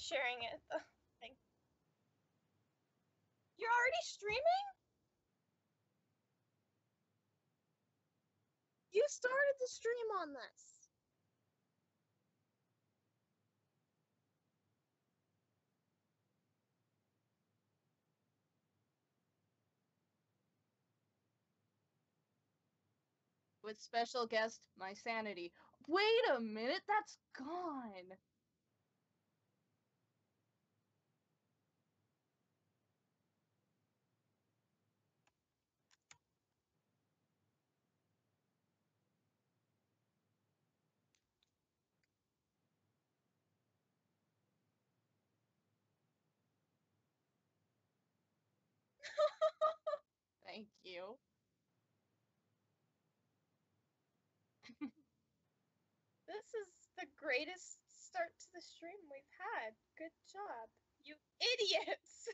sharing it. Like, you're already streaming? You started the stream on this. With special guest, my sanity. Wait a minute, that's gone. Thank you. This is the greatest start to the stream we've had. Good job. You idiots!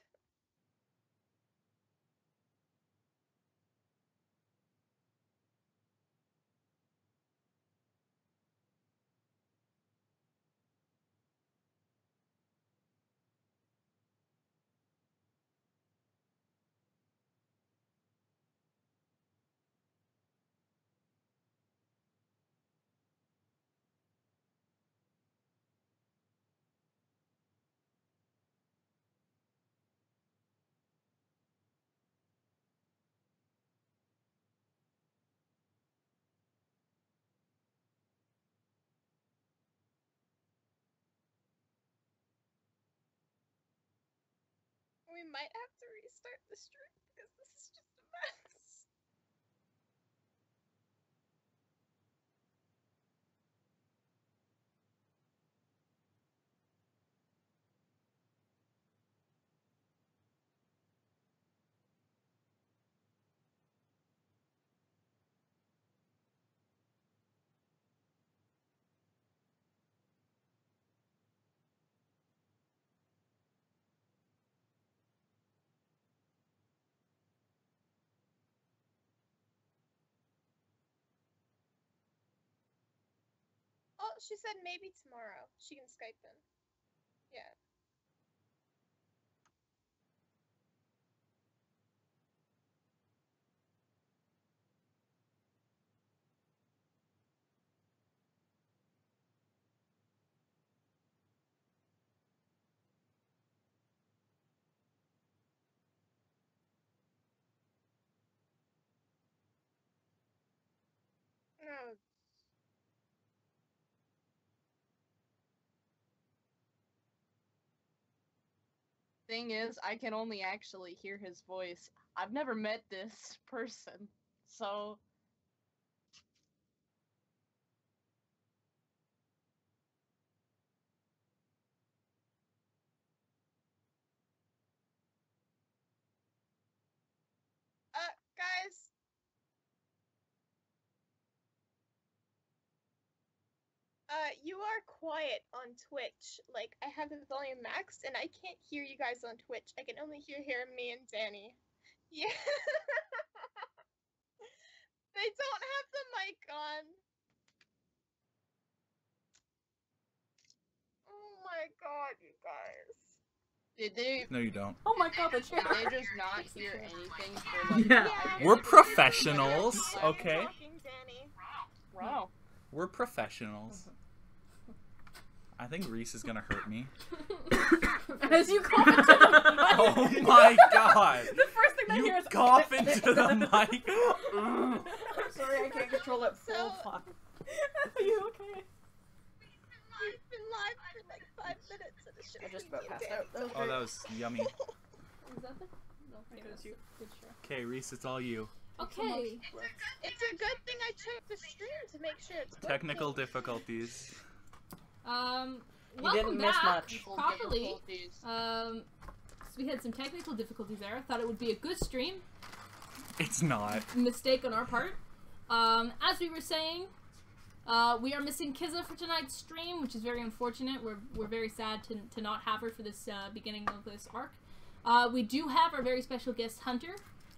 We might have to restart the stream because this is just a mess. Oh, she said maybe tomorrow. She can Skype in. Yeah. No. Thing is, I can only actually hear his voice. I've never met this person, so... Guys. You are quiet on Twitch. Like, I have the volume maxed, and I can't hear you guys on Twitch. I can only hear me and Danny. Yeah. They don't have the mic on. Oh my god, you guys. Did they... No, you don't. Oh my god, the chair. Did they just not hear anything for like Yeah. 5 minutes? We're professionals, okay? Talking, Danny. Wow. We're professionals. I think Reese is gonna hurt me. As you cough into the mic. Oh my god! The first thing I hear You is cough into the mic. I'm sorry, I can't control it full So- fuck. Are you okay? We've been live for like 5 minutes and it's just I just me about and passed Danny. out. That was Oh, great. that was yummy. Is that the? No, think it was you. Good show. Okay, Reese, it's all you. Okay. It's a good thing I checked the stream to make sure it's working. Technical difficulties. You didn't miss much. Properly. So we had some technical difficulties there. I thought it would be a good stream. It's not. Mistake on our part. As we were saying, we are missing Kiza for tonight's stream, which is very unfortunate. We're very sad to not have her for this beginning of this arc. We do have our very special guest Hunter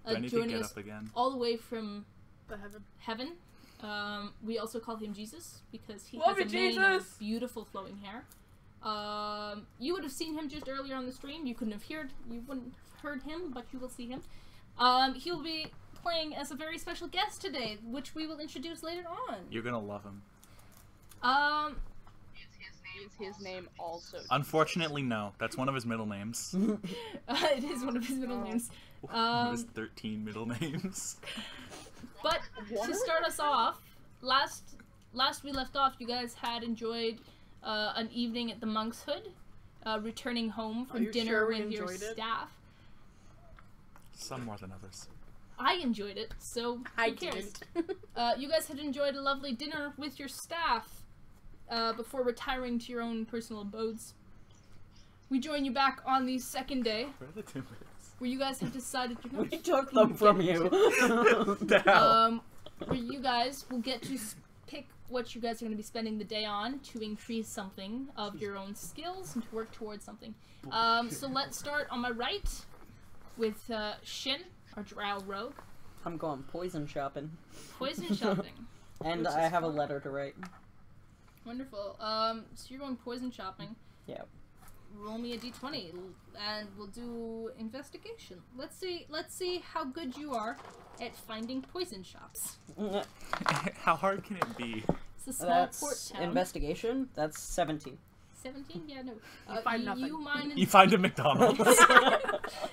Do I need to joining get us up again? all the way from The heaven. heaven. We also call him Jesus because he Love has a you, mane of Jesus! beautiful flowing hair. You would have seen him just earlier on the stream. You wouldn't have heard him, but you will see him. He'll be playing as a very special guest today, which we will introduce later on. You're gonna love him. Is his name also? Unfortunately, no. That's one of his middle names. It is one of his middle names. His 13 middle names. But to start us off, last we left off, you guys had enjoyed an evening at the Monk's Hood, returning home from dinner with your staff. Some more than others. I enjoyed it, so who cares? You guys had enjoyed a lovely dinner with your staff before retiring to your own personal abodes. We join you back on the second day. Where are the timbers? Where you guys have decided you're going We took them from you. Where you guys will get to pick what you guys are going to be spending the day on to increase something of your own skills and to work towards something. So let's start on my right with Shin, our drow rogue. I'm going poison shopping. Poison shopping. And I have a letter to write. Wonderful. So you're going poison shopping. Yep. Roll me a d20, and we'll do investigation. Let's see how good you are at finding poison shops. How hard can it be? It's a small port That's town. investigation. That's 17. 17? Yeah, no. You find nothing. You find a McDonald's.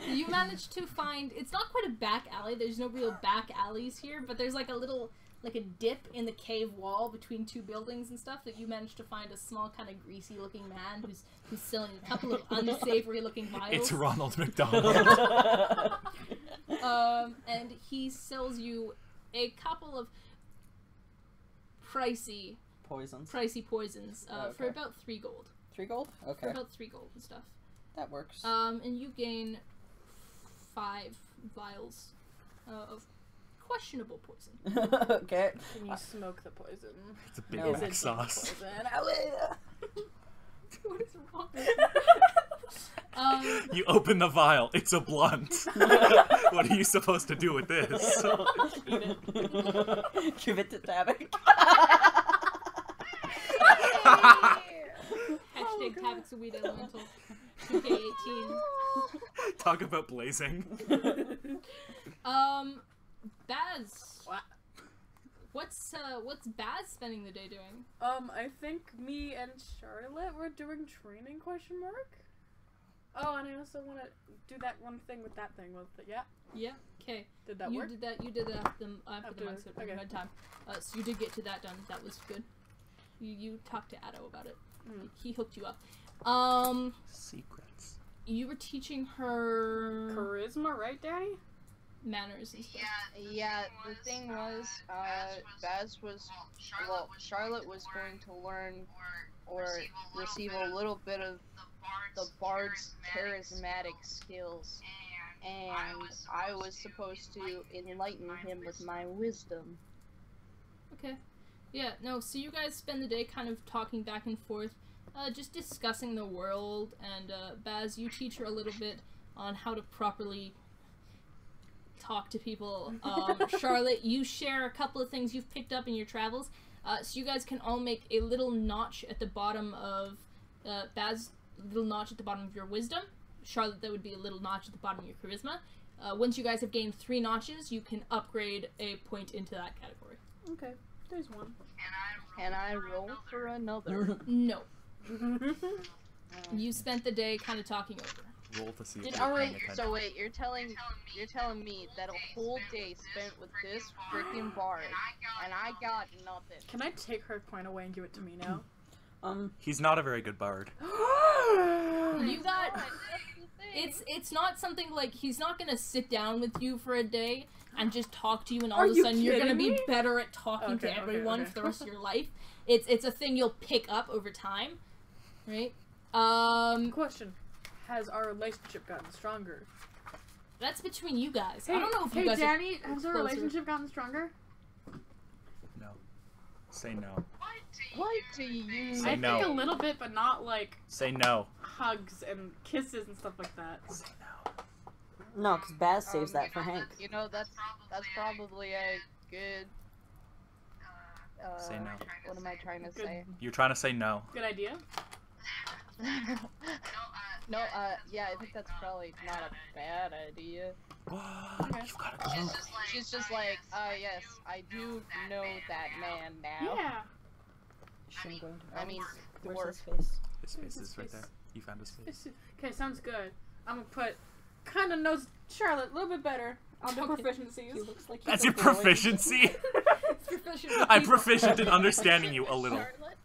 You managed to find. It's not quite a back alley. There's no real back alleys here, but there's like a dip in the cave wall between two buildings and stuff that you managed to find a small kind of greasy looking man who's selling a couple of unsavory looking vials. It's Ronald McDonald. And he sells you a couple of pricey Poisons. poisons for Okay. about 3 gold. 3 gold? For Okay. about 3 gold and stuff. That works. And you gain 5 vials of questionable poison. Okay. Can you smoke the poison? It's a Big No. Mac sauce. What is wrong with you? You open the vial. It's a blunt. What are you supposed to do with this? Give it to Tabak. Hashtag Tabak's a weed elemental. 2K18. Talk about blazing. Baz. What? What's Baz spending the day doing? I think me and Charlotte were doing training ? Oh, and I also want to do that one thing with that thing. Yeah. Yeah. Okay. Did that You work? did that. You did that after the months when you okay. had time. So you did get to that done. That was good. You talked to Addo about it. He hooked you up. Secrets. You were teaching her Charisma, right, Daddy? manners and stuff. Yeah, the thing was, Charlotte was going to learn or receive a little bit of the bard's charismatic skills, and I was supposed to enlighten him with my wisdom. Okay. Yeah, no, so you guys spend the day kind of talking back and forth, just discussing the world, and Baz, you teach her a little bit on how to properly talk to people. Charlotte, you share a couple of things you've picked up in your travels, so you guys can all make a little notch at the bottom of Baz, a little notch at the bottom of your wisdom. Charlotte, that would be a little notch at the bottom of your charisma. Once you guys have gained 3 notches, you can upgrade a point into that category. Okay, there's one. Can I roll for another? No. You spent the day kind of talking over. Roll to see if Did, you're oh paying wait, attention. so wait, you're telling me that a whole day spent with this freaking bard, and I got nothing. Can I take her point away and give it to me now? He's not a very good bard. You got... It's not something like he's not gonna sit down with you for a day and just talk to you and all Are of a you sudden you're gonna kidding be me? better at talking Okay, to everyone okay. for the rest of your life. It's a thing you'll pick up over time, right? Question: has our relationship gotten stronger? That's between you guys. I don't know if you hey, guys Danny, are has our closer. relationship gotten stronger? No. Say no. What do you Say I no. think a little bit, but not like Say no. hugs and kisses and stuff like that. Say no. No, because Baz saves that for Hank. You know, that's probably a good. Say no. What am I trying to Good. say? You're trying to say no. Good idea. No, yeah, I think that's probably not a bad idea. You've got to go. She's just like, yes, I do know that man now. Yeah. Shouldn't go into I mean, where's dwarf. his face? His face is right there. You found his face. Okay, sounds good. I'm gonna put kind of knows Charlotte a little bit better on the Okay. proficiencies. He looks like he's That's a your boy. proficiency. Proficient I'm people. proficient in understanding you a little. Charlotte.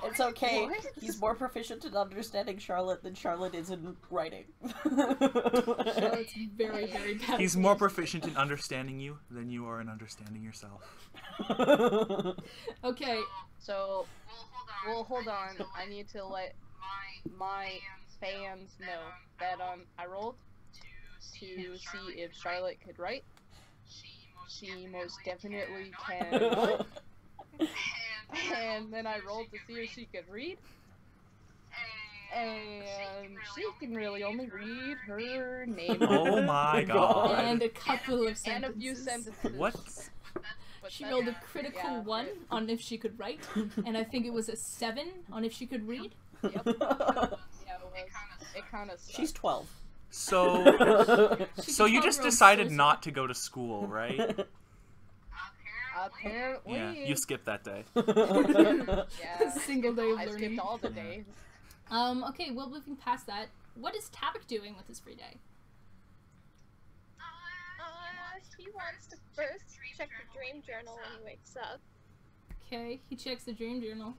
It's okay. What? He's more proficient in understanding Charlotte than Charlotte is in writing. Charlotte's very, very bad. He's more proficient in understanding you than you are in understanding yourself. Okay. So, well, hold on. I need to let my fans know that I rolled to see if Charlotte could write. She most definitely can. And then I rolled to see if she could read. And she can really only read her name. Oh my god. And a couple of And sentences. a few sentences. What? But She that- rolled a critical yeah, 1 on if she could write, and I think it was a 7 on if she could read. Yep. Yeah, it was. It kind of. She's 12. So, She so can you tell just her own decided source. not to go to school, right? Apparently. Yeah, you skipped that day. Yeah. A single day of I learning. skipped all the Yeah. days. Okay, well, moving past that, what is Tabak doing with his free day? He wants to first check the dream journal when he wakes up. Okay, he checks the dream journal.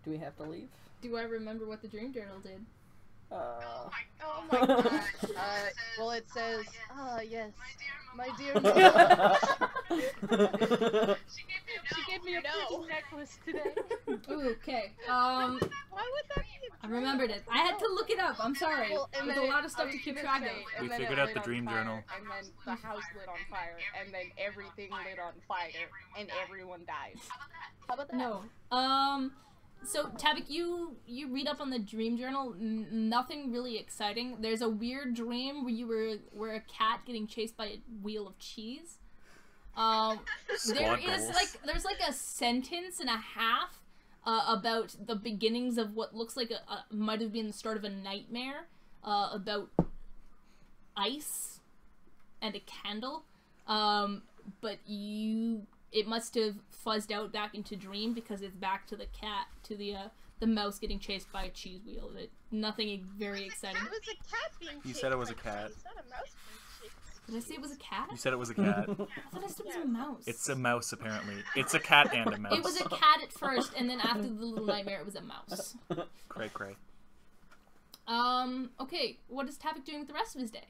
Do we have to leave? Do I remember what the dream journal did? Oh my god. Well, it says, yes, my dear. She gave me a No. pretty necklace today. Ooh, okay. Why would that be I remembered it. I had to look it up. I'm sorry. Well, and There's a then lot of stuff I to was keep gonna track say, of. and We then figured it out lit the on dream fire, journal. And then the house lit on fire, and then everything lit on fire, and everyone dies. How about that? No. So Tabak, you read up on the dream journal. Nothing really exciting. There's a weird dream where you were a cat getting chased by a wheel of cheese. There Squad is goals. there's like a sentence and a half about the beginnings of what looks like a might have been the start of a nightmare about ice and a candle. But it must have fuzzed out back into dream because it's back to the cat, to the mouse getting chased by a cheese wheel. Nothing very exciting. It was a cat being You chased said it was by a cat. cheese, not a mouse being chased. Did I say it was a cat? You said it was a cat. I thought I said it was a mouse. It's a mouse, apparently. It's a cat and a mouse. It was a cat at first, and then after the little nightmare, it was a mouse. Cray cray. Okay, what is Tabak doing with the rest of his day?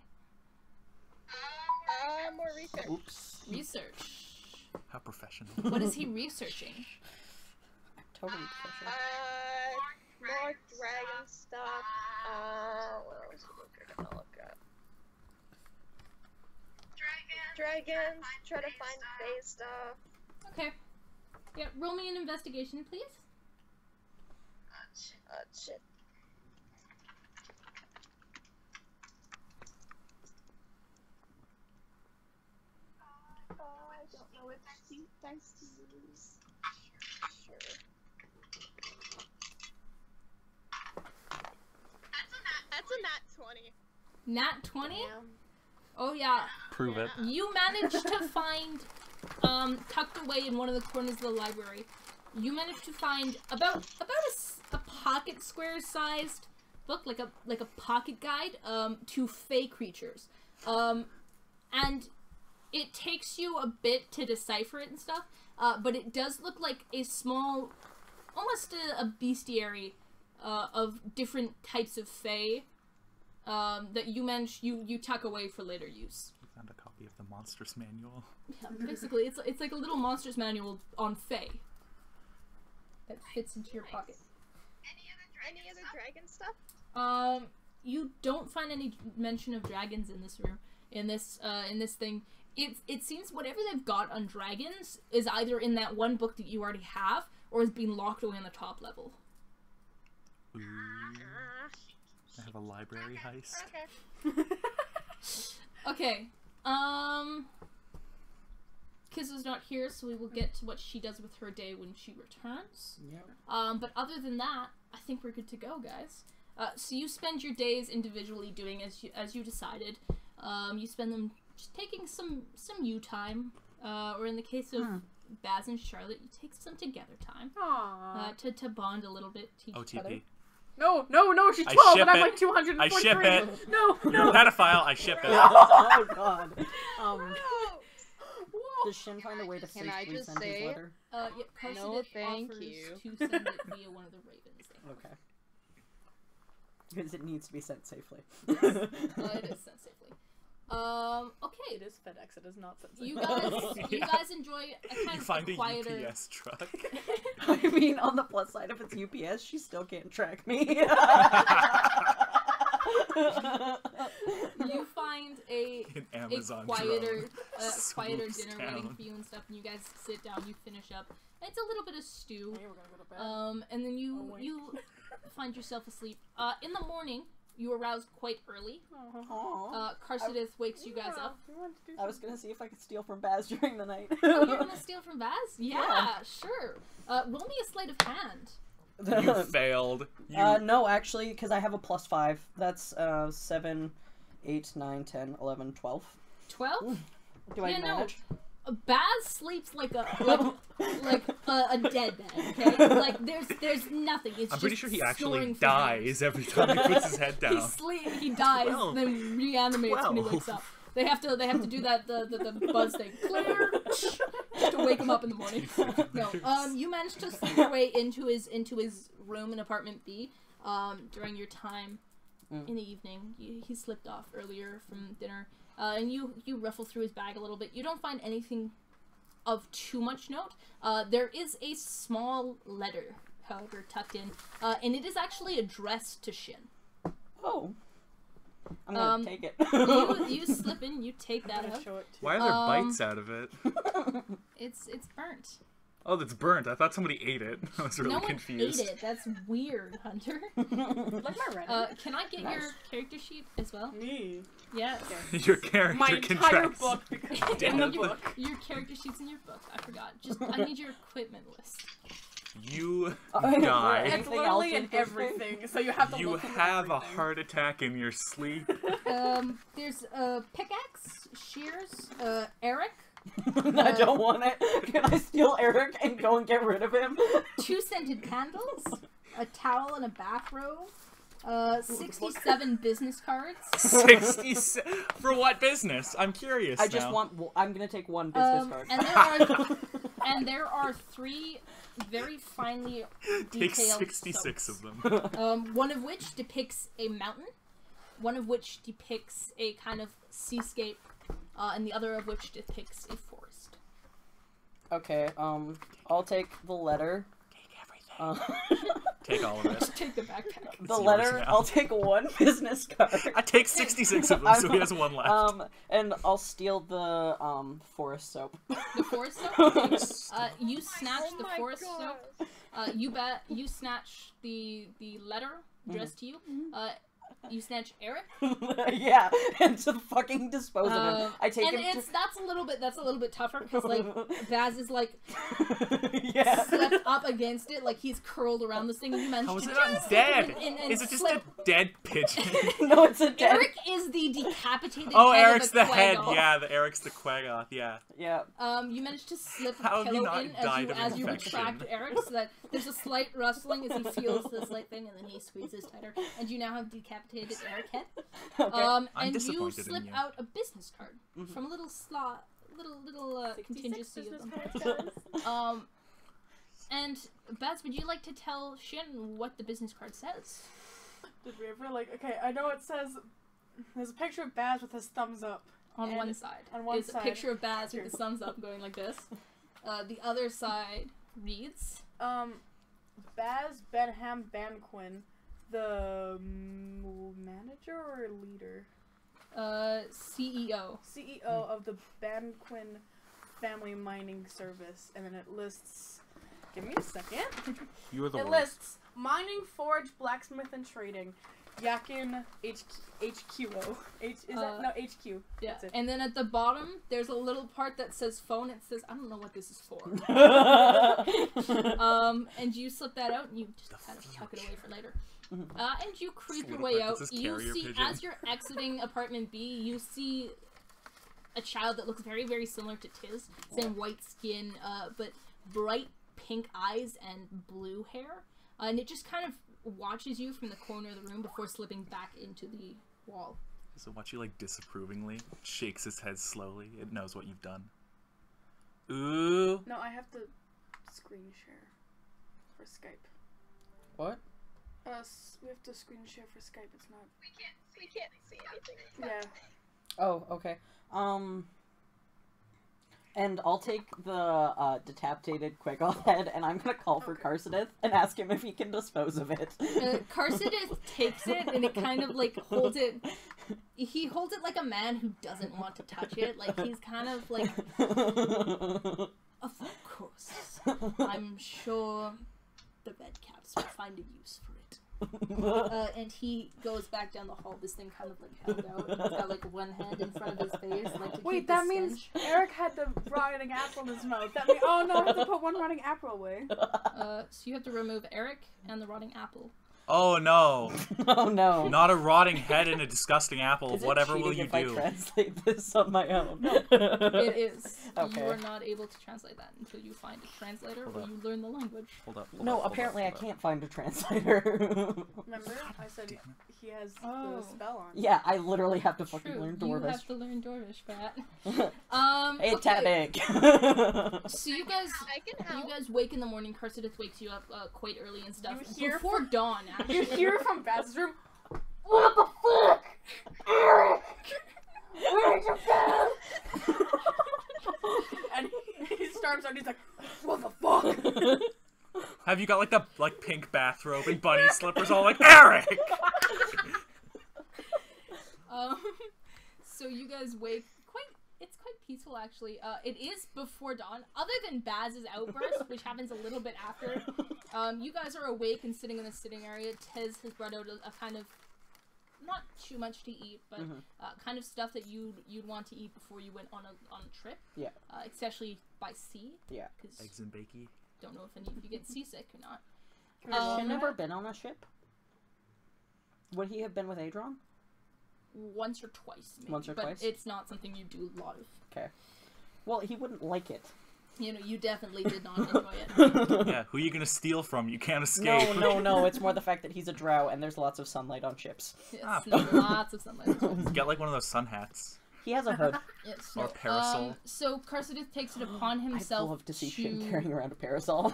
More research. Oops. Research. How professional. What is he researching? Totally professional. More dragon stuff. What else was I gonna look at? Dragons. Try to find Fae stuff. Okay. Yeah, roll me an investigation, please. Shit. I don't know which dice to use. Sure. That's a nat 20. Nat 20? Damn. Oh yeah. Prove it. You managed to find, tucked away in one of the corners of the library, you managed to find about a pocket square sized book, like a pocket guide, to Fae creatures. And it takes you a bit to decipher it and stuff, but it does look like a small, almost a bestiary, of different types of Fae, that you tuck away for later use. We found a copy of the Monsters Manual. Yeah, basically, it's like a little monsters manual on Fae that fits into your pocket. Any other dragon stuff? You don't find any mention of dragons in this room, in this thing. It seems whatever they've got on dragons is either in that one book that you already have, or is being locked away on the top level. Ooh, I have a library heist. Okay. Okay. Kizzo's not here, so we will get to what she does with her day when she returns. Yeah. But other than that, I think we're good to go, guys. So you spend your days individually doing as you decided. You spend them just taking some you time, or in the case of Baz and Charlotte, you take some together time. Aww. To bond a little bit to each other. OTP. No, she's I 12 ship and I'm it. like 243. I ship it. No. You're a pedophile. I ship it. Oh god. Does Shin find a way to Can safely I just send his say- letter? Yeah, Carson No, thank offers you. to send it via one of the ravens. Okay. Because it needs to be sent safely. It is sent safely. Okay. It is FedEx. It is not sensitive. You guys enjoy a kind You of find a quieter. UPS truck. I mean, on the plus side, if it's UPS, she still can't track me. You find a An Amazon quieter, drone quieter swoops dinner waiting down. for you and stuff, and you guys sit down, you finish up. And it's a little bit of stew. Hey, we're gonna go to bed. And then Oh, wait. you find yourself asleep. In the morning, you arouse quite early. Aww. Carcidith wakes you guys up. You want to do I was gonna see if I could steal from Baz during the night. Oh, you're gonna steal from Baz? Yeah, sure. Roll me a sleight of hand. You failed. You No, actually, because I have a +5. That's 7, 8, 9, 10, 11, 12. 12? Do I Yeah, no. manage? Baz sleeps like a dead man, okay? Like there's nothing. It's I'm pretty just sure he snoring actually for dies every time he puts his head years. down. He dies, 12. then reanimates when he wakes up. They have to do that the buzz thing. Clear just to wake him up in the morning. No. You managed to sleep your way into his room in apartment B. During your time in the evening. He slipped off earlier from dinner. And you ruffle through his bag a little bit. You don't find anything of too much note. There is a small letter, however, tucked in, and it is actually addressed to Shin. Oh. I'm gonna take it. You slip in, you take I'm that gonna out. show it to Why are there bites out of it? It's burnt. Oh, that's burnt. I thought somebody ate it. I was really No one confused. ate it. That's weird, Hunter. Like my Reddit. Can I get Nice. your character sheet as well? Me. Yeah. Your character My entire contracts. book because it's in the Dead. book. Your character sheet's in your book. I forgot. I need your equipment list. You Right. die. It's Anything literally else in interesting? everything, so you have to You look through have a everything. heart attack in your sleep. There's a pickaxe, shears, Eric, I don't want it. Can I steal Eric and go and get rid of him? 2 scented candles, a towel and a bathrobe, 67 business cards. 60 for what business? I'm curious. I just now. want. I'm gonna take one business card. And there are 3 very finely Take detailed 66 soaps. of them. One of which depicts a mountain, one of which depicts a kind of seascape, and the other of which depicts a forest. Okay. I'll take the letter. Take all of it. Just take the backpack. The yours letter. now. I'll take one business card. I take 66 of them, so he has one left. And I'll steal the forest soap. The forest soap. You snatch Oh the my forest gosh. soap. You snatch the letter addressed to you. You snatch Eric. Yeah, and to fucking dispose of him. I take and him that's a little bit tougher because like Baz is like yeah. slept up against it, like he's curled around this thing, and you managed How is to it just not dead? slip and Is it just slip. a dead pigeon? No, it's a dead. Eric is the decapitated Oh, head Eric's of the a head. Quaggoth. Yeah, Eric's the Quaggoth. Yeah. Yeah. You managed to slip How a have you pillow not in died of as you infection? retract Eric, so that there's a slight rustling as he feels the slight thing, and then he squeezes tighter, and you now have decapitated Eric head. Okay. I'm And you disappointed in slip you. out a business card from a little slot, little 66 contingency of business them. cards, guys. And Baz, would you like to tell Shin what the business card says? Did we ever okay, I know it says there's a picture of Baz with his thumbs up. On And one side, on one is side. a picture of Baz with Here. his thumbs up going like this. The other side reads, Baz Benham Banquin, the manager or leader? CEO. CEO of the Banquin Family Mining Service, and then it lists. Give me a second. You are the It worst. lists mining, forge, blacksmith, and trading. Yakin HQO. Is that no HQ? Yeah, That's it. and then at the bottom, there's a little part that says phone. It says, I don't know what this is for. And you slip that out, and you just kind of tuck it away for later. And you creep your way out. You see, as you're exiting apartment B, you see a child that looks very, very similar to Tiz. Same white skin, but bright pink eyes and blue hair. And it just kind of watches you from the corner of the room before slipping back into the wall. So watch you like disapprovingly shakes its head slowly. It knows what you've done. Ooh. No, I have to screen share for Skype. What? We have to screen share for Skype. It's not. We can't see anything. Yeah. Oh, okay. And I'll take the decapitated Quiggle head, and I'm gonna call for Carcidith and ask him if he can dispose of it. Carcidith takes it, and it kind of like holds it. He holds it like a man who doesn't want to touch it. Like he's kind of like, of course, I'm sure the Redcaps will find a use for it. And he goes back down the hall. This thing kind of like held out. And he's got like one hand in front of his face, like to Wait, keep that the means stench. Eric had the rotting apple in his mouth. That means oh no, I have to put one rotting apple away. So you have to remove Eric and the rotting apple. Oh no. Oh no. Not a rotting head and a disgusting apple. Is it Whatever will cheating you if I do? translate this on my own? It is. Okay. You are not able to translate that until you find a translator Hold or up. you learn the language. Hold up. No, apparently I can't find a translator. Remember, I said he has Oh. the spell on. Yeah, I literally have to fucking True, learn you Dwarvish. have to learn Dwarvish for that. Hey, okay. Tabig. So you guys, I can help. you guys wake in the morning. Carcidith wakes you up quite early and stuff. You hear Before dawn, actually. You hear from Baz's room. What the fuck, Eric? Where did you go? And he storms out. And he's like, "What the fuck?" Have you got like the pink bathrobe and bunny slippers all like Eric? So you guys wake it's quite peaceful actually. It is before dawn. Other than Baz's outburst, which happens a little bit after, you guys are awake and sitting in the sitting area. Tiz has brought out a kind of, not too much to eat, but kind of stuff that you'd want to eat before you went on a trip. Yeah. Especially by sea. Yeah. Because Eggs and bakey. don't know if any of you get seasick or not. Has Shin ever been on a ship? Would he have been with Adron? Once or twice, maybe, Once or but twice? it's not something you do a lot of. Okay. Well, he wouldn't like it. You know, you definitely did not enjoy it. Yeah, who are you gonna steal from? You can't escape. No. It's more the fact that he's a drow and there's lots of sunlight on ships. Yes, Ah. lots of sunlight. Get like one of those sun hats. He has a hood. Yes, Or no. parasol. So Carcidith takes it upon I'd himself love to see to Shin carrying around a parasol.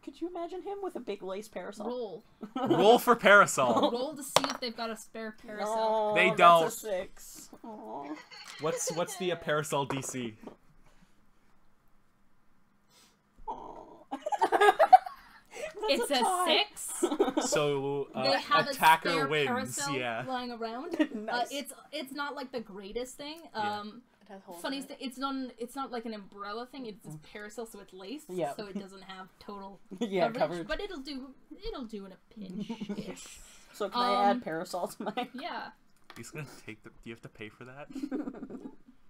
Could you imagine him with a big lace parasol? roll. Roll for parasol. Roll to see if they've got a spare parasol. No, They that's don't. a 6. Aw. What's the parasol DC? It's a tie. 6. So They have a attacker spare wins. parasol Yeah. lying around. Nice. It's not like the greatest thing. Yeah. It has holes Funny in it. thing, it's not like an umbrella thing. It's a parasol, so it's laced, Yeah. so it doesn't have total Yeah, coverage, coverage. But it'll do in a pinch. So can I add parasol to my... Yeah. He's gonna take the. Do you have to pay for that?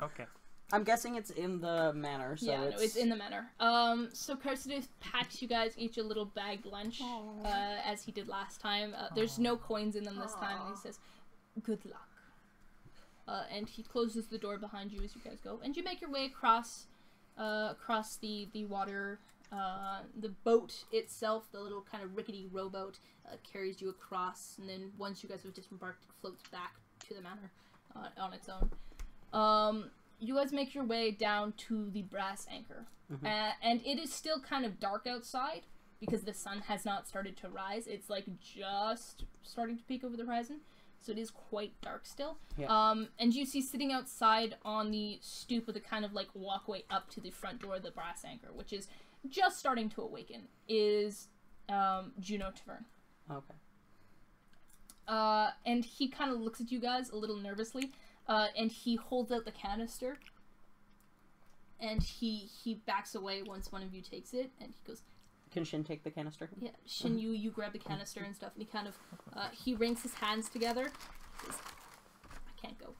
Okay. I'm guessing it's in the manor, so Yeah, it's... no, it's in the manor. So Carcidith packs you guys each a little bagged lunch, as he did last time. There's no coins in them this time, and he says, "Good luck." And he closes the door behind you as you guys go, and you make your way across the water. The boat itself, the little kind of rickety rowboat, carries you across, and then once you guys have disembarked, it floats back to the manor on its own. You guys make your way down to the brass anchor, and it is still kind of dark outside because the sun has not started to rise. It's like just starting to peek over the horizon, so it is quite dark still. Yeah. And you see sitting outside on the stoop of the kind of like walkway up to the front door of the brass anchor, which is just starting to awaken, is Juno Tavern. Okay. And he kind of looks at you guys a little nervously, and he holds out the canister, and he backs away once one of you takes it, and he goes, Can Shin take the canister? Yeah, Shin, you grab the canister and stuff, and he kind of, he wrings his hands together. He says, I can't go.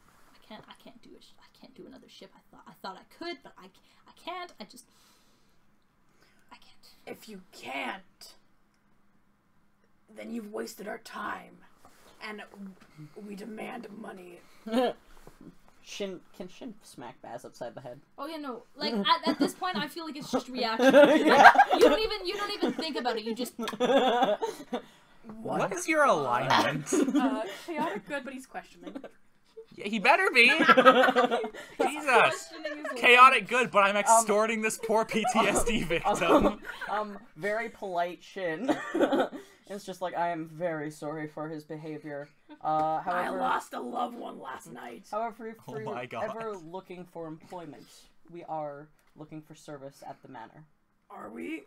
I can't do it. I can't do another ship. I thought I could, but I can't. I can't. If you can't, then you've wasted our time, and we demand money. Can Shin smack Baz upside the head? Oh yeah, no. Like at this point, I feel like it's just reaction. Like, you don't even think about it. You just. What is your alignment? Chaotic good, but he's questioning. Yeah, he better be. Jesus. Chaotic good, but I'm extorting this poor PTSD victim. Very polite Shin. It's just like, I am very sorry for his behavior. However, I lost a loved one last night. However, if Oh you're my God. ever looking for employment, we are looking for service at the manor. Are we?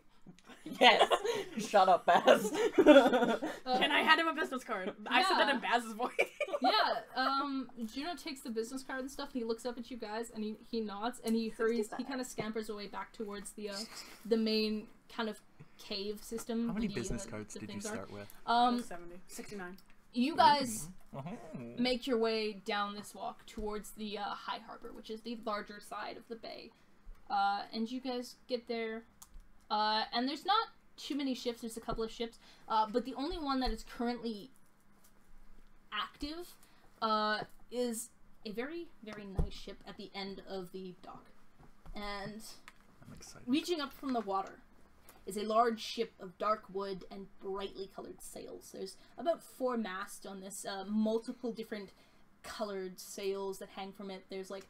Yes. Shut up, Baz. Can I hand him a business card? I said that in Baz's voice. Yeah, Juno takes the business card and stuff, and he looks up at you guys, and he nods, and he hurries, he kind of scampers away back towards the main kind of cave system. How many the, business the cards did you things are. start with? 70. 69. You guys Oh. make your way down this walk towards the High Harbor, which is the larger side of the bay. And you guys get there, and there's not too many ships, there's a couple of ships, but the only one that is currently active is a very, very nice ship at the end of the dock. And I'm excited. reaching up from the water is a large ship of dark wood and brightly colored sails. There's about 4 masts on this, multiple different colored sails that hang from it. There's like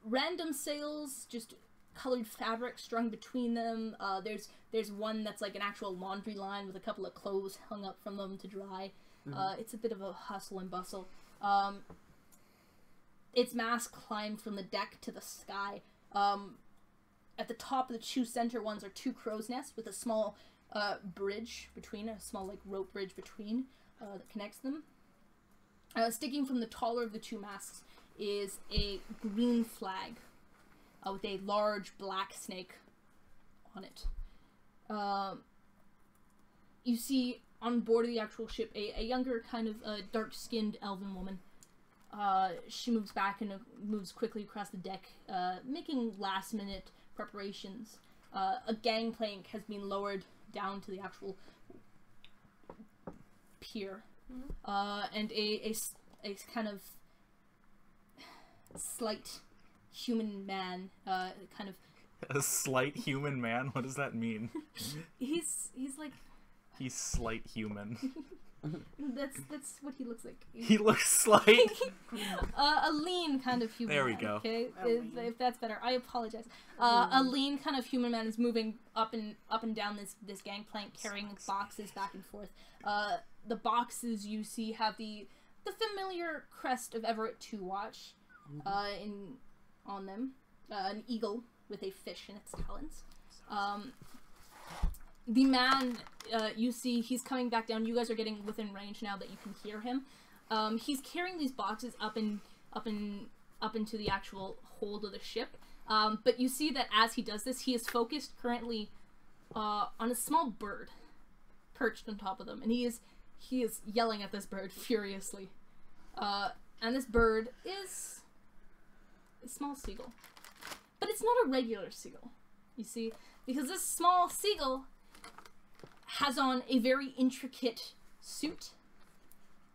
random sails, just colored fabric strung between them. There's one that's like an actual laundry line with a couple of clothes hung up from them to dry. It's a bit of a hustle and bustle. Its masts climb from the deck to the sky. At the top of the 2 center ones are 2 crow's nests with a small bridge between, a small like rope bridge between that connects them. Sticking from the taller of the 2 masts is a green flag with a large black snake on it. You see on board of the actual ship a younger kind of dark-skinned elven woman. She moves back and moves quickly across the deck, making last-minute preparations. A gangplank has been lowered down to the actual pier, and a kind of slight human man, kind of. A slight human man? What does that mean? He's like. He's slight human. That's what he looks like. He looks slight. A lean kind of human There we man, go. okay, if that's better. I apologize. A lean kind of human man is moving up and down this gangplank, carrying boxes back and forth. The boxes you see have the familiar crest of Everett 2 Watch on them. An eagle with a fish in its talons. The man, you see, he's coming back down. You guys are getting within range now that you can hear him. He's carrying these boxes up into the actual hold of the ship. But you see that as he does this, he is focused currently on a small bird perched on top of them, and he is yelling at this bird furiously. And this bird is a small seagull, but it's not a regular seagull. You see, because this small seagull has on a very intricate suit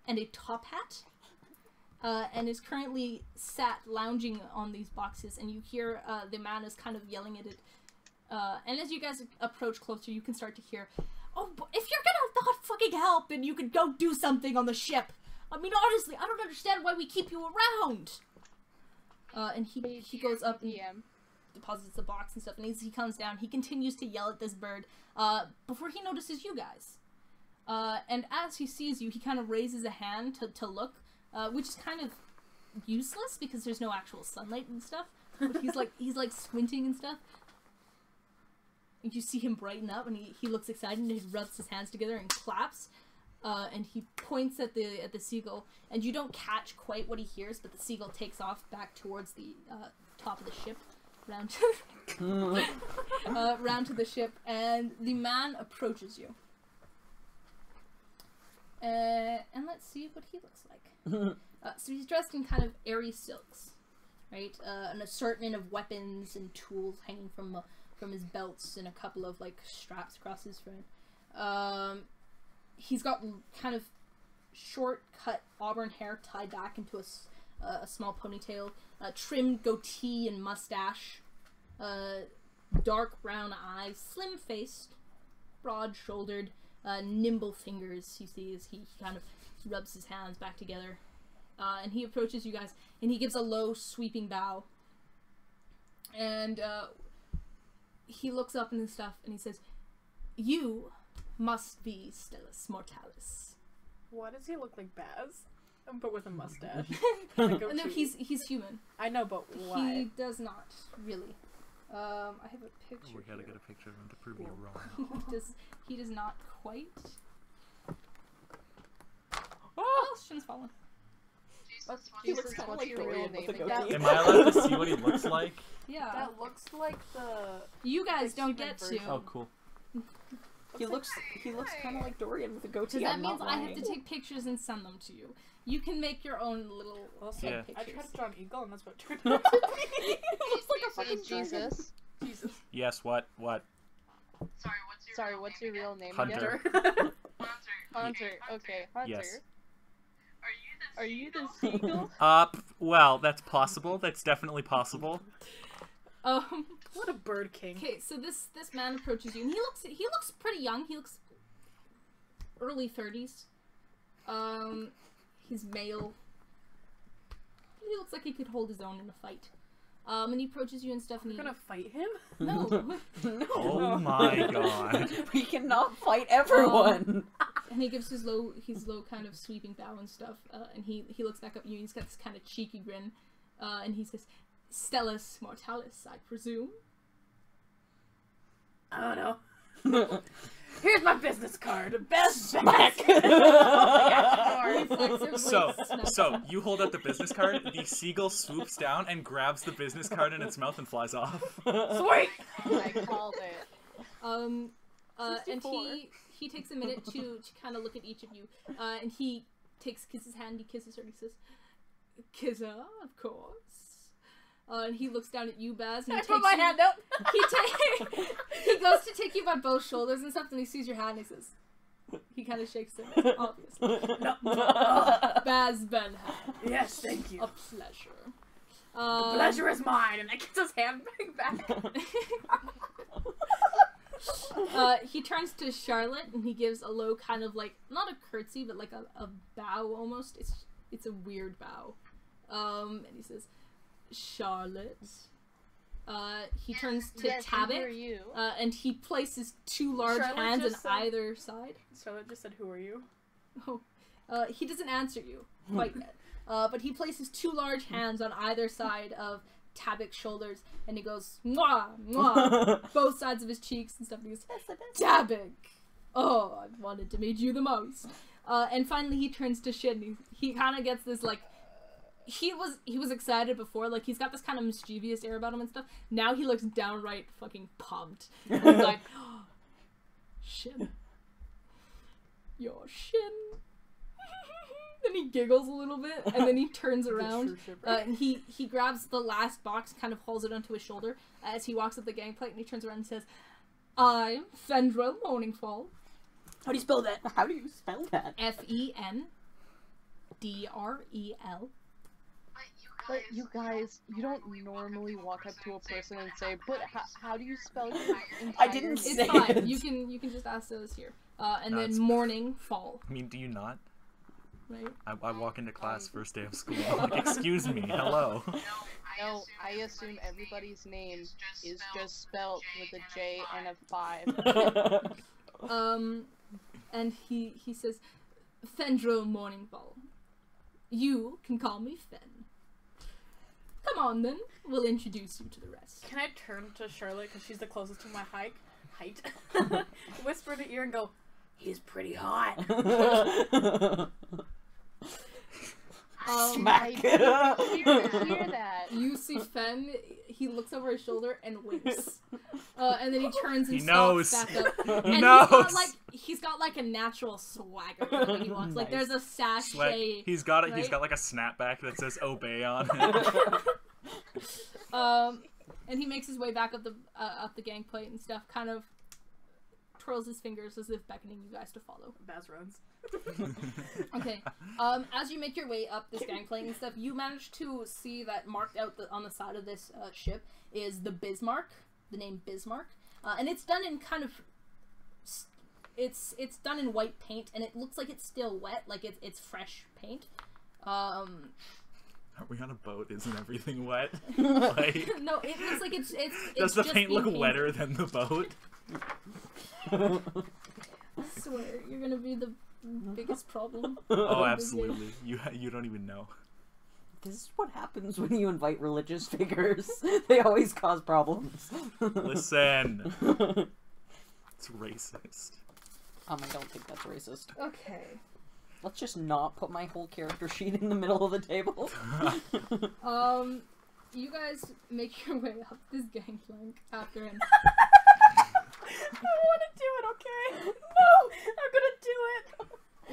and a top hat, and is currently sat lounging on these boxes, and you hear the man is kind of yelling at it. And as you guys approach closer, you can start to hear, "Oh, if you're gonna not fucking help, then you could go do something on the ship. I mean, honestly, I don't understand why we keep you around." And he goes up and deposits the box and stuff, and as he comes down, he continues to yell at this bird before he notices you guys. And as he sees you, he kind of raises a hand to look, which is kind of useless because there's no actual sunlight and stuff. But he's like squinting and stuff. And you see him brighten up, and he looks excited, and he rubs his hands together and claps. And he points at the seagull, and you don't catch quite what he hears, but the seagull takes off back towards the top of the ship. round to the ship, and the man approaches you. And let's see what he looks like. So he's dressed in kind of airy silks, right? An assortment of weapons and tools hanging from his belts, and a couple of like straps across his front. He's got kind of short cut auburn hair tied back into a small ponytail, trimmed goatee and mustache, dark brown eyes, slim faced, broad shouldered, nimble fingers. You see as he kind of rubs his hands back together, and he approaches you guys, and he gives a low sweeping bow, and he looks up and stuff, and he says, "You must be Stellus Mortalis." What does he look like, Baz? But with a mustache. No, he's human. I know, but why? He does not really. I have a picture. We gotta here. get a picture of him to prove you're wrong. He does not quite. Oh, Shin's fallen. He looks Jesus, kind of what's like your real Dorian name with a again? goatee. Am I allowed to see what he looks like? Yeah. That looks like the... You guys the don't human get to. version. Oh, cool. He looks kind of like Dorian with a goatee. So that I'm means not I have lying. to take pictures and send them to you. You can make your own little Also, Yeah. I pictures. tried to draw an eagle, and that's what turned out to be. It looks like a Hey, fucking dragon. Jesus. Jesus. Yes, what? Sorry, what's your real name Hunter. again? Hunter. Okay, Hunter. Yes. Are you the seagull? Well, that's possible. That's definitely possible. What a bird king. Okay, so this man approaches you, and he looks pretty young. He looks early 30s. He's male. He looks like he could hold his own in a fight. And he approaches you and stuff, and You're he gonna fight him? no, Oh my god. We cannot fight everyone. and he gives his low kind of sweeping bow and stuff, and he looks back up at you, and he's got this kind of cheeky grin, and he says, "Stellus Mortalis, I presume." I don't know. Here's my business card. Best Smack. So you hold out the business card, the seagull swoops down and grabs the business card in its mouth and flies off. Sweet! I called it. And 64. he takes a minute to kind of look at each of you, and he takes Kiz's hand, he kisses her, and he says, "Kizza, of course." And he looks down at you, Baz, and he I takes put my you, hand out. he goes to take you by both shoulders and stuff, and he sees your hand, and he says, he kind of shakes it, obviously. Baz Benham. Yes, thank you. A pleasure. The pleasure is mine, and I kiss his hand back. He turns to Charlotte, and he gives a low kind of like, not a curtsy, but like a bow almost. It's a weird bow. And he says, "Charlotte." He turns to Yes, who are Tabit, you? and he places two large Charlotte hands on just said- either side. Charlotte just said, "Who are you?" Oh, he doesn't answer you quite yet. But he places two large hands on either side of Tabit's shoulders, and he goes, "Mwah, mwah," both sides of his cheeks and stuff. And he goes, "Tabit, oh, I've wanted to meet you the most." And finally, he turns to Shin. And he kind of gets this like, he was excited before, like he's got this kind of mischievous air about him and stuff. Now he looks downright fucking pumped. And he's like, oh, "Shin, you're Shin." Then he giggles a little bit, and then he turns around, and he grabs the last box, kind of holds it onto his shoulder as he walks up the gangplank, and he turns around and says, "I'm Fendrel Morningfall." How do you spell that? How do you spell that? Fendrel. But you guys, you don't normally walk up to a person and say, "But how do you spell your entire I didn't name?" say It's fine. it. You can just ask those here. And No, then it's- morning fall, I mean, do you not? right? I walk into class first day of school. Like, excuse me, hello. No, I assume everybody's name is just spelled with a J and a 5. And he says, "Fendrel Morningfall. You can call me Fen. Come on then, we'll introduce you to the rest." Can I turn to Charlotte because she's the closest to my height? Whisper in her ear and go, "He's pretty hot." Smack. Hear that. You see Fen, he looks over his shoulder and winks. And then he turns and He stalks knows. back up. He And knows. he's got like a natural swagger when he walks. Like Nice. there's a Sweat. sachet. He's got it. right? He's got like a snapback that says "Obey" on it. And he makes his way back up the gangplank and stuff, kind of twirls his fingers as if beckoning you guys to follow. Baz runs. Okay. As you make your way up this gangplank and stuff, you manage to see that marked out on the side of this ship is the Bismarck, the name Bismarck, and it's done in kind of it's done in white paint, and it looks like it's still wet, like it's fresh paint. Are we on a boat? Isn't everything wet? Like, No, it looks like it's does the just paint being look painted. wetter than the boat? I swear, you're gonna be the biggest problem. Oh, absolutely. You don't even know. This is what happens when you invite religious figures. They always cause problems. Listen, it's racist. I don't think that's racist. Okay. Let's just not put my whole character sheet in the middle of the table. You guys make your way up this gangplank after an. I want to do it, okay? No! I'm gonna do it!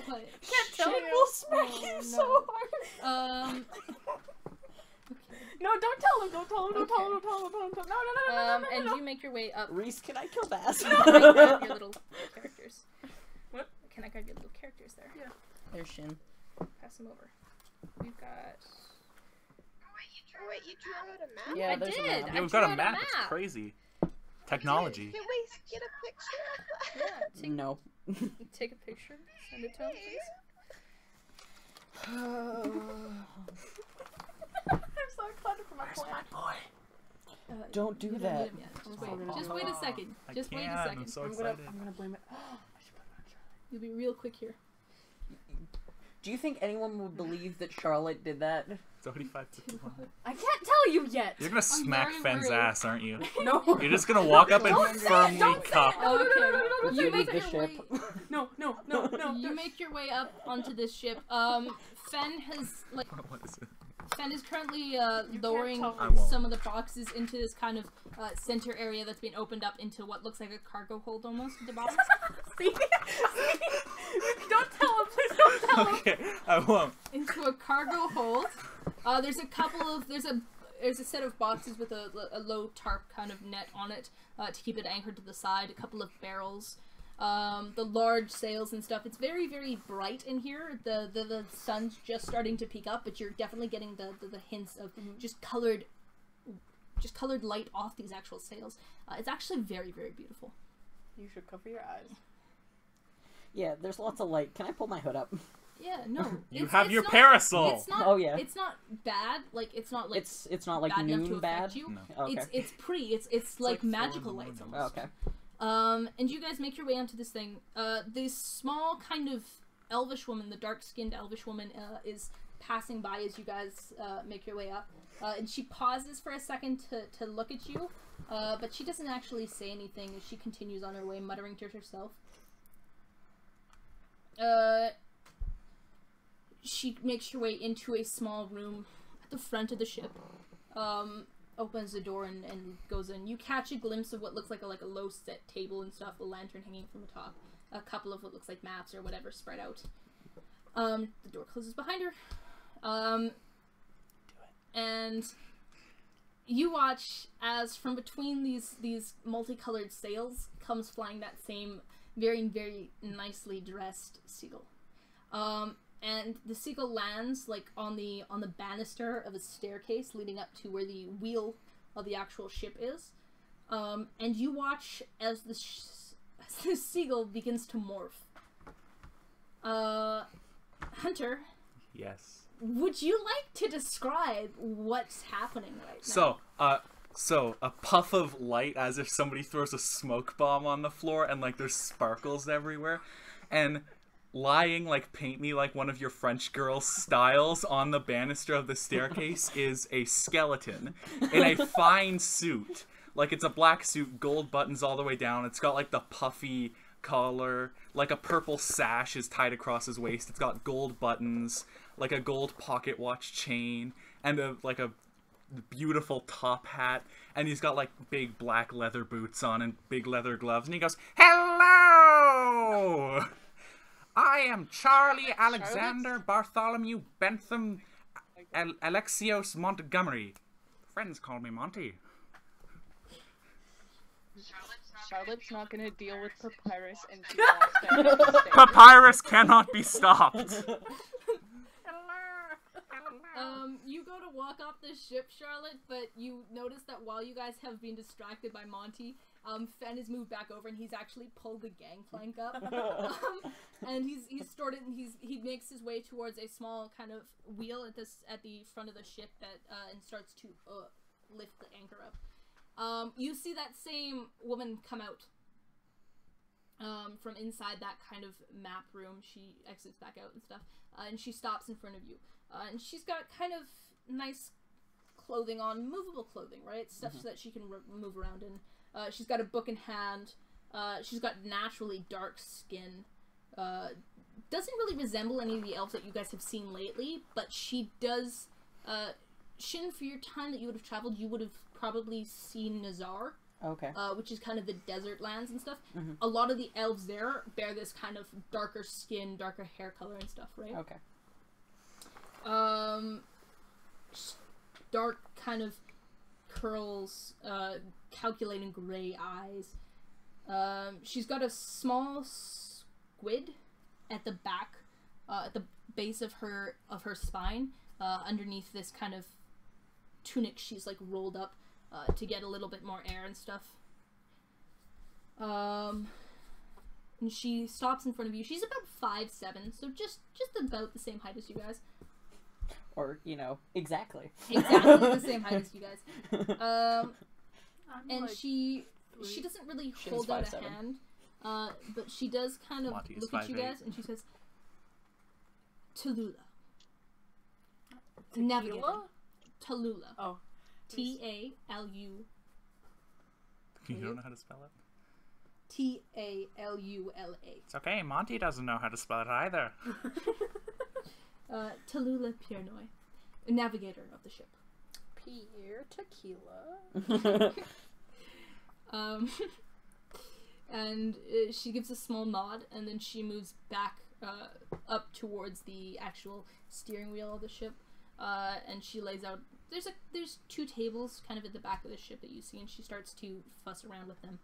What? Can't tell Shit. you. We'll smack Oh, you no. so hard. No, don't tell him, don't tell him, don't tell him, don't tell him, don't tell him. No, And you make your way up. Reese, can I kill Bass? Can I grab your little characters? What? Can I grab your little characters there? Yeah. There's Shin. Pass them over. We've got. Oh, wait, you drew out a map? Yeah, I there's did. a map. Yeah, I we've got drew a out map. It's crazy. Technology. Can we get a picture of that? Yeah. Take, No. take a picture. Send it to him, please. I'm so excited for my plan. Don't do you that. need him yet. Just wait a second. I Just wait a can't. second. I'm so I'm excited. gonna blame it. I should put it on Charlie. You'll be real quick here. Do you think anyone would believe that Charlotte did that? It's already 5:51. I can't tell you yet. You're gonna smack very Fenn's worried. ass, aren't you? No. You're just gonna walk up and Don't say it, firmly don't say cuff. it. No, no, no, no, no, no, Would You you make leave the your ship? way. no, no. You make your way up onto this ship. Fen has like. What is it? Fen is currently lowering tell I won't. some of the boxes into this kind of center area that's been opened up into what looks like a cargo hold almost at the bottom. See? Don't tell him, please don't tell him. Okay, I won't. Into a cargo hold. There's a set of boxes with a low tarp kind of net on it to keep it anchored to the side. A couple of barrels. The large sails and stuff. It's very, very bright in here. The sun's just starting to peek up, but you're definitely getting the hints of just colored light off these actual sails. It's actually very, very beautiful. You should cover your eyes. Yeah, there's lots of light. Can I pull my hood up? Yeah, no. You it's- have it's your not- parasol. It's not. Oh, yeah. It's not bad. Like it's not like It's not like bad enough to noon affect bad. you. No. Okay. It's pretty. It's like like 4 in the magical morning. lights almost. Okay. And you guys make your way onto this thing. This small kind of elvish woman, the dark-skinned elvish woman, is passing by as you guys make your way up. And she pauses for a second to look at you, but she doesn't actually say anything as she continues on her way, muttering to herself. She makes her way into a small room at the front of the ship. Opens the door and goes in. You catch a glimpse of what looks like a low set table and stuff, a lantern hanging from the top, a couple of what looks like maps or whatever spread out. The door closes behind her. And you watch as from between these multicolored sails comes flying that same very, very nicely dressed seagull. And the seagull lands like on the banister of a staircase leading up to where the wheel of the actual ship is. And you watch as the seagull begins to morph. Hunter, Yes. would you like to describe what's happening right So a puff of light as if somebody throws a smoke bomb on the floor and like there's sparkles everywhere. And lying like paint me like one of your French girls styles on the banister of the staircase is a skeleton in a fine suit. Like it's a black suit, gold buttons all the way down. It's got like the puffy collar, like a purple sash is tied across his waist. It's got gold buttons, like a gold pocket watch chain, and a beautiful top hat, and he's got like big black leather boots on and big leather gloves, and he goes, "Hello! I am Charlie Alexander Bartholomew Bentham Alexios Montgomery. Friends call me Monty." Charlotte's not gonna deal with Papyrus, and she walks down the stairs. Papyrus cannot be stopped. You go to walk off the ship, Charlotte, but you notice that while you guys have been distracted by Monty, Fen has moved back over and he's actually pulled the gangplank up. And he makes his way towards a small kind of wheel at the front of the ship that and starts to lift the anchor up. You see that same woman come out from inside that kind of map room. She exits back out and stuff, and she stops in front of you. And she's got kind of nice clothing on, movable clothing, right? Stuff so that she can move around in. She's got a book in hand. She's got naturally dark skin. Doesn't really resemble any of the elves that you guys have seen lately, but she does... Shin, for your time that you would have traveled, you would have probably seen Nazar. Okay. Which is kind of the desert lands and stuff. A lot of the elves there bear this kind of darker skin, darker hair color and stuff, right? Okay. Dark kind of curls, calculating gray eyes. She's got a small squid at the back, at the base of her spine, underneath this kind of tunic she's like rolled up to get a little bit more air and stuff. And she stops in front of you. She's about 5'7", so just about the same height as you guys. Or, exactly. Exactly the same height as you guys. And she doesn't really hold out a hand, but she does kind of look at you guys, and she says, "Tallulah. Navigator. Tallulah. Oh. T-A-L-U. You don't know how to spell it? T-A-L-U-L-A. It's okay, Monty doesn't know how to spell it either. Tallulah Piernoy, navigator of the ship. Pierre Tequila. And she gives a small nod, and then she moves back up towards the actual steering wheel of the ship, and she lays out. There's two tables kind of at the back of the ship that you see, and she starts to fuss around with them.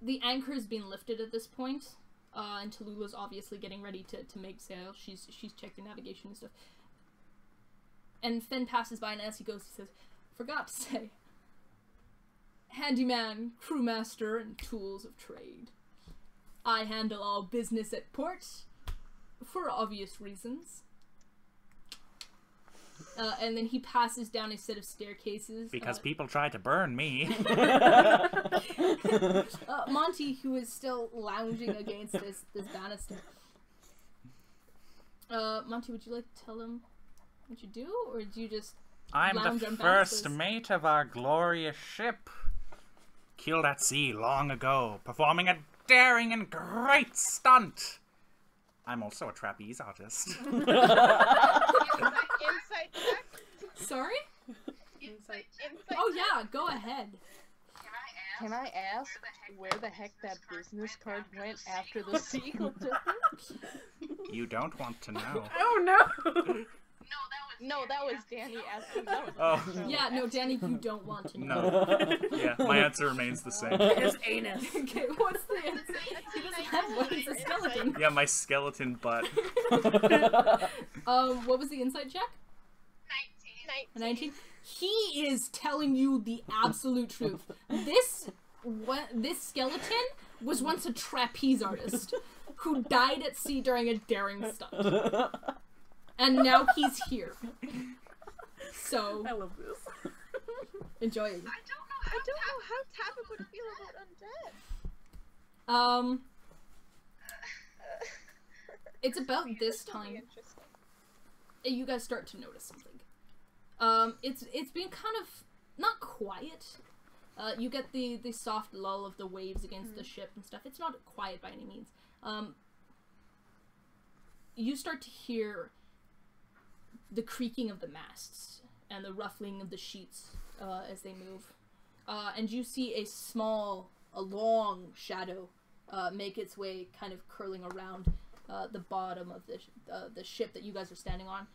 The anchor has been lifted at this point, and Tallulah's obviously getting ready to make sail. She's checked the navigation and stuff. And Fen passes by, and as he goes, he says, "Forgot to say, handyman, crewmaster, and tools of trade. I handle all business at port, for obvious reasons." And then he passes down a set of staircases. Because people tried to burn me. Monty, who is still lounging against this banister. Monty, would you like to tell him what you do, or do you just I'm lounge the on first banisters? mate of our glorious ship. Killed at sea long ago, performing a daring and great stunt. I'm also a trapeze artist. Insight check. Sorry? Insight Oh yeah, go ahead. Can I ask where the heck that business card went after the seagull took it? You don't want to know. Oh no! No, that was Danny asking. Oh. Yeah, no, Danny, you don't want to know. No. Yeah, my answer remains the same. His anus. Okay, what's the answer? He doesn't have one, he's a skeleton. Yeah, my skeleton butt. What was the insight check? 19. He is telling you the absolute truth. This skeleton was once a trapeze artist who died at sea during a daring stunt. And now he's here. So I love this. enjoy it. I don't know how Tabitha would feel about undead. It's about this This will be time interesting. you guys start to notice something. It's been kind of not quiet, You get the soft lull of the waves against the ship and stuff. It's not quiet by any means. You start to hear the creaking of the masts and the ruffling of the sheets as they move. And you see a long shadow make its way, kind of curling around the bottom of the ship that you guys are standing on.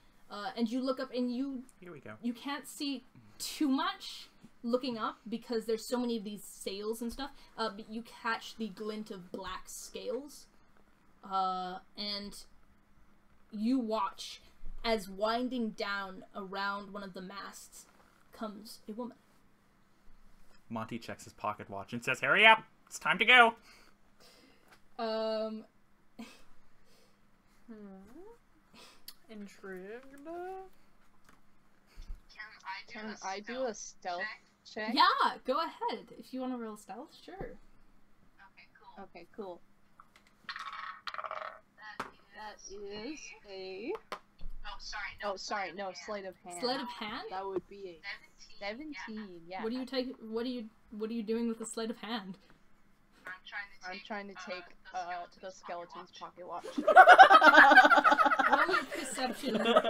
And you look up and Here we go. you can't see too much looking up because there's so many of these sails and stuff, but you catch the glint of black scales. And you watch as winding down around one of the masts comes a woman. Monty checks his pocket watch and says, "Hurry up! It's time to go!" Intrigued. Can I do a stealth check? Yeah, go ahead. If you want to roll stealth, sure. Okay, cool. That is a... Oh, sorry, no, sleight of hand. Sleight of hand? That would be a 17, yeah. What are you doing with the sleight of hand? I'm trying to take the skeleton's pocket watch. Roll your perception. Roll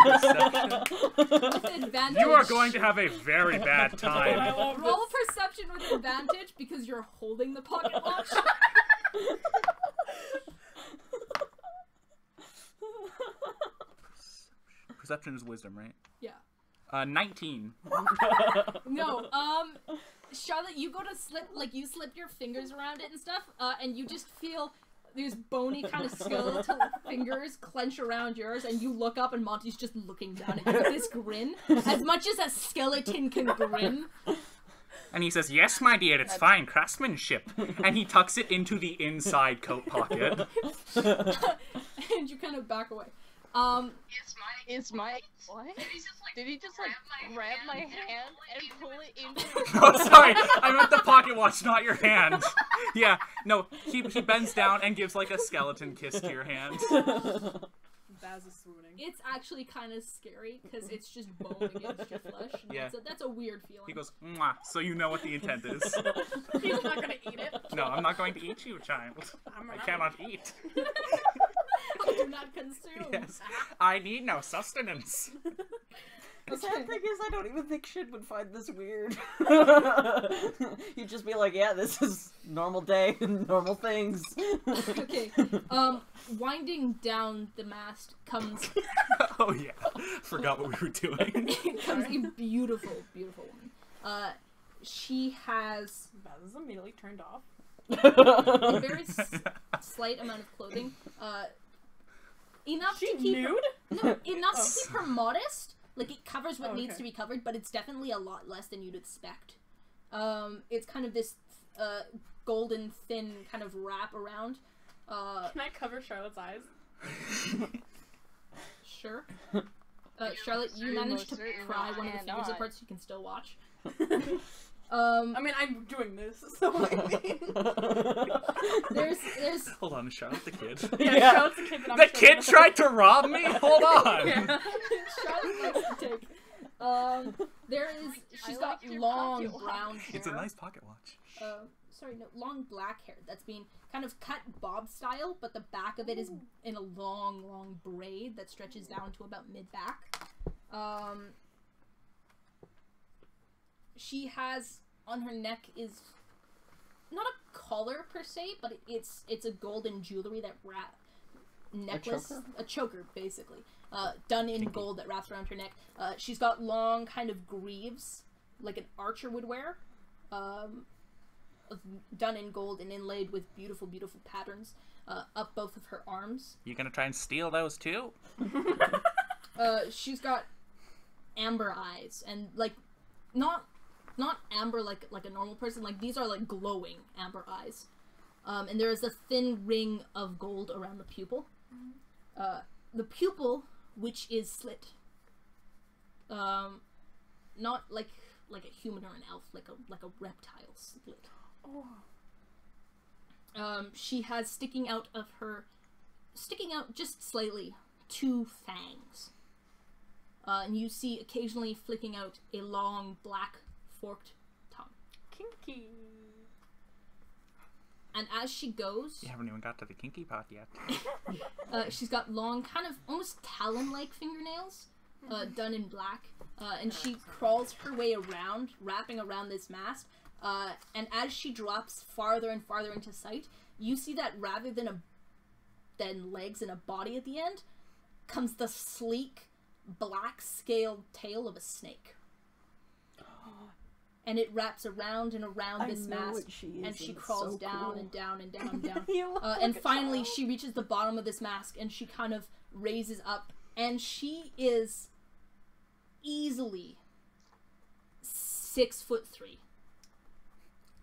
perception. With advantage. You are going to have a very bad time. Roll perception with advantage because you're holding the pocket watch. Perception is wisdom, right? Yeah. 19. No, Charlotte, you go to you slip your fingers around it and stuff, and you just feel these bony kind of skeletal fingers clench around yours, and you look up and Monty's just looking down at you with this grin, as much as a skeleton can grin. And he says, "Yes, my dear, it's fine craftsmanship." And he tucks it into the inside coat pocket. And you kind of back away. Is my... What? Did he just like grab my hand and pull it into Oh, sorry, I meant the pocket watch, not your hand. Yeah, no, he bends down and gives like a skeleton kiss to your hand. Baz is swooning. It's actually kind of scary because it's just bone against your flesh. And Yeah. that's a weird feeling. He goes, "Mwah," so you know what the intent is. He's not gonna eat it. No, I'm not going to eat you, child. I cannot eat. I do not consume. Yes, I need no sustenance. The sad thing is, I don't even think Shin would find this weird. You'd just be like, yeah, this is normal day and normal things. Okay, winding down the mast comes Oh yeah, forgot what we were doing. comes a beautiful, beautiful woman. She has Baz is immediately turned off. a very slight amount of clothing. Enough She to keep nude? no, enough to keep her modest. Like, it covers what Oh, needs okay. to be covered, but it's definitely a lot less than you'd expect. It's kind of this golden thin kind of wrap around. Can I cover Charlotte's eyes? Sure. Charlotte, you managed to most certainly pry one of the fingers cannot. apart so you can still watch. I mean, I'm doing this, so I mean... There's Hold on, is Charlotte the kid? Yeah, Charlotte's the kid that I'm The showing kid us. tried to rob me? Hold on! Yeah. Charlotte likes to take. She's I got like your long pocket watch. brown hair. It's a nice pocket watch. Long black hair that's being kind of cut bob style, but the back of it is in a long, long braid that stretches down to about mid-back. She has on her neck is not a collar per se, but it's a golden jewelry that necklace, a choker basically, done in gold that wraps around her neck. She's got long kind of greaves, like an archer would wear, done in gold and inlaid with beautiful, beautiful patterns up both of her arms. You gonna try and steal those too? She's got amber eyes and like not amber like a normal person. Like, these are like glowing amber eyes. And there is a thin ring of gold around the pupil. The pupil, which is slit. Not like a human or an elf, like a reptile slit. She has sticking out just slightly 2 fangs. And you see occasionally flicking out a long black forked tongue. Kinky. And as she goes, You haven't even got to the kinky part yet. she's got long, kind of almost talon-like fingernails, done in black, and she crawls her way around, wrapping around this mast. And as she drops farther and farther into sight, you see that rather than legs and a body at the end, comes the sleek, black-scaled tail of a snake. And it wraps around and around this mast, and she crawls down and down and down and down. And finally, she reaches the bottom of this mast, and she kind of raises up, and she is easily 6'3".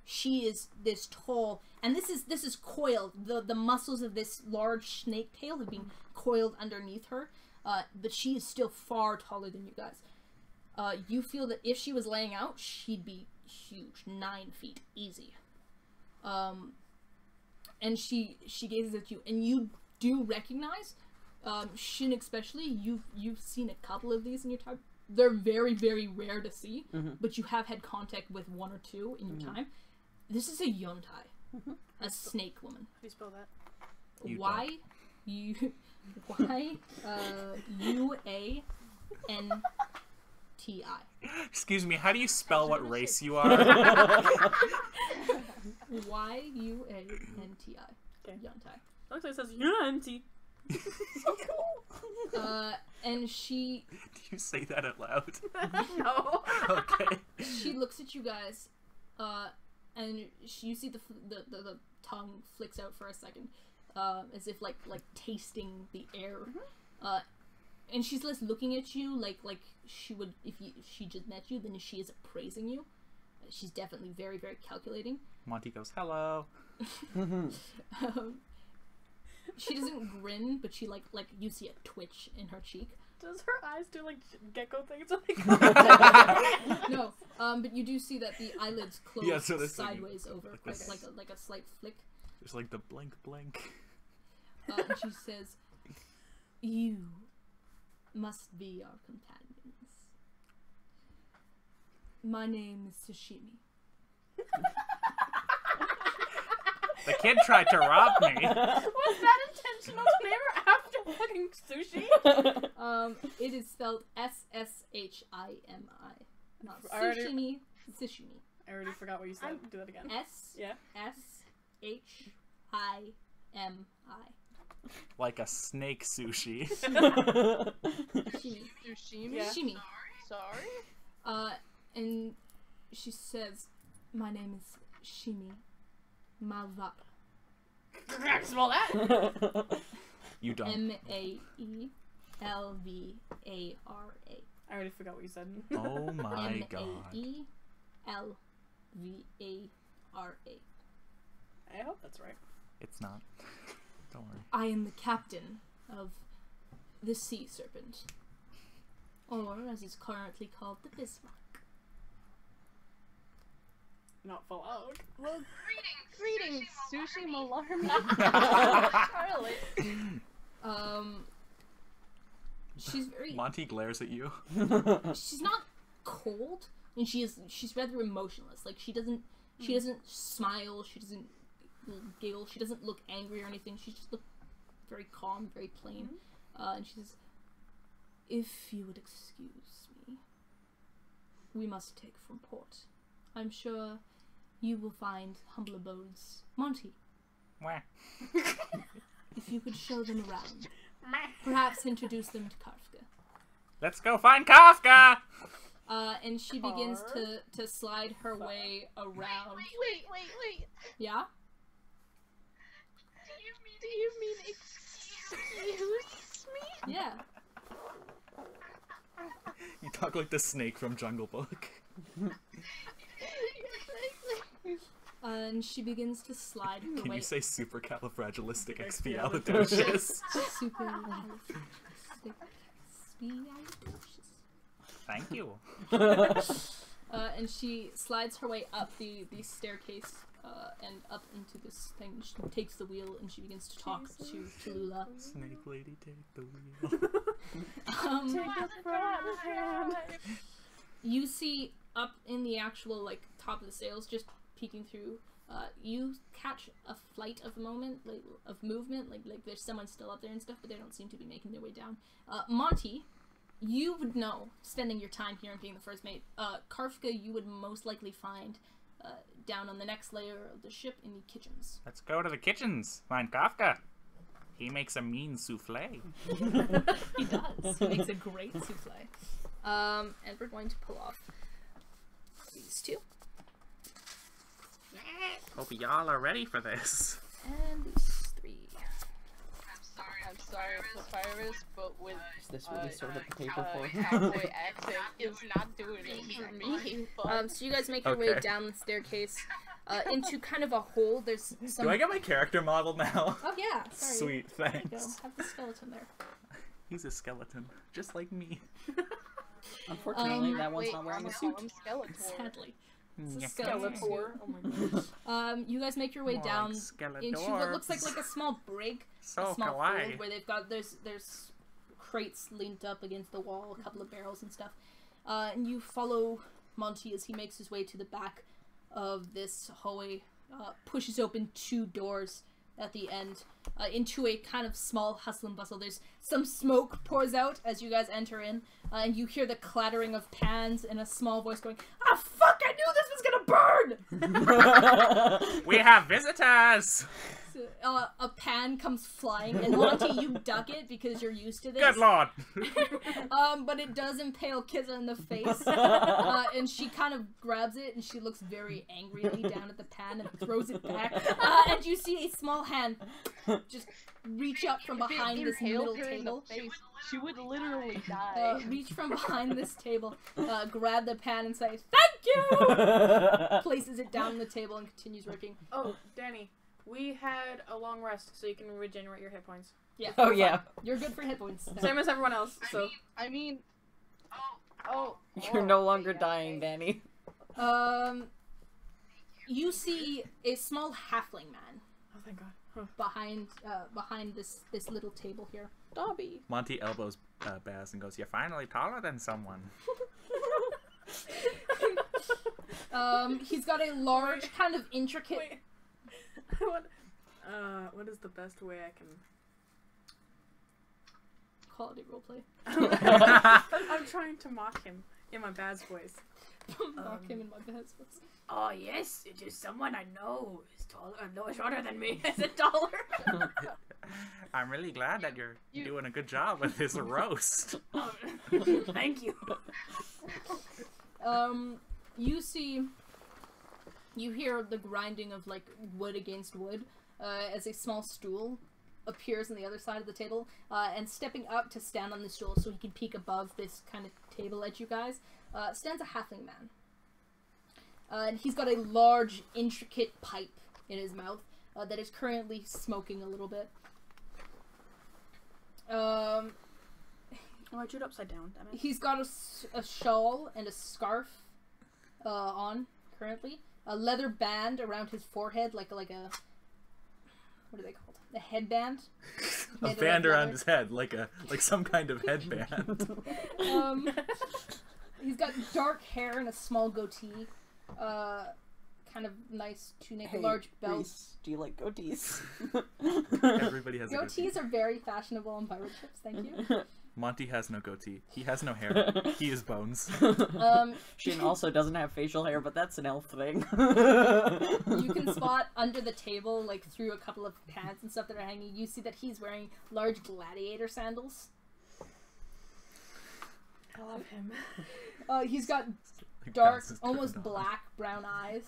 She is this tall, and this is coiled. The muscles of this large snake tail have been coiled underneath her, but she is still far taller than you guys. You feel that if she was laying out, she'd be huge, 9 feet, easy. And she gazes at you, and you do recognize, Shin especially, you've seen a couple of these in your time. They're very, very rare to see, but you have had contact with 1 or 2 in your time. This is a Yontai, a snake woman. How do you spell that? Y-U-A-N-T-I. Excuse me, how do you spell what race you are? Y-U-A-N-T-I. Okay. Yontai. Looks like it says Unity. And she... Do you say that out loud? No. Okay. She looks at you guys, and you see the tongue flicks out for a second, as if like tasting the air. And she's less looking at you like she would if she just met you than she is appraising you. She's definitely very, very calculating. Monty goes, hello. She doesn't grin, but she like you see a twitch in her cheek. Does her eyes do like gecko things? No, but you do see that the eyelids close sideways over, like a slight flick. Just like the blink blink. And she says, "You must be our companions. My name is Tsushimi." The kid tried to rob me. Was that intentional to name her after fucking sushi? It is spelled S-S-H-I-M-I. Not Already- sushimi, sushimi. I already forgot what you said. Do that again. S-S-H-I-M-I. Like a snake sushi. Sushimi. Sushimi? Yeah. Sushimi. Sorry? And she says, my name is Shimi Malvara. Spell that. You don't. M-A-E-L-V-A-R-A. I already forgot what you said. Oh my god. M-A-E-L-V-A-R-A. I hope that's right. It's not. Don't worry. I am the captain of the Sea Serpent. Or, as it's currently called, the Bismarck. Not full out. Well, greetings, Sushi Malarmy. Charlotte. She's very... Monty glares at you. She's not cold, and she's rather emotionless. Like, she doesn't smile, she doesn't giggle, she doesn't look angry or anything. She just looks very calm, very plain. And she says, if you would excuse me, we must take from port. I'm sure you will find humble abodes. Monty, Wah. if you could show them around, perhaps introduce them to Kafka. Let's go find Kafka! And she begins to slide her way around. Wait. Yeah? Do you mean excuse me? Yeah. You talk like the snake from Jungle Book. And she begins to slide her Can way. you say supercalifragilisticexpialidocious? Supercalifragilisticexpialidocious. Thank you. And she slides her way up the staircase and up into this thing. She takes the wheel and she begins to talk to Tallulah. Snake lady, take the wheel. You see up in the actual like top of the sails, just peeking through, you catch a flight of movement, like there's someone still up there and stuff, but they don't seem to be making their way down. Monty, you would know, spending your time here and being the first mate. Karfka, you would most likely find down on the next layer of the ship in the kitchens. Let's go to the kitchens. Find Kafka. He makes a mean souffle. He does. He makes a great souffle. And we're going to pull off these two. Hope y'all are ready for this. And these three. I'm sorry for Pyrus, but with Is this what we sorted the paper for? cowboy accent is not doing it for me. But So you guys make your way Okay. down the staircase into kind of a hole. There's some. Do I get my character model now? Oh yeah, sorry. Sweet, There you go. thanks. Have the skeleton there. He's a skeleton, just like me. Unfortunately, that one's wait, not wearing I'm a gonna call suit. him Skeletor. Sadly. It's a Yeah. skeleton. Skeletor. Oh my gosh. You guys make your way More down like into what looks like Skeletorbs. a small brig, So a small kawaii. fold where they've got there's crates leaned up against the wall, a couple of barrels and stuff. And you follow Monty as he makes his way to the back of this hallway, pushes open two doors at the end into a kind of small hustle and bustle. There's some smoke pours out as you guys enter in, and you hear the clattering of pans and a small voice going, "Ah, fuck! I knew this was gonna burn!" We have visitors! So, a pan comes flying, and Monty, you duck it because you're used to this. Good lord! But it does impale Kizza in the face, and she kind of grabs it, and she looks very angrily down at the pan and throws it back. And you see a small hand just reach up from If it behind this middle impaled her in the table. face, she would literally die. Reach from behind this table, grab the pan and say, "Thank you!" Places it down on the table and continues working. Oh, Danny, we had a long rest, so you can regenerate your hit points. Yeah. Oh yeah, You're good for hit points. now. Same as everyone else. So I mean, oh, you're no longer okay, dying, okay. Danny. You see a small halfling man oh thank God. Huh. behind this little table here. Dobby. Monty elbows Baz and goes, "You're finally taller than someone." He's got a large, kind of intricate. Wait. What is the best way I can? Quality roleplay. I'm trying to mock him in my Baz voice. Mock him in my best voice. Oh yes, it is someone I know is taller, no, shorter than me. Is it taller? I'm really glad that you're doing a good job with this roast. Thank you. You hear the grinding of like wood against wood as a small stool appears on the other side of the table, and stepping up to stand on the stool so he can peek above this kind of table at you guys stands a halfling man. And he's got a large, intricate pipe in his mouth that is currently smoking a little bit. Oh, I drew it upside down. Damn it. He's got a shawl and a scarf on currently. A leather band around his forehead, like a what are they called? A headband. A Made of, band like, around leather. his head, like some kind of headband. He's got dark hair and a small goatee. Kind of nice tunic, a large belt. Reese, do you like goatees? Everybody has a goatee. Goatees are very fashionable on pirate ships. Thank you. Monty has no goatee. He has no hair. He is bones. Shin also doesn't have facial hair, but that's an elf thing. You can spot under the table, like through a couple of pants and stuff that are hanging, you see that he's wearing large gladiator sandals. I love him. He's got Like, dark, Baz is almost turned on. black brown eyes,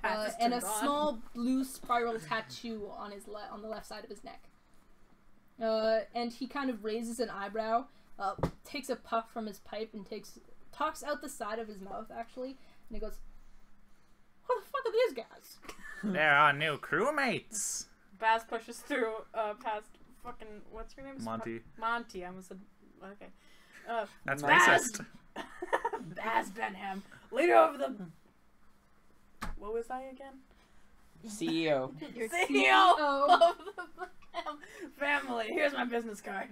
Baz is and a turned on. small blue spiral tattoo on his on the left side of his neck. And he kind of raises an eyebrow, takes a puff from his pipe, and talks out the side of his mouth actually, and he goes, "What the fuck are these guys?" They're our new crewmates. Baz pushes through past fucking what's your name? Monty. Monty. I almost said okay. That's Baz! racist. Baz Benham, leader of the. What was I again? CEO. Your CEO CEO. of the family. Here's my business card.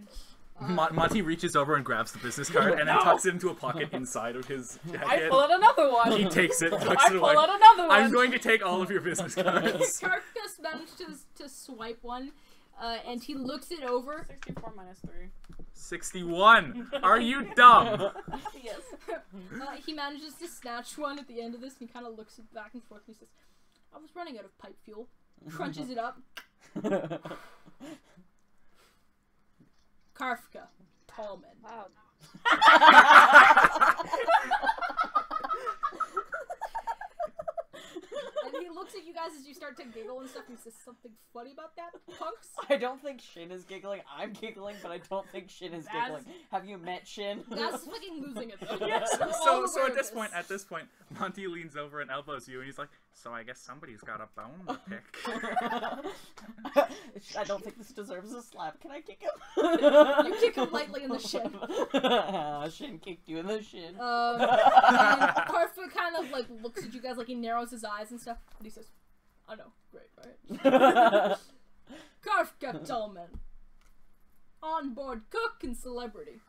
Monty reaches over and grabs the business card and then tucks it into a pocket inside of his jacket. I pull out another one. He takes it, tucks I it pull away. out another one. I'm going to take all of your business cards. Karkas managed to swipe one, and he looks it over. 64 minus 3. 61. Are you dumb? Yes. He manages to snatch one at the end of this, and he kind of looks it back and forth, and he says, I was running out of pipe fuel. Crunches it up. Karfka. Tallman. Wow. And he looks at you guys as you start to giggle and stuff, and he says something funny about that, punks? I don't think Shin is giggling. I'm giggling, but I don't think Shin is giggling. Have you met Shin? That's fucking losing it, though. So at this point, Monty leans over and elbows you, and he's like, "So I guess somebody's got a bone to pick." I don't think this deserves a slap. Can I kick him? You kick him lightly in the shin. Shin kicked you in the shin. And Karfka kind of like looks at you guys, like he narrows his eyes and stuff, and he says, I know, great, right? Karfka Tallman. On-board cook and celebrity.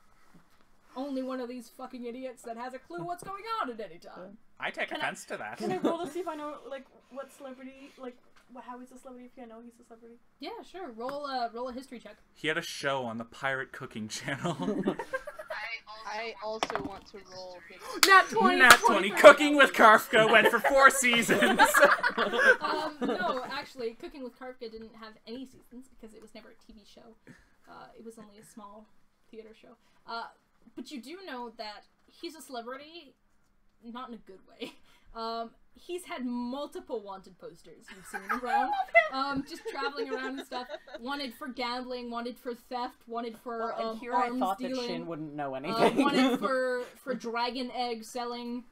Only one of these fucking idiots that has a clue what's going on at any time. I take offense to that. Can I roll to see if I know, like, what celebrity, like, how he's a celebrity, if I know he's a celebrity? Yeah, sure. Roll a history check. He had a show on the Pirate Cooking Channel. I also want to roll. Nat 20! Nat 20. Cooking with Karfka went for 4 seasons. No, actually, Cooking with Karfka didn't have any seasons because it was never a TV show. It was only a small theater show. But you do know that he's a celebrity, not in a good way. He's had multiple wanted posters you've seen him around. Just traveling around and stuff. Wanted for gambling, wanted for theft, wanted for and here arms I thought dealing. that Shin wouldn't know anything. Wanted for dragon egg selling,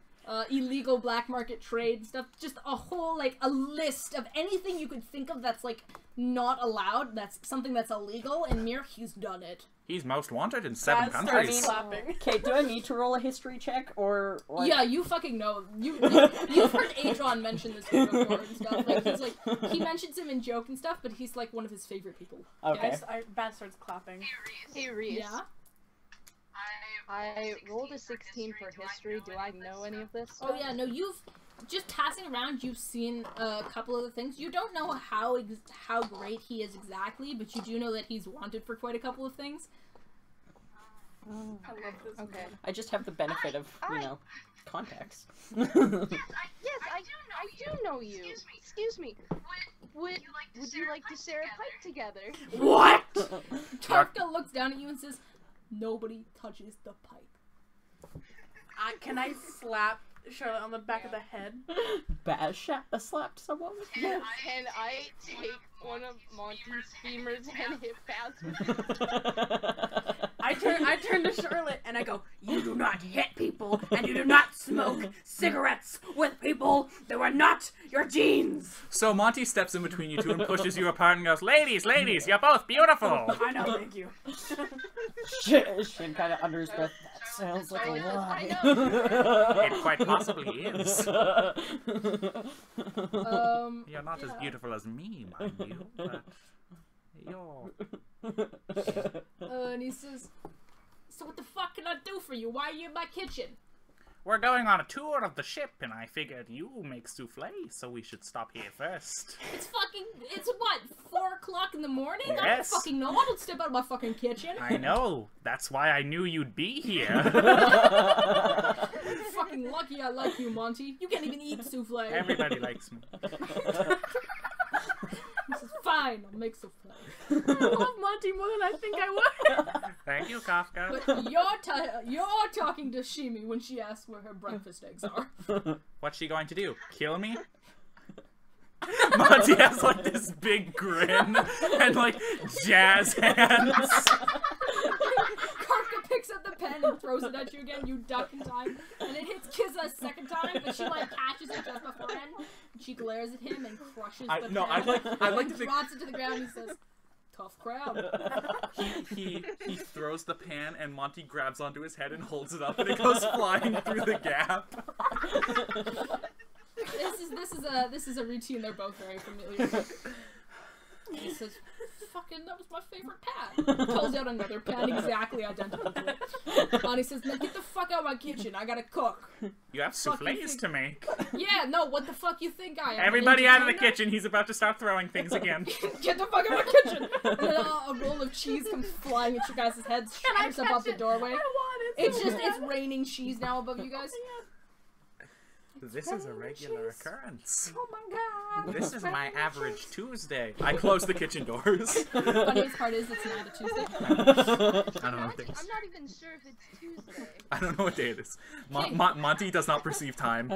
illegal black market trade stuff. Just a whole, like, a list of anything you could think of that's, like, not allowed. That's something that's illegal, and Mir, he's done it. He's most wanted in 7 Starts countries. clapping. Okay, do I need to roll a history check or like... Yeah, you fucking know. You've heard Adron mention this dude before and stuff. Like, he's like, he mentions him in joke and stuff, but he's like one of his favorite people. Okay. Bad starts clapping. Hey, Reese. Yeah. I rolled a 16 for history. Do I know any of this? Oh yeah, no, you've just passing around. You've seen a couple of the things. You don't know how great he is exactly, but you do know that he's wanted for quite a couple of things. I love this. Okay. I just have the benefit of, you know, context. Yes, I do know you. Excuse me. Would you like to share a pipe together? What? Karfka looks down at you and says, "Nobody touches the pipe." Can I slap Charlotte on the back of the head? Slapped someone? Can I take one of Monty's femurs and hit past me? I turn to Charlotte and I go, you do not hit people and you do not smoke cigarettes with people that were not your genes. So Monty steps in between you two and pushes you apart and goes, ladies, you're both beautiful. I know, thank you. Shin kind of under his breath. That sounds like a lie. It quite possibly is. You're not as beautiful as me, mind you, but you're... And he says, "So what the fuck can I do for you? Why are you in my kitchen?" We're going on a tour of the ship, and I figured you make souffle, so we should stop here first. It's what, 4 o'clock in the morning? I don't Yes. fucking know. I don't step out of my fucking kitchen. I know. That's why I knew you'd be here. You're fucking lucky I like you, Monty. You can't even eat souffle. Everybody likes me. He says, "Fine, I'll make souffle." I love Monty more than I think I would. Thank you, Kafka. But you're talking to Shimi when she asks where her breakfast eggs are. What's she going to do? Kill me? Monty has like this big grin and like jazz hands. Karka picks up the pen and throws it at you again. You duck in time, and it hits Kizza a second time, but she like catches it just beforehand. And she glares at him and crushes the pen. I'd like to and think drops it to the ground. And he says, "Tough crowd." he throws the pan and Monty grabs onto his head and holds it up and it goes flying through the gap. This is a routine they're both very familiar with. He says, that was my favorite pad. Pulls out another pad exactly identical to it. Monty says, now get the fuck out of my kitchen. I gotta cook. You have Fuck you souffles think- to make. Yeah, no, what the fuck you think I am? Everybody out of the entertainer? kitchen. He's about to start throwing things again. Get the fuck out of my kitchen! And then a roll of cheese comes flying at your guys' heads, shatters up out the doorway. I want it. It's just, it's raining cheese now above you guys. This is a regular occurrence. Oh my god. This is my average Tuesday. I close the kitchen doors. Funniest part is it's not a Tuesday. I don't know what day it is. I'm not even sure if it's Tuesday. I don't know what day it is. Monty does not perceive time.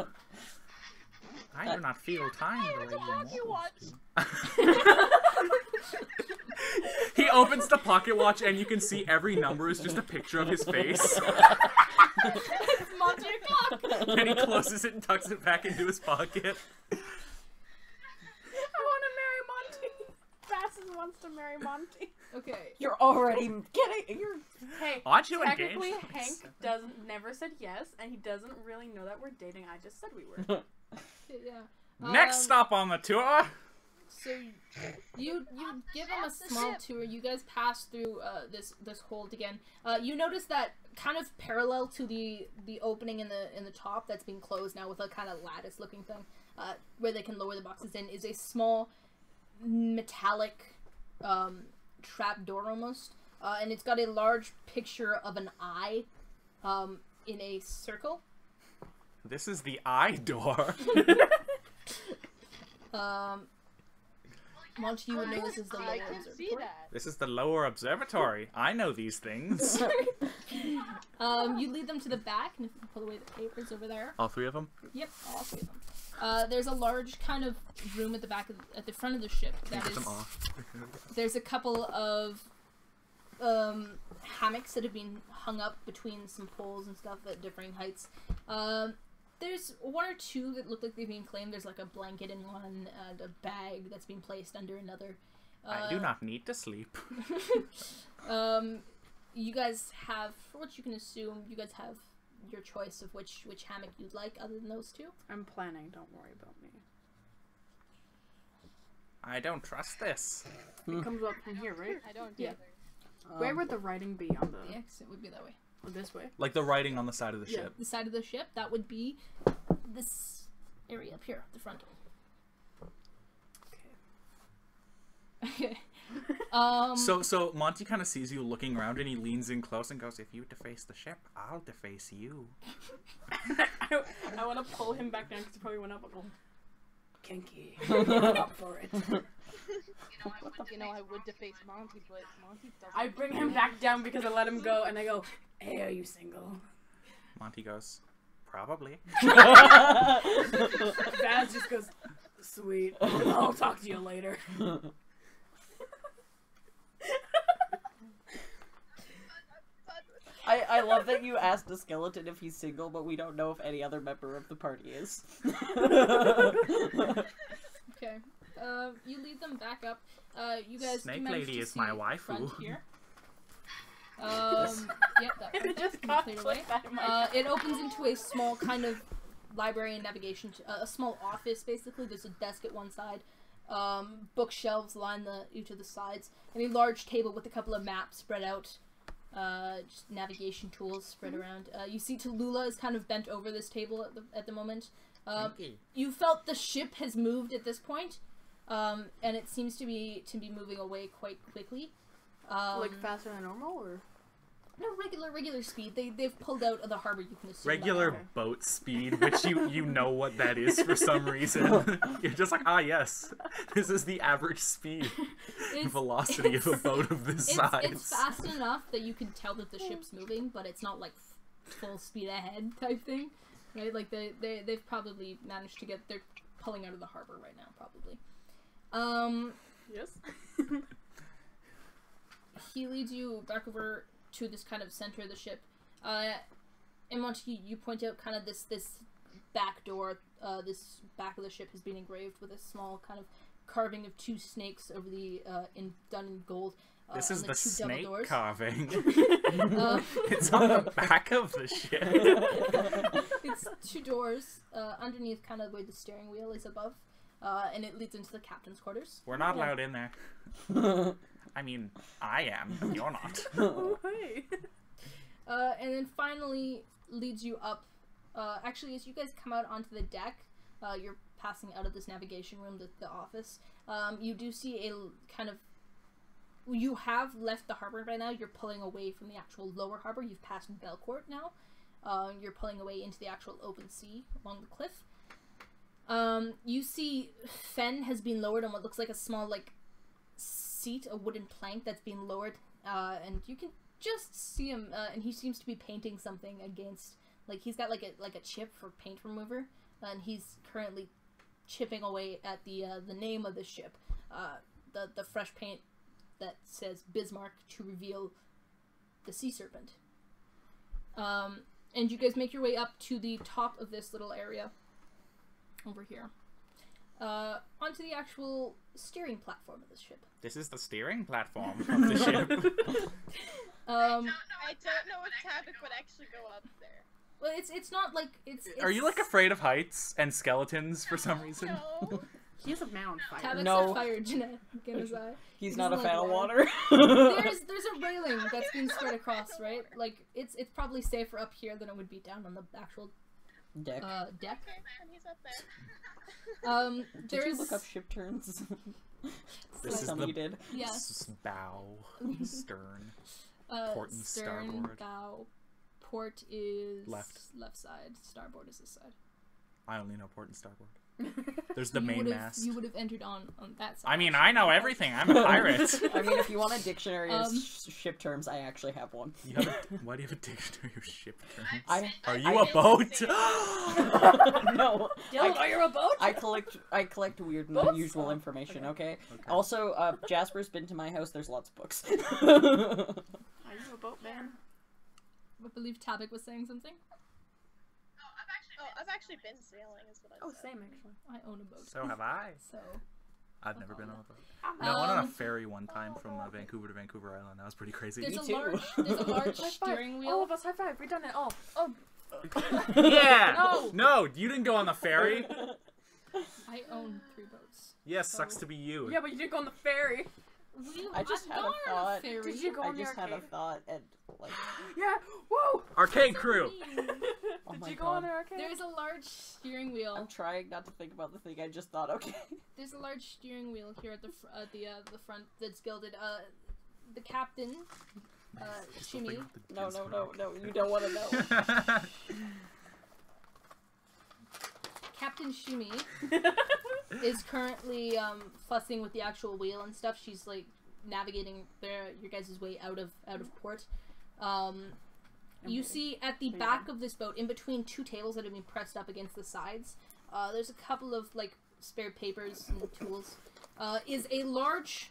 I do not feel time the way you want to. He opens the pocket watch and you can see every number is just a picture of his face. It's Monty o'clock! And he closes it and tucks it back into his pocket. I want to marry Monty. Basses wants to marry Monty. Okay. You're already getting. You're. Hey, Aren't you technically engaged? Hank never said yes, and he doesn't really know that we're dating. I just said we were. Yeah. Next stop on the tour. So you give them a small tour. You guys pass through this hold again. You notice that kind of parallel to the opening in the top that's being closed now with a kind of lattice looking thing, where they can lower the boxes in, is a small metallic trap door almost, and it's got a large picture of an eye in a circle. This is the eye door. Monty, you would know this is the lower I can see observatory. that. This is the lower observatory. I know these things. You lead them to the back, and if you pull away the papers over there. All three of them? Yep, all three of them. There's a large kind of room at the back at the front of the ship. That Get is, them off. there's a couple of hammocks that have been hung up between some poles and stuff at differing heights. There's one or two that look like they've been claimed. There's like a blanket in one and a bag that's been placed under another. I do not need to sleep. You guys have, for what you can assume, you guys have your choice of which hammock you'd like other than those two. I'm planning. Don't worry about me. I don't trust this. It comes up from here, right? I don't Yeah. either. Where would the writing be on The exit would be that way. this way? Like the writing on the side of the Yeah. ship. The side of the ship, that would be this area up here, the front. Okay. So Monty kind of sees you looking around and he leans in close and goes, "If you deface the ship, I'll deface you." I want to pull him back down because he probably went up and go, kinky. I'm up for it. You know, I would deface Monty, but Monty doesn't. I bring him back down because I let him go, and I go, hey, are you single? Monty goes, "Probably." Baz just goes, sweet. I'll talk to you later. I love that you asked a skeleton if he's single, but we don't know if any other member of the party is. Okay. You lead them back up. You guys Snake do manage Lady to is see my the waifu. front here. Yep, that It just can got clear away. that in my It opens into a small kind of library and navigation, a small office basically. There's a desk at one side. Bookshelves line each of the sides, and a large table with a couple of maps spread out. Just navigation tools spread around. You see Tallulah is kind of bent over this table at the moment. You felt the ship has moved at this point, and it seems to be moving away quite quickly. like faster than normal, or? No, regular speed. They've pulled out of the harbor. You can assume Regular that. boat speed, which you know what that is for some reason. You're just like, yes, this is the average speed velocity of a boat of this size. It's fast enough that you can tell that the ship's moving, but it's not like full speed ahead type thing, right? Like they've probably managed to get. They're pulling out of the harbor right now, probably. Yes. He leads you back over to this kind of center of the ship. And Monty, you point out kind of this back door. This back of the ship has been engraved with a small kind of carving of two snakes over the done in gold. This on is the two double snake doors. carving. Uh, It's on the back of the ship. It's two doors underneath, kind of where the steering wheel is above, and it leads into the captain's quarters. We're not allowed in there. I mean, I am, but you're not. Oh, hey. And then finally leads you up. Actually, as you guys come out onto the deck, you're passing out of this navigation room, the office. You do see a kind of... You have left the harbor by now. You're pulling away from the actual lower harbor. You've passed Belcourt now. You're pulling away into the actual open sea along the cliff. You see Fen has been lowered on what looks like a small, like, seat, a wooden plank that's been lowered. And you can just see him, and he seems to be painting something against... Like, he's got, like a chip for paint remover, and he's currently chipping away at the name of the ship. The fresh paint that says Bismarck to reveal the Sea Serpent. And you guys make your way up to the top of this little area over here. Onto the actual steering platform of the ship. This is the steering platform of the ship. I don't know if Tabak would actually go up there. Well, it's not like it's. Are you like afraid of heights and skeletons for some reason? No. He's a mound fire. Tabak's No. a fire, Jeanette. Genazai. He's He not a doesn't fan like of water. water. There's a railing that's been spread across, right? Like it's probably safer up here than it would be down on the actual Deck. deck. Okay, and he's up there. Did There's you look up ship turns? This is Tell me the you did. yeah. bow, stern. Port and stern, starboard. bow. Port is Left. left side. Starboard is this side. I only know port and starboard. There's the You main would've- mast. You would have entered on that side. I mean, actually. I know everything. I'm a pirate. I mean, if you want a dictionary of Um, ship terms, I actually have one. You have why do you have a dictionary of ship terms? Are you I- a boat? No. Dylan, are you a boat? I collect weird and Books? unusual Oh, information, okay? Okay. Also, Jasper's been to my house, there's lots of books. Are you a boat man? I believe Tabak was saying something. Oh, I've actually been sailing, is what I Oh, said. same actually. I own a boat. So have I. So I've never been on a boat. No, I went on a ferry one time from Vancouver to Vancouver Island. That was pretty crazy. there's Me a too. large High five. steering All wheel. of us high five. We've done it. Oh, oh. Yeah. No. No, you didn't go on the ferry. I own 3 boats. Yes, sucks to be you. Yeah, but you didn't go on the ferry. I just I've had a gone on thought. ferry. Did you go I on the just had a arcade? thought, and, like, Yeah. Whoa. Arcade crew. oh Did my you go on god. the arcade? There's a large steering wheel. I'm trying not to think about the thing I just thought, okay. There's a large steering wheel here at the front that's gilded. The captain, Shimi. No, you don't want to know. Captain Shimi is currently fussing with the actual wheel and stuff. She's like navigating your guys' way out of port. You see at the back of this boat, in between 2 tables that have been pressed up against the sides, there's a couple of like spare papers and tools. Is a large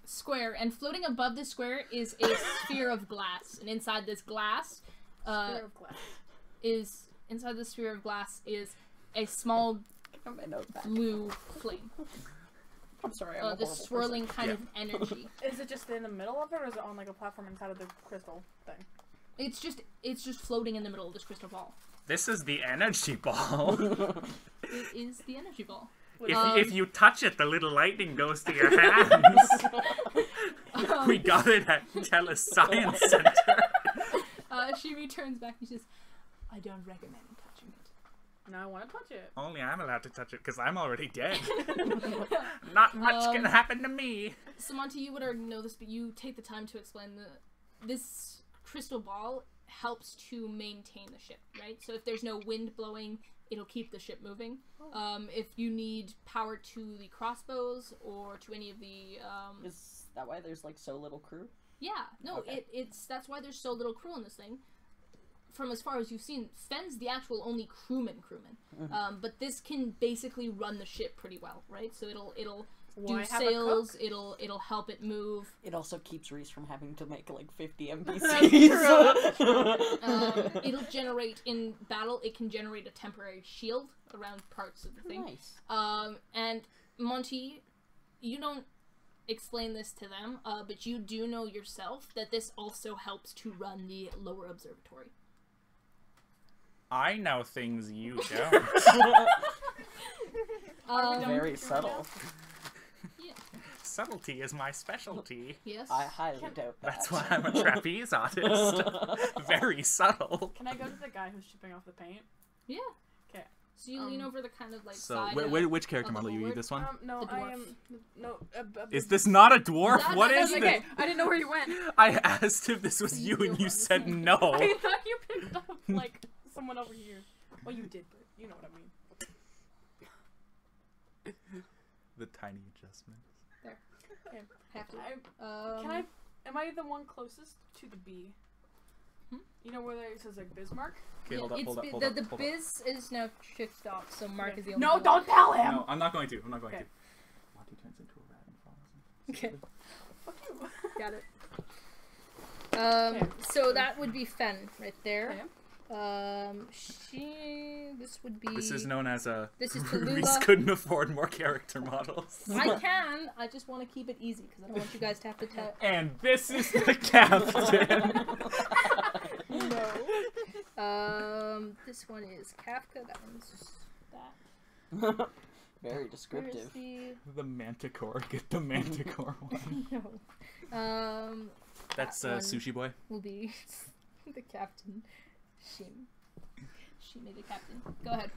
square, and floating above this square is a sphere of glass, and inside this glass, Sphere of glass. is inside the sphere of glass is a small I'm gonna note that. blue flame. I'm sorry, I'm a This horrible swirling person. kind of energy. Is it just in the middle of it, or is it on like a platform inside of the crystal thing? It's just floating in the middle of this crystal ball. This is the energy ball. It is the energy ball. If you touch it, the little lightning goes to your hands. We got it at Telus Science Center. Shimi turns back and says, "I don't recommend touching it." Now I want to touch it. Only I'm allowed to touch it because I'm already dead. Not much can happen to me. Samantha, you would already know this, but you take the time to explain this crystal ball helps to maintain the ship, right? So if there's no wind blowing, it'll keep the ship moving. If you need power to the crossbows or to any of the Is that why there's, like, so little crew? yeah, no, Okay. that's why there's so little crew on this thing. From as far as you've seen, Fenn's the actual only crewman. But this can basically run the ship pretty well, right? So it'll do Why have a sails, cook? it'll help it move. It also keeps Reese from having to make, like, 50 NPCs. It'll generate in battle. It can generate a temporary shield around parts of the thing. Nice. And Monty, you don't explain this to them, but you do know yourself that this also helps to run the lower observatory. I know things you don't. Very subtle. Yeah. subtlety is my specialty. Yes. I highly doubt that. That's why I'm a trapeze artist. Very subtle. Can I go to the guy who's chipping off the paint? Yeah. Okay. So you lean over the kind of like So, side. which character of the model you bulwark. this one? No, The I dwarf. am no. Is this not a dwarf? That- What that's is okay? this? I didn't know where you went. I asked if this was you, and you said no. I thought you picked up like someone over here. Well, you did, but you know what I mean. The tiny adjustments. Okay. Have to. Can I? Am I the one closest to the B? You know where it says like Bismarck? Okay, hold up, it's hold up, bi- hold the up. the hold up. biz is now shift off, so Mark Okay. is the only. No, one. don't tell him. No, I'm not going to. I'm not going Okay. to. Monty turns into a rat and follows him. Okay. Fuck you. Got it. Okay. So that would be Fen right there. Okay. This would be. This is known as a. This is Reese Tallulah. couldn't afford more character models. I can. I just want to keep it easy because I don't want you guys to have to tell. And this is the captain. No. This one is Kafka. That one's that. Very Where's descriptive. the The Manticore. Get the Manticore one. no? That's That one. Sushi Boy. Will be the captain. Shimi the captain. Go ahead.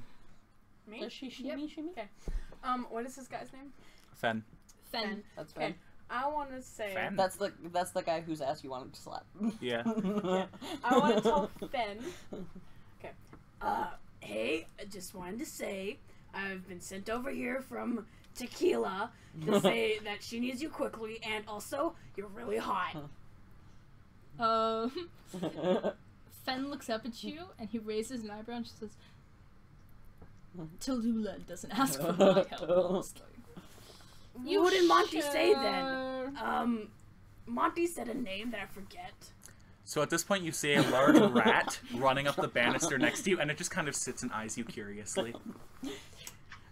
Me? Does she Yep. shimmy? Okay. What is this guy's name? Fen. Fen. That's Okay. fine. I want to say. Fen? That's the guy whose ass you wanted to slap. Yeah. I want to tell Fen. Okay. Hey, I just wanted to say I've been sent over here from Tequila to say that she needs you quickly, and also you're really hot. Fen looks up at you and he raises an eyebrow and she says, Tallulah doesn't ask for my help, honestly. What did Monty say then? Monty said a name that I forget. So at this point, you see a large rat running up the banister next to you, and it just kind of sits and eyes you curiously.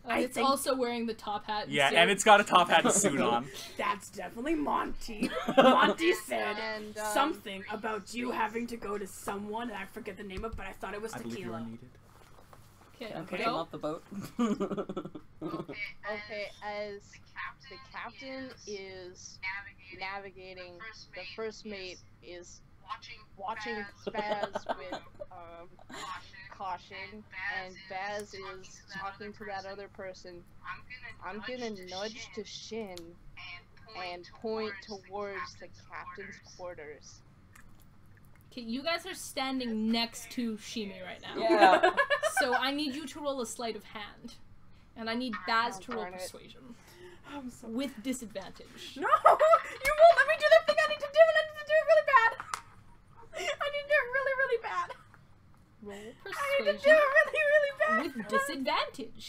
It's also wearing the top hat. Yeah, suit. and it's got a top hat and suit on. That's definitely Monty. Monty said And, something about you having to go to someone, and I forget the name of, but I thought it was I believe you are Tequila. needed. Okay, Can I put Okay. him off the boat? Okay, as the captain is navigating, the first mate is watching Baz with caution, and Baz is talking to that other person. I'm gonna nudge to Shin and point towards the captain's quarters. Okay, you guys are standing next to Shimi right now. Yeah. So I need you to roll a sleight of hand. And I need Baz to roll darn it. persuasion. I'm so... With disadvantage. No! You won't let me do the thing I need to do, and I need to do it really bad! I need to do it really, really bad! Roll I need to do persuasion it really, really bad! with disadvantage.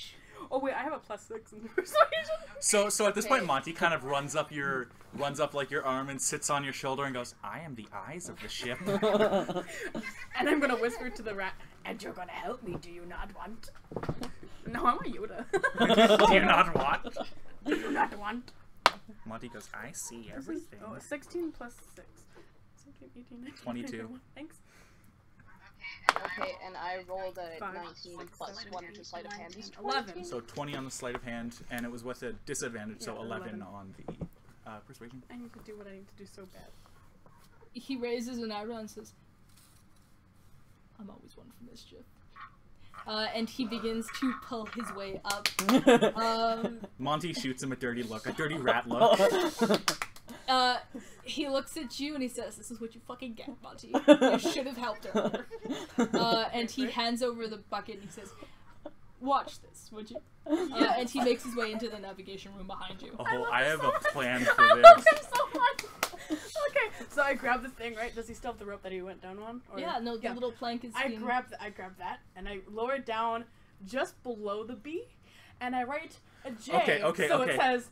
Oh wait, I have a +6 in the persuasion. So at this point, Okay. Monty kind of runs up like your arm and sits on your shoulder and goes, "I am the eyes of the ship." And I'm gonna whisper to the rat, and you're gonna help me, do you not want? No, I'm a Yoda. Do you not want? Do you not want? Monty goes, "I see This is, everything." 16 plus 6. 17, 18, 19, 22. 21. Thanks. Okay, and I rolled a 5, 19 6, plus 7, 1 8, to sleight of 9, hand. 10, 11. So 20 on the sleight of hand, and it was with a disadvantage, so Yeah, 11 11. on the persuasion. I need to do what I need to do so bad. He raises an eyebrow and says, I'm always one for mischief. And he begins to pull his way up. Monty shoots him a dirty look, a dirty rat look. He looks at you and he says, "This is what you fucking get, Monty. You should have helped earlier." And he hands over the bucket and he says, "Watch this, would you?" And he makes his way into the navigation room behind you. Oh, I have a plan for I love this. him so much! Okay, so I grab the thing, right? Does he still have the rope that he went down on? Or... Yeah, no, the little plank is. I grab that, and I lower it down just below the B, and I write a J. Okay, so okay. it says,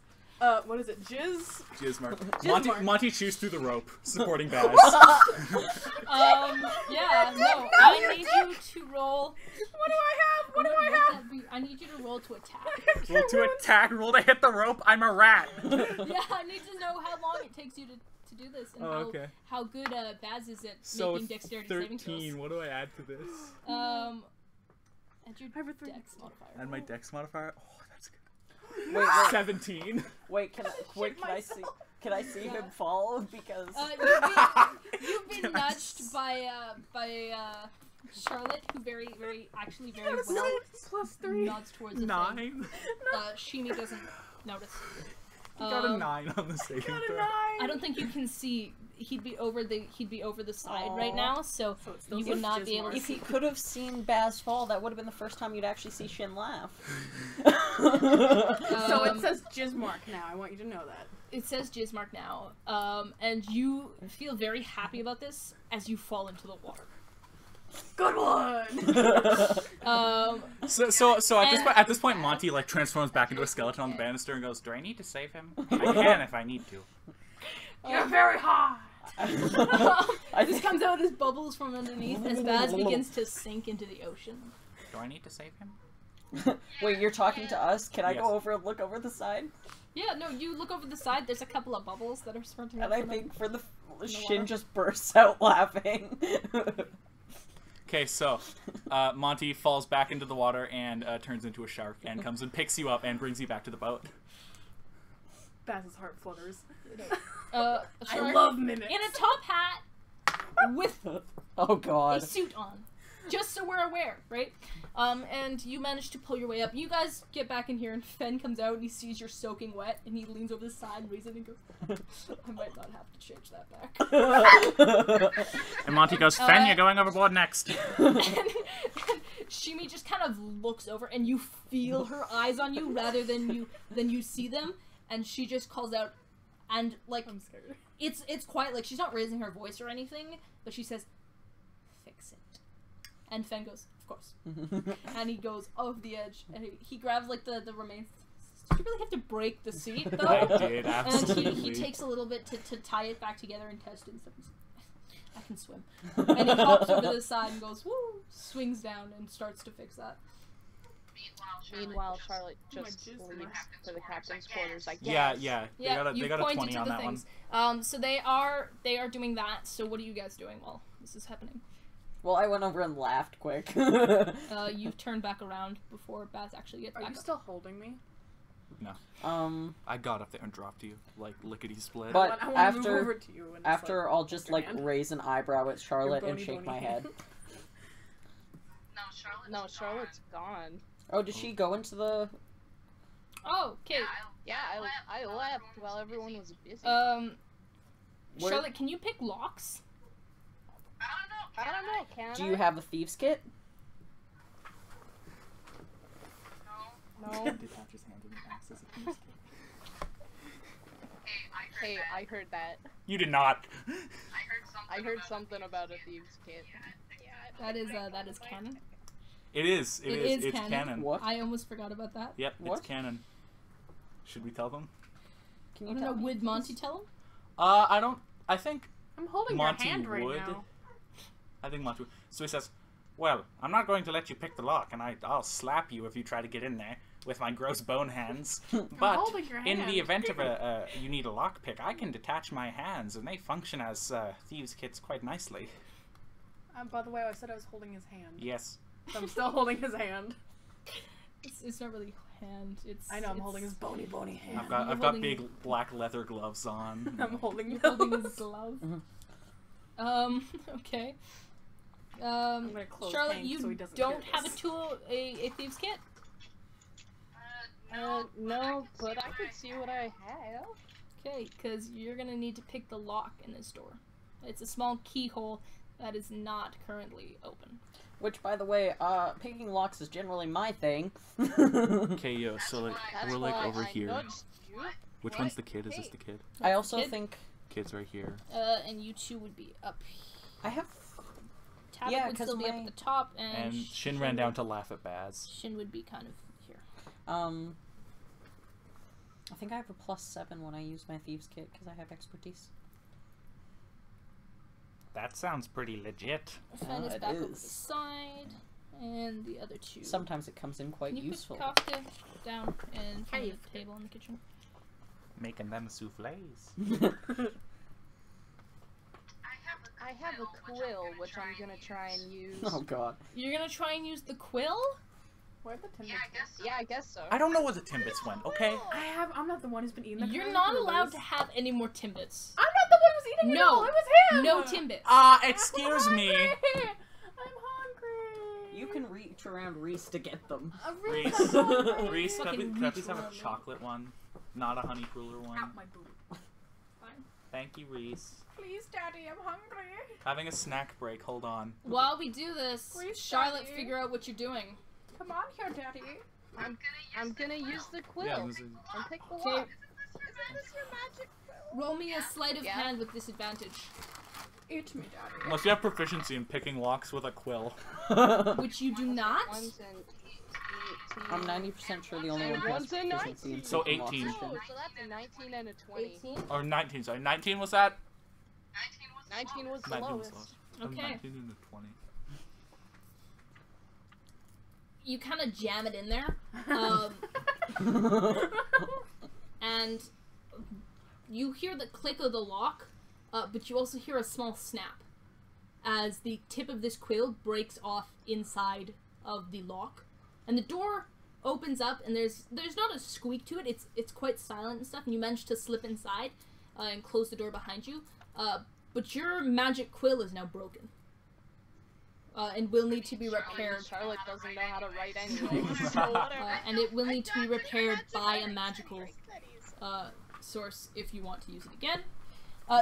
what is it? Jizz? Jizmark. Jizmark. Monty shoots through the rope, supporting Baz. Yeah, no, I need you to roll. What do I have? What do I would have? that be? I need you to roll to attack. Roll to attack, roll to hit the rope. I'm a rat. Yeah, I need to know how long it takes you to do this and Oh, okay. how good Baz is at So making dexterity saving 13. throws. What do I add to this? Add your I have a 3. dex modifier. Add my dex modifier. Oh, that's good. Wait, 17. wait, can I see him fall? Because you've been nudged by Charlotte, who very well +3. nods towards the 9. Shimi doesn't notice. Got a 9 on the saving Got a throw. 9. I don't think you can see. He'd be over the side right now, so So it's still you would not be able to if see. you could have seen Baz fall, that would have been the first time you'd actually see Shin laugh. So it Um, says Jizmark now. I want you to know that. It says Jizmark now, and you feel very happy about this as you fall into the water. Good one. So at this point, Monty like transforms back into a skeleton on the banister and goes, "Do I need to save him? I can if I need to." You're very hot. This comes out as bubbles from underneath as Baz begins to sink into the ocean. Do I need to save him? Wait, you're talking to us? Can I Yes. go over and look over the side? Yeah, no, you look over the side, there's a couple of bubbles that are spurting up And I from think for the water. Shin just bursts out laughing. Okay, so Monty falls back into the water and turns into a shark and comes and picks you up and brings you back to the boat. Baz's heart flutters. I I love mimics. in a top hat with Oh a god. suit on. Just so we're aware, right? And you manage to pull your way up. You guys get back in here, and Fen comes out, and he sees you're soaking wet, and he leans over the side and raises it and goes, I might not have to change that back. And Monty goes, "Fen, you're going overboard next." and Shimi just kind of looks over, and you feel her eyes on you rather than you see them, and she just calls out, and like I'm scared. it's quiet, like she's not raising her voice or anything, but she says, "Fix it." And Fen goes, "Of course." And he goes off the edge, and he grabs like the remains. Did you really have to break the seat though? I did, And absolutely. he takes a little bit to tie it back together and test it and stuff. I can swim. And he hops over the side and goes, woo, swings down and starts to fix that. Meanwhile, Charlotte Oh my just jizz, leaves my to the captain's quarters, I guess. Yeah. They Yeah, got a you 20 pointed to on the that things. So they are doing that. So what are you guys doing while this is happening? Well, I went over and laughed quick. You turn back around before Baz actually gets Are back you up. still holding me? I got up there and dropped you, like lickety split. But I wanna move after- over to you and just, After I'll just your like hand. raise an eyebrow at Charlotte and bony, shake bony my hand. head. No, Charlotte's gone. Oh, did she go into the? Oh, okay. Yeah, I left while everyone was busy. Where- Charlotte, can you pick locks? I don't know, can Do you have a thieves kit? No. Hey, I heard that. You did not. I heard something about a thieves' kit. That is canon. It is. It is It's canon. canon. What? I almost forgot about that. Yep, What? it's canon. Should we tell them? Can I you don't tell know. me? Would Monty tell him? I don't. I think. I'm holding Monty your hand right would. now. I think Monty. So he says, "Well, I'm not going to let you pick the lock, and I'll slap you if you try to get in there with my gross bone hands. But holding your in hand. the event of you need a lock pick, I can detach my hands, and they function as thieves' kits quite nicely. By the way, I said I was holding his hand. Yes. So I'm still holding his hand. It's not really hand. It's. I know, I'm it's- holding his bony hand. I've got You're got holding- big black leather gloves on. I'm holding You're those. holding his glove. Okay. I'm gonna close Charlotte, Hank you so he doesn't don't hear have this. a tool, a thieves kit. No, but I could see what I have. Okay, because you're gonna need to pick the lock in this door. It's a small keyhole that is not currently open. Which, by the way, picking locks is generally my thing. Okay, yo, so like That's we're like why over I here. nudged you. Which one's the kid? Is this the kid? I also Kid? think Kid's right here. And you two would be up. I have. Tabit Yeah, would 'cause still be up my- at the top, and, And Shin ran down to laugh at Baz. Shin would be kind of here. I think I have a +7 when I use my thieves kit because I have expertise. That sounds pretty legit. Fen is it back over the is. side, and the other two. Sometimes it comes in quite Can you useful. put Kafka down in front of the table in the kitchen? Making them souffles. I have a quill, which I'm gonna try and use. Oh god. You're gonna try and use the quill? Where the Timbits? Yeah, I guess so. I don't know where the Timbits went, okay? I'm not the one who's been eating the You're Caterpillars. not allowed to have any more Timbits. I'm not the one who's eating it No. all. It was him. No Timbits. Excuse me. I'm hungry. You can reach around Reese to get them. Reese, hungry. Reese, can I Fucking please have a reach chocolate one? Not a honey cruller one. Out my boob. Fine. Thank you, Reese. Please, Daddy, I'm hungry. Having a snack break, hold on. While we do this, Please, Charlotte, Daddy. figure out what you're doing. Come on here, Daddy. I'm gonna use the quill Yeah, and pick the Okay. lock. Is your magic quill? Roll me a sleight of Yeah. hand with disadvantage, Eat me, Daddy. unless you have proficiency in picking locks with a quill. which you do not. One's an 18. I'm 90% sure the only one who has One's a proficiency in 19. So picking locks 18. is Oh, Finn. so that's a 19 and a 20. 18. Or 19, sorry. 19 was that? 19 was the 19 was lowest. lowest. Okay. 19 and a 20. You kind of jam it in there, and you hear the click of the lock, but you also hear a small snap as the tip of this quill breaks off inside of the lock, and the door opens up, and there's not a squeak to it. It's quite silent and stuff, and you manage to slip inside and close the door behind you. But your magic quill is now broken. And will need to be repaired. Charlotte doesn't know how to write anyway. And it will need to be repaired by a magical Studies. source if you want to use it again.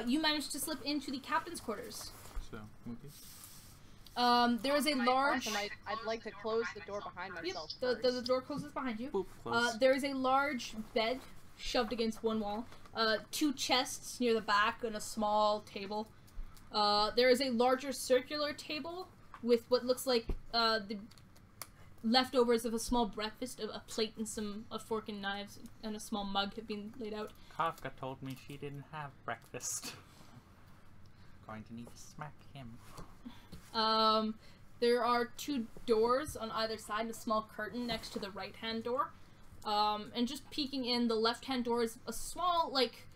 You managed to slip into the captain's quarters. So, okay. There is a large. And I'd like to close the door behind Yep, myself the first. door closes behind you. Boop, close. There is a large bed shoved against one wall. 2 chests near the back and a small table. There is a larger circular table with what looks like the leftovers of a small breakfast, a plate and a fork and knives and a small mug have been laid out. Kafka told me she didn't have breakfast. Going to need to smack him. There are 2 doors on either side, a small curtain next to the right-hand door. And just peeking in, the left-hand door is a small, like,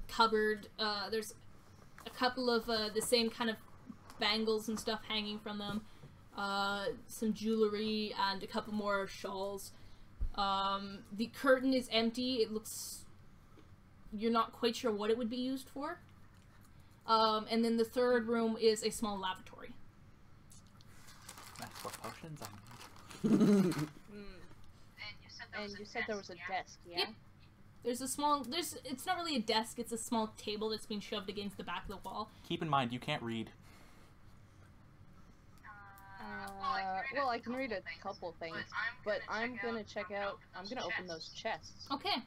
cupboard. There's a couple of the same kind of bangles and stuff hanging from them. Some jewelry and a couple more shawls. The curtain is empty. It looks... You're not quite sure what it would be used for. And then the third room is a small lavatory. That's what potions I need. And you said there was a desk, yeah? Yep. It's not really a desk, it's a small table that's been shoved against the back of the wall. Keep in mind, you can't read. Well, I can read a couple things, but I'm gonna open those chests. Okay.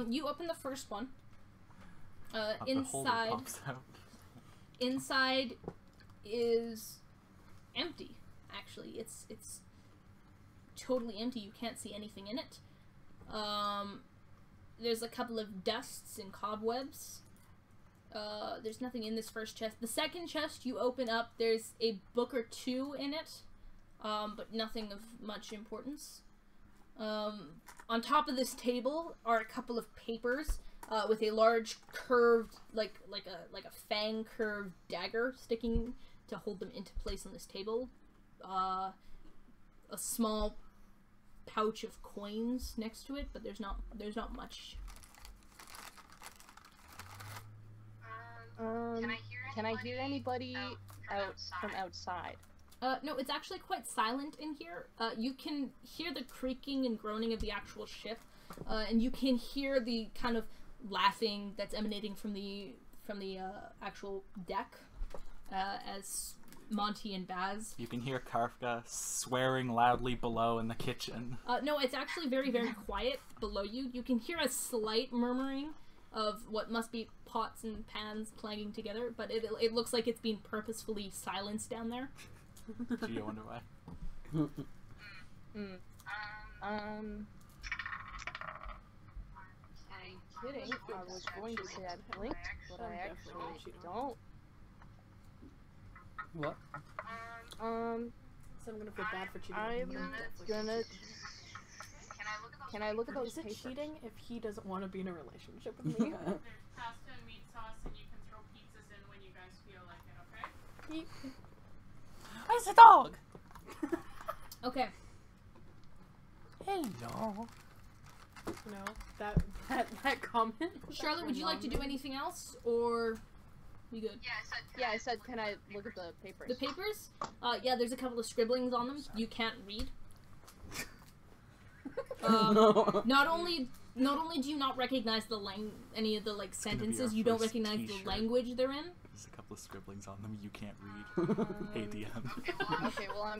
You open the first one. A beholder Inside pops out. inside is empty, actually. It's totally empty. You can't see anything in it. There's a couple of dusts and cobwebs. There's nothing in this first chest. The second chest you open up, there's a book or 2 in it, but nothing of much importance. On top of this table are a couple of papers with a large curved, like a fang curved dagger sticking to hold them into place on this table. A small pouch of coins next to it, but there's not much. Can I hear anybody from outside? No, it's actually quite silent in here. You can hear the creaking and groaning of the actual ship, and you can hear the kind of laughing that's emanating from the actual deck, as Monty and Baz. You can hear Kafka swearing loudly below in the kitchen. No, it's actually very, very quiet below you. You can hear a slight murmuring of what must be pots and pans clanging together, but it looks like it's been purposefully silenced down there. Do you wonder why? I'm kidding. I was going to say I blinked, but I actually don't. What? So I'm gonna feel bad for cheating. I'm gonna. Can I look at those Is it papers? cheating if he doesn't want to be in a relationship with me? There's pasta and meat sauce, and you can throw pizzas in when you guys feel like it, okay? Where's the dog? Okay. Hello. No, that comment. Charlotte, would you like to do anything else, or you good? Yeah, I said, can I look at the papers? The papers? Yeah, there's a couple of scribblings on them. You can't read. No. Not only do you not recognize any of the like gonna be sentences, our you don't first recognize t-shirt. the language they're in. There's a couple of scribblings on them you can't read. Hey DM. Okay, well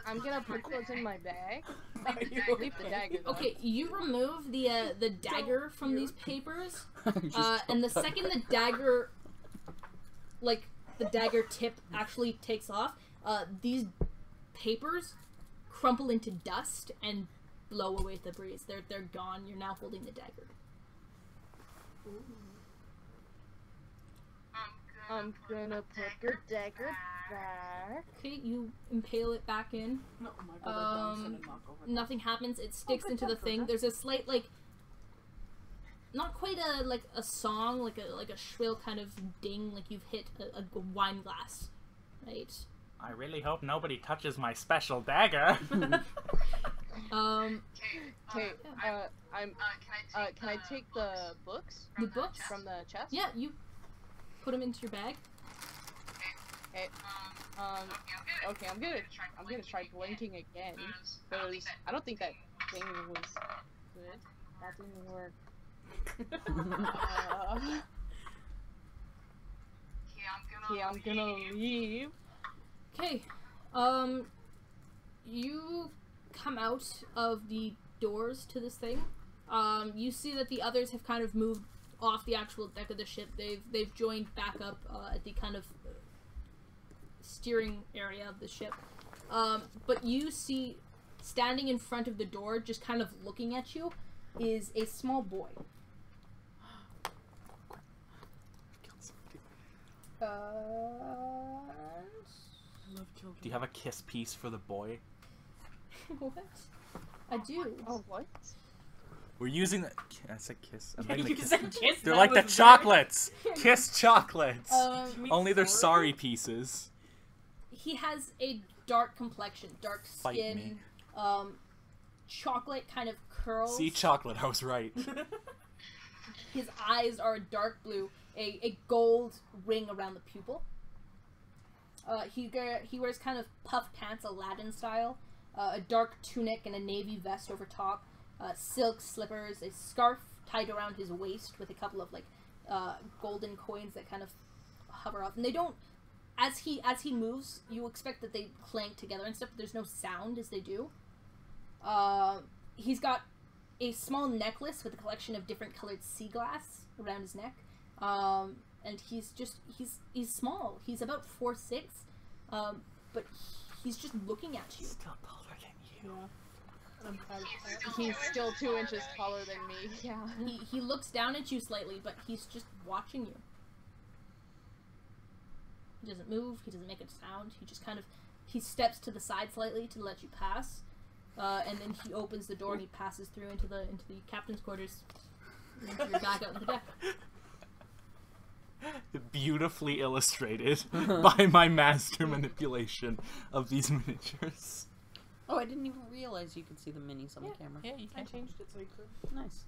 I'm gonna put those in my bag. You Leave the dagger though. Okay, you remove the dagger from these papers, and the second the dagger, like the dagger tip actually takes off, these papers crumple into dust and blow away with the breeze. They're gone. You're now holding the dagger. I'm gonna put the dagger back. Okay, you impale it back in. Oh my god, I'm gonna knock over that. Nothing happens. It sticks good into the job, thing. Rosa. There's a slight like, not quite a song, like a shrill kind of ding, like you've hit a wine glass, right? I really hope nobody touches my special dagger. Okay, can I take the books The books? from the chest? Yeah, you put them into your bag. Okay. Okay, I'm gonna try blinking again, because I don't think that thing was good. That didn't work. Okay, I'm gonna leave. Okay, you come out of the doors to this thing. You see that the others have kind of moved off the actual deck of the ship. They've joined back up at the kind of steering area of the ship. But you see, standing in front of the door, just kind of looking at you, is a small boy. Do you have a kiss piece for the boy? What? I do. Oh, what? We're using the. I said kiss. I'm You getting the kiss. said kiss. They're that like the was chocolates. Kiss chocolates. very- Only they're sorry pieces. He has a dark complexion, dark Fight skin, me. chocolate kind of curls. See, chocolate. I was right. His eyes are a dark blue, a gold ring around the pupil. He wears kind of puff pants, Aladdin style, a dark tunic and a navy vest over top, silk slippers, a scarf tied around his waist with a couple of like golden coins that kind of hover off. And they don't, as he moves, you expect that they clank together and stuff, but there's no sound as they do. He's got a small necklace with a collection of different colored sea glass around his neck. And he's small. He's about 4'6", but he's just looking at you. Still taller than you. I'm proud of that. He's still 2 inches taller than me. Yeah. He looks down at you slightly, but he's just watching you. He doesn't move. He doesn't make a sound. He just kind of he steps to the side slightly to let you pass, and then he opens the door and he passes through into the captain's quarters. And you're back out on the deck. Beautifully illustrated by my master manipulation of these miniatures. Oh, I didn't even realize you could see the minis on the camera. Yeah, you I changed it so you could. Nice.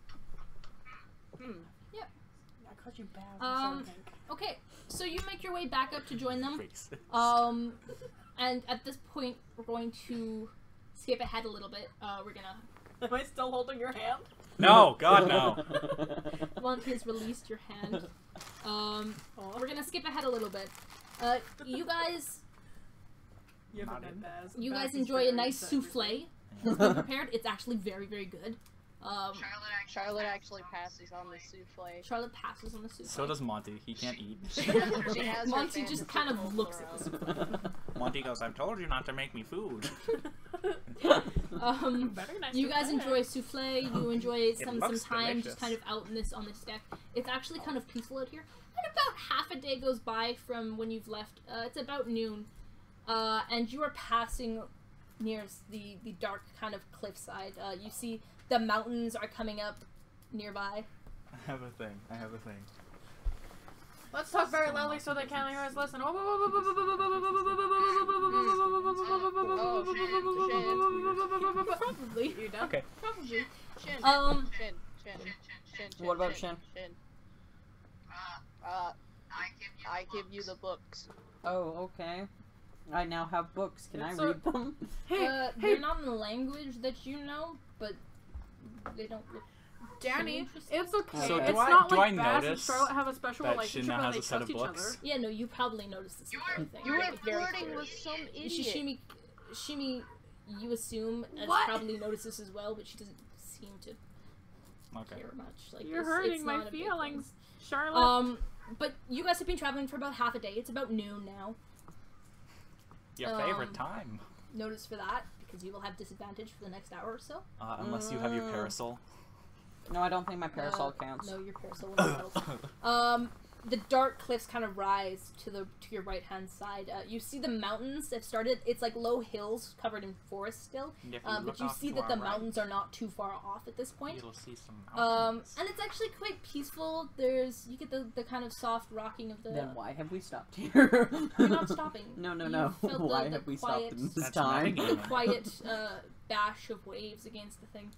Yep. I called you bad. Okay, so you make your way back up to join them. Racist. And at this point, we're going to skip ahead a little bit. We're gonna. Am I still holding your hand? No, God, no. Once he's released your hand, we're gonna skip ahead a little bit. You guys enjoy a nice souffle that's been prepared. It's actually very, very good. Charlotte actually passes on the souffle. Charlotte passes on the souffle. So does Monty. He can't eat. She has her Monty fan just to kind put of both looks at the around. souffle. Monty goes, I've told you not to make me food. You guys enjoy souffle. You enjoy some looks time delicious. just kind of out in on this deck. It's actually kind of peaceful out here. And about half a day goes by from when you've left. It's about noon, and you are passing near the dark kind of cliffside. You see the mountains are coming up nearby. I have a thing. Let's talk very loudly so they can't hear us listen. Probably. You done? Okay. Probably. Shin. Shin. What about Shin? I give you the books. Oh, okay. I now have books. Can I It's a- read them? Hey, They're not in the language that you know, but they don't look Danny, interesting. it's okay. So it's do I- not do like I Bash and notice Charlotte have a special that relationship Shin now where has they a set trust of each books? other. Yeah, no, you probably noticed this whole thing. You were like, very flirting clearly. with some idiot. Shimi, you assume has What? probably noticed this as well, but she doesn't seem to Okay. care much. Like You're it's hurting not my a big feelings, thing. Charlotte. But you guys have been traveling for about half a day. It's about noon now. Your favorite time. Notice for that because you will have disadvantage for the next hour or so. Unless you have your parasol. No, I don't think my parasol counts. No, your parasol will help. The dark cliffs kind of rise to your right hand side. You see the mountains have started. It's like low hills covered in forest still, but you see that the mountains are not too far off at this point. You'll see some mountains. And it's actually quite peaceful. You get the kind of soft rocking of the. Then why have we stopped here? You're not stopping. No. You felt Why the have we quiet, stopped in this That's time? metagaming. the quiet bash of waves against the thing,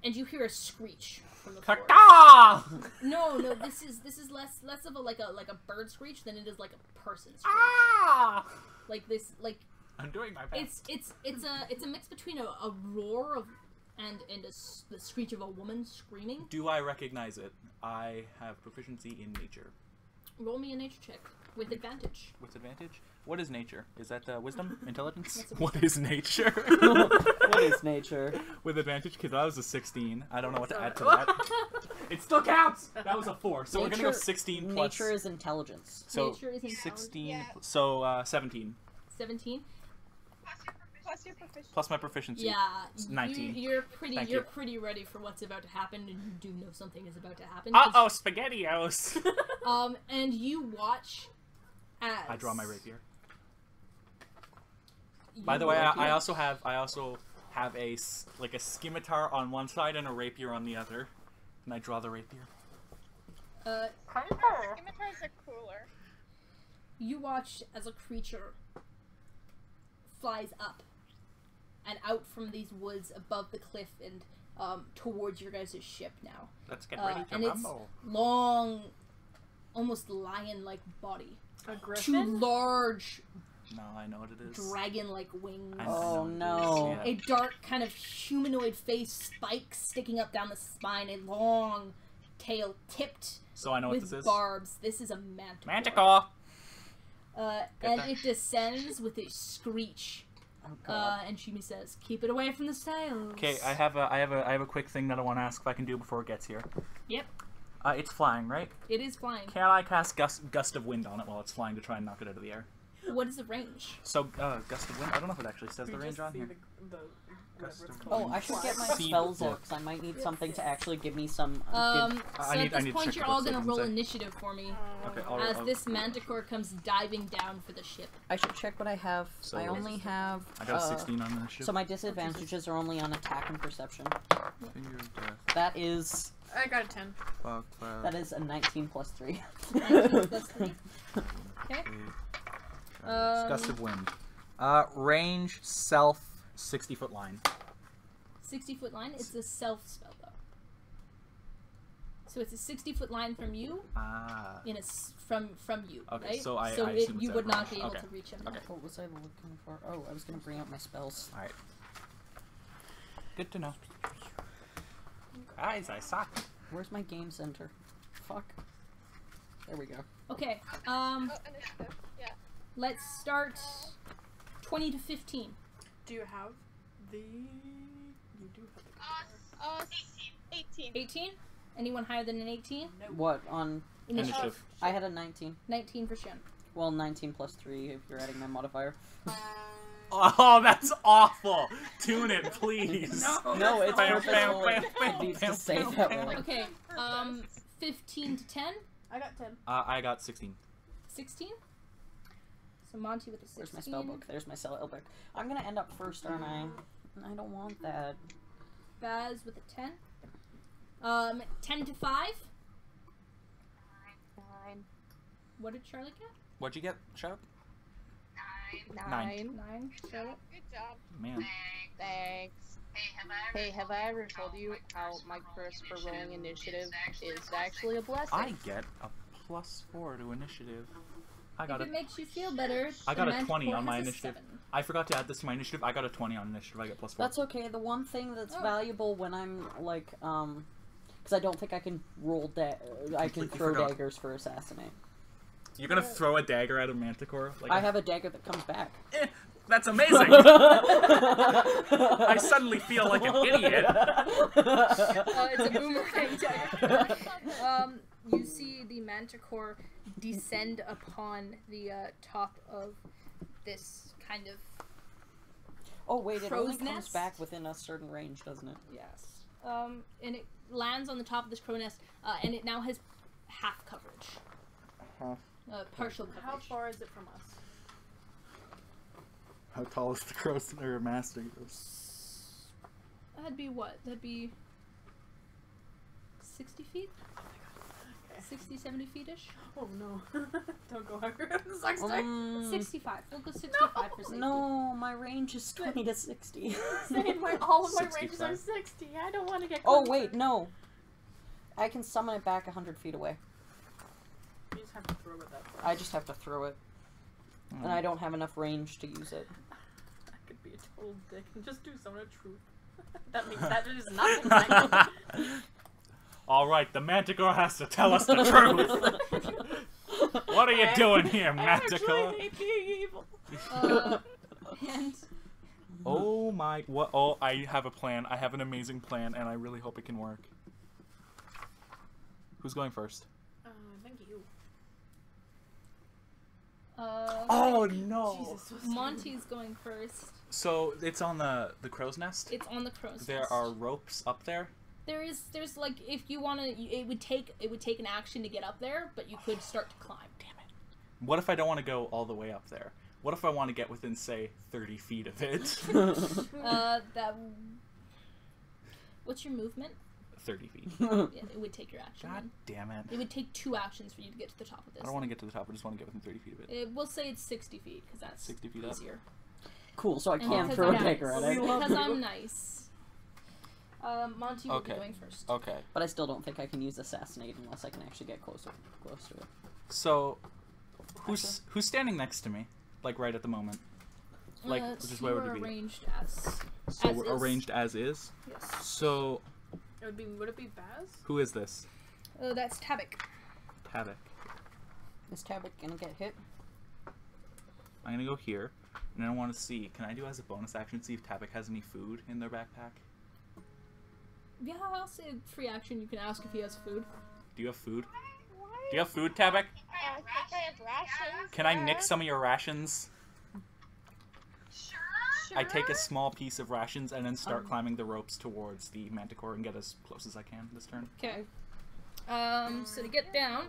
and you hear a screech from the forest. Caca! No, this is less of a like a bird screech than it is like a person screech. Ah! Like this, like I'm doing my best. it's a mix between a roar of and the screech of a woman screaming. Do I recognize it? I have proficiency in nature. Roll me a nature check with advantage. With advantage? What is nature? Is that wisdom? Intelligence? That's a What is nature? What is nature? With advantage? Because that was a 16. I don't know what to add to that. It still counts! That was a 4. So we're gonna go 16 plus. Nature is intelligence. So Nature is intelligence. 16. Yeah. So 17. 17. Plus your proficiency. Plus my proficiency. Yeah, 19. You're pretty. Thank you're you. pretty ready for what's about to happen, and you do know something is about to happen. Uh-oh, SpaghettiOs! And you watch as I draw my rapier. you By the way, watch- I also have a scimitar on one side and a rapier on the other, and I draw the rapier. Scimitars are cooler. You watch as a creature flies up and out from these woods above the cliff and towards your guys' ship now. Let's get ready to and rumble. it's long, almost lion-like body. A Two griffin? large No, I know what it is. dragon-like wings. I know Oh, what it is, no. yeah. A dark kind of humanoid face, spikes sticking up down the spine, a long tail tipped So I know what with this is. barbs. This is a manticore. Manticore! And that. it descends with a screech. Oh god. And Shimi says, "Keep it away from the sails." Okay, I have a quick thing that I want to ask if I can do before it gets here. Yep, It's flying, right? it is flying. Can I cast gust of wind on it while it's flying to try and knock it out of the air? What is the range? So gust of wind. I don't know if it actually says the range on here. Whatever it's Gust of called. Oh, I should get my Seed spells book. out because I might need something to actually give me some. So I at need this to point, check you're the all books, gonna it roll doesn't say. initiative for me Okay, as this manticore comes diving down for the ship. I should check what I have. So- I only have. I got a 16 on the ship. So my disadvantages are only on attack and perception. Finger of death. That is I got a 10. Fuck. that is a 19 plus 3. 19 plus 3. Okay. Gust of wind. Range, self, 60-foot line. 60-foot line. It's a self spell though. So it's a 60-foot line from you Ah. from you. Okay, right? so I so assume you it's would out of not be range. able Okay. to reach him. Okay. What was I looking for? Oh, I was gonna bring out my spells. Alright. Good to know. Guys, I suck. Where's my game center? Fuck. There we go. Okay. Oh, initiative. Yeah. Let's start 20 to 15. Do you have the... You do have the... 18. 18? Anyone higher than an 18? What on? Initiative. I had a 19. 19 for Shin. Well, 19 plus 3 if you're adding my modifier. Oh, that's awful! Tune it, please. No, it's Bam, purposeful. bam, bam, It bam, needs bam, to say bam, that bam. way. Okay. 15 to 10. I got 10. I got 16. 16. So Monty with a 16. Where's my spell book? There's my spell book. I'm gonna end up first, aren't I? I don't want that. Baz with a 10. 10 to 5. 9. What did Charlie get? What'd you get, Sharp? 9. 9. Charlotte? Good job. Man. Thanks. Hey, have I ever told you how my curse for rolling initiative is actually a blessing? I get a +4 to initiative. I got If it. it makes you feel better, I got the a 20 Manticore on my has a initiative. 7. I forgot to add this to my initiative. I got a 20 on initiative. I get +4. That's okay. The one thing that's Oh. valuable when I'm like, because I don't think I can roll I can Completely throw forgot. daggers for assassinate. You're gonna throw a dagger at a Manticore? Like I have a dagger that comes back. That's amazing! I suddenly feel like an idiot. It's a boomerang dagger. You see the Manticore descend upon the top of this kind of Oh wait, it only crow's comes nest? back within a certain range, doesn't it? Yes. And it lands on the top of this crow nest, and it now has half coverage. Partial coverage. How far is it from us? How tall is the crow's or master? That'd be what? That'd be 60 feet? 60, 70 feet-ish? Oh no. Don't go higher. This sucks. 65. We'll go 65 for safety. No, my range is 20 to 60. Saying all of my ranges 65. are 60. I don't want to get Oh closer. wait, no. I can summon it back 100 feet away. You just have to throw it that far. I just have to throw it. And I don't have enough range to use it. I could be a total dick and just do summon a truth. That means that is not the Alright, the Manticore has to tell us the truth. What are you doing here, Manticore? I hate being evil. And Oh my, what? Oh, I have a plan. I have an amazing plan, and I really hope it can work. Who's going first? Thank you. Oh no! Jesus, so Monty's going first. So it's on the crow's nest. It's on the crow's There nest. are ropes up there. There's like, if you want to, it would take an action to get up there, but you could start to climb. Damn it! What if I don't want to go all the way up there? What if I want to get within, say, 30 feet of it? What's your movement? 30 feet. Yeah, it would take your action. God then. damn it! It would take 2 actions for you to get to the top of this. I don't want to get to the top. I just want to get within 30 feet of it. We'll say it's 60 feet because that's 60 feet up. easier. Cool, so I And can because throw a I'm dagger nice. at it. Because I'm nice. Monty will be Okay. going first. Okay. But I still don't think I can use assassinate unless I can actually get close to it. So, who's standing next to me? Like right at the moment. Like, just where would you it are be? arranged as. So as we're is. arranged as is. Yes. So Would it be Baz? who is this? That's Tabak. Tavik. Is Tabak gonna get hit? I'm gonna go here, and I want to see. Can I do as a bonus action see if Tabak has any food in their backpack? Yeah, I'll say free action. You can ask if he has food. Do you have food? Do you have food, Tabak? I think I have rations. Can I nick some of your rations? Sure. I take a small piece of rations and then start climbing the ropes towards the Manticore and get as close as I can this turn. Okay. So to get down,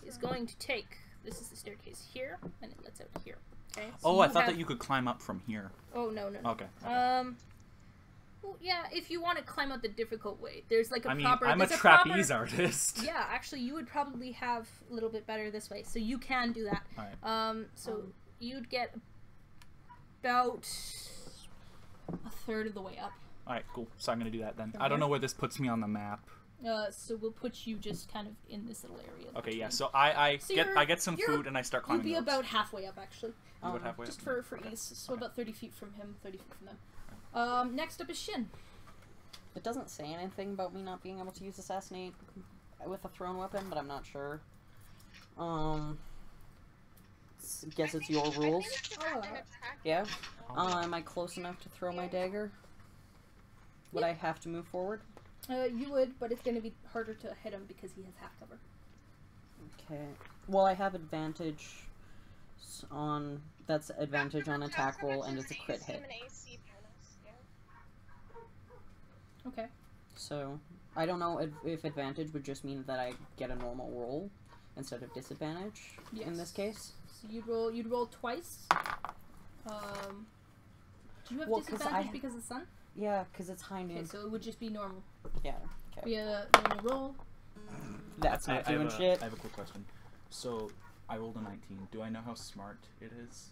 he's going to take. This is the staircase here, and it lets out here. Okay. So Oh, I thought have- that you could climb up from here. Oh no. Okay. Well, yeah, if you want to climb out the difficult way, there's like a I mean, proper. I'm a there's trapeze proper, artist. Yeah, actually, you would probably have a little bit better this way, so you can do that. Alright. So you'd get about a third of the way up. Alright, cool. So I'm gonna do that then. I don't know where this puts me on the map. So we'll put you just kind of in this little area. Okay, yeah. between. So I So get some you're- food and I start You'll climbing. be the ropes. about halfway up, actually. You about halfway Just up? for ease. So about 30 feet from him, 30 feet from them. Next up is Shin. It doesn't say anything about me not being able to use assassinate with a thrown weapon, but I'm not sure. Guess it's your rules. Yeah. Am I close enough to throw my dagger? Would I have to move forward? You would, but it's going to be harder to hit him because he has half cover. Okay. Well, I have advantage on. That's advantage on attack roll, and it's a crit hit. Okay. So I don't know if advantage would just mean that I get a normal roll instead of disadvantage in this case. So you'd roll twice. Do you have Well, 'cause disadvantage I- because of the sun? Yeah, because it's high Okay, noon. so it would just be normal. Yeah. Okay. Be a normal roll. That's not doing shit. I have a quick question. So I rolled a 19. Do I know how smart it is?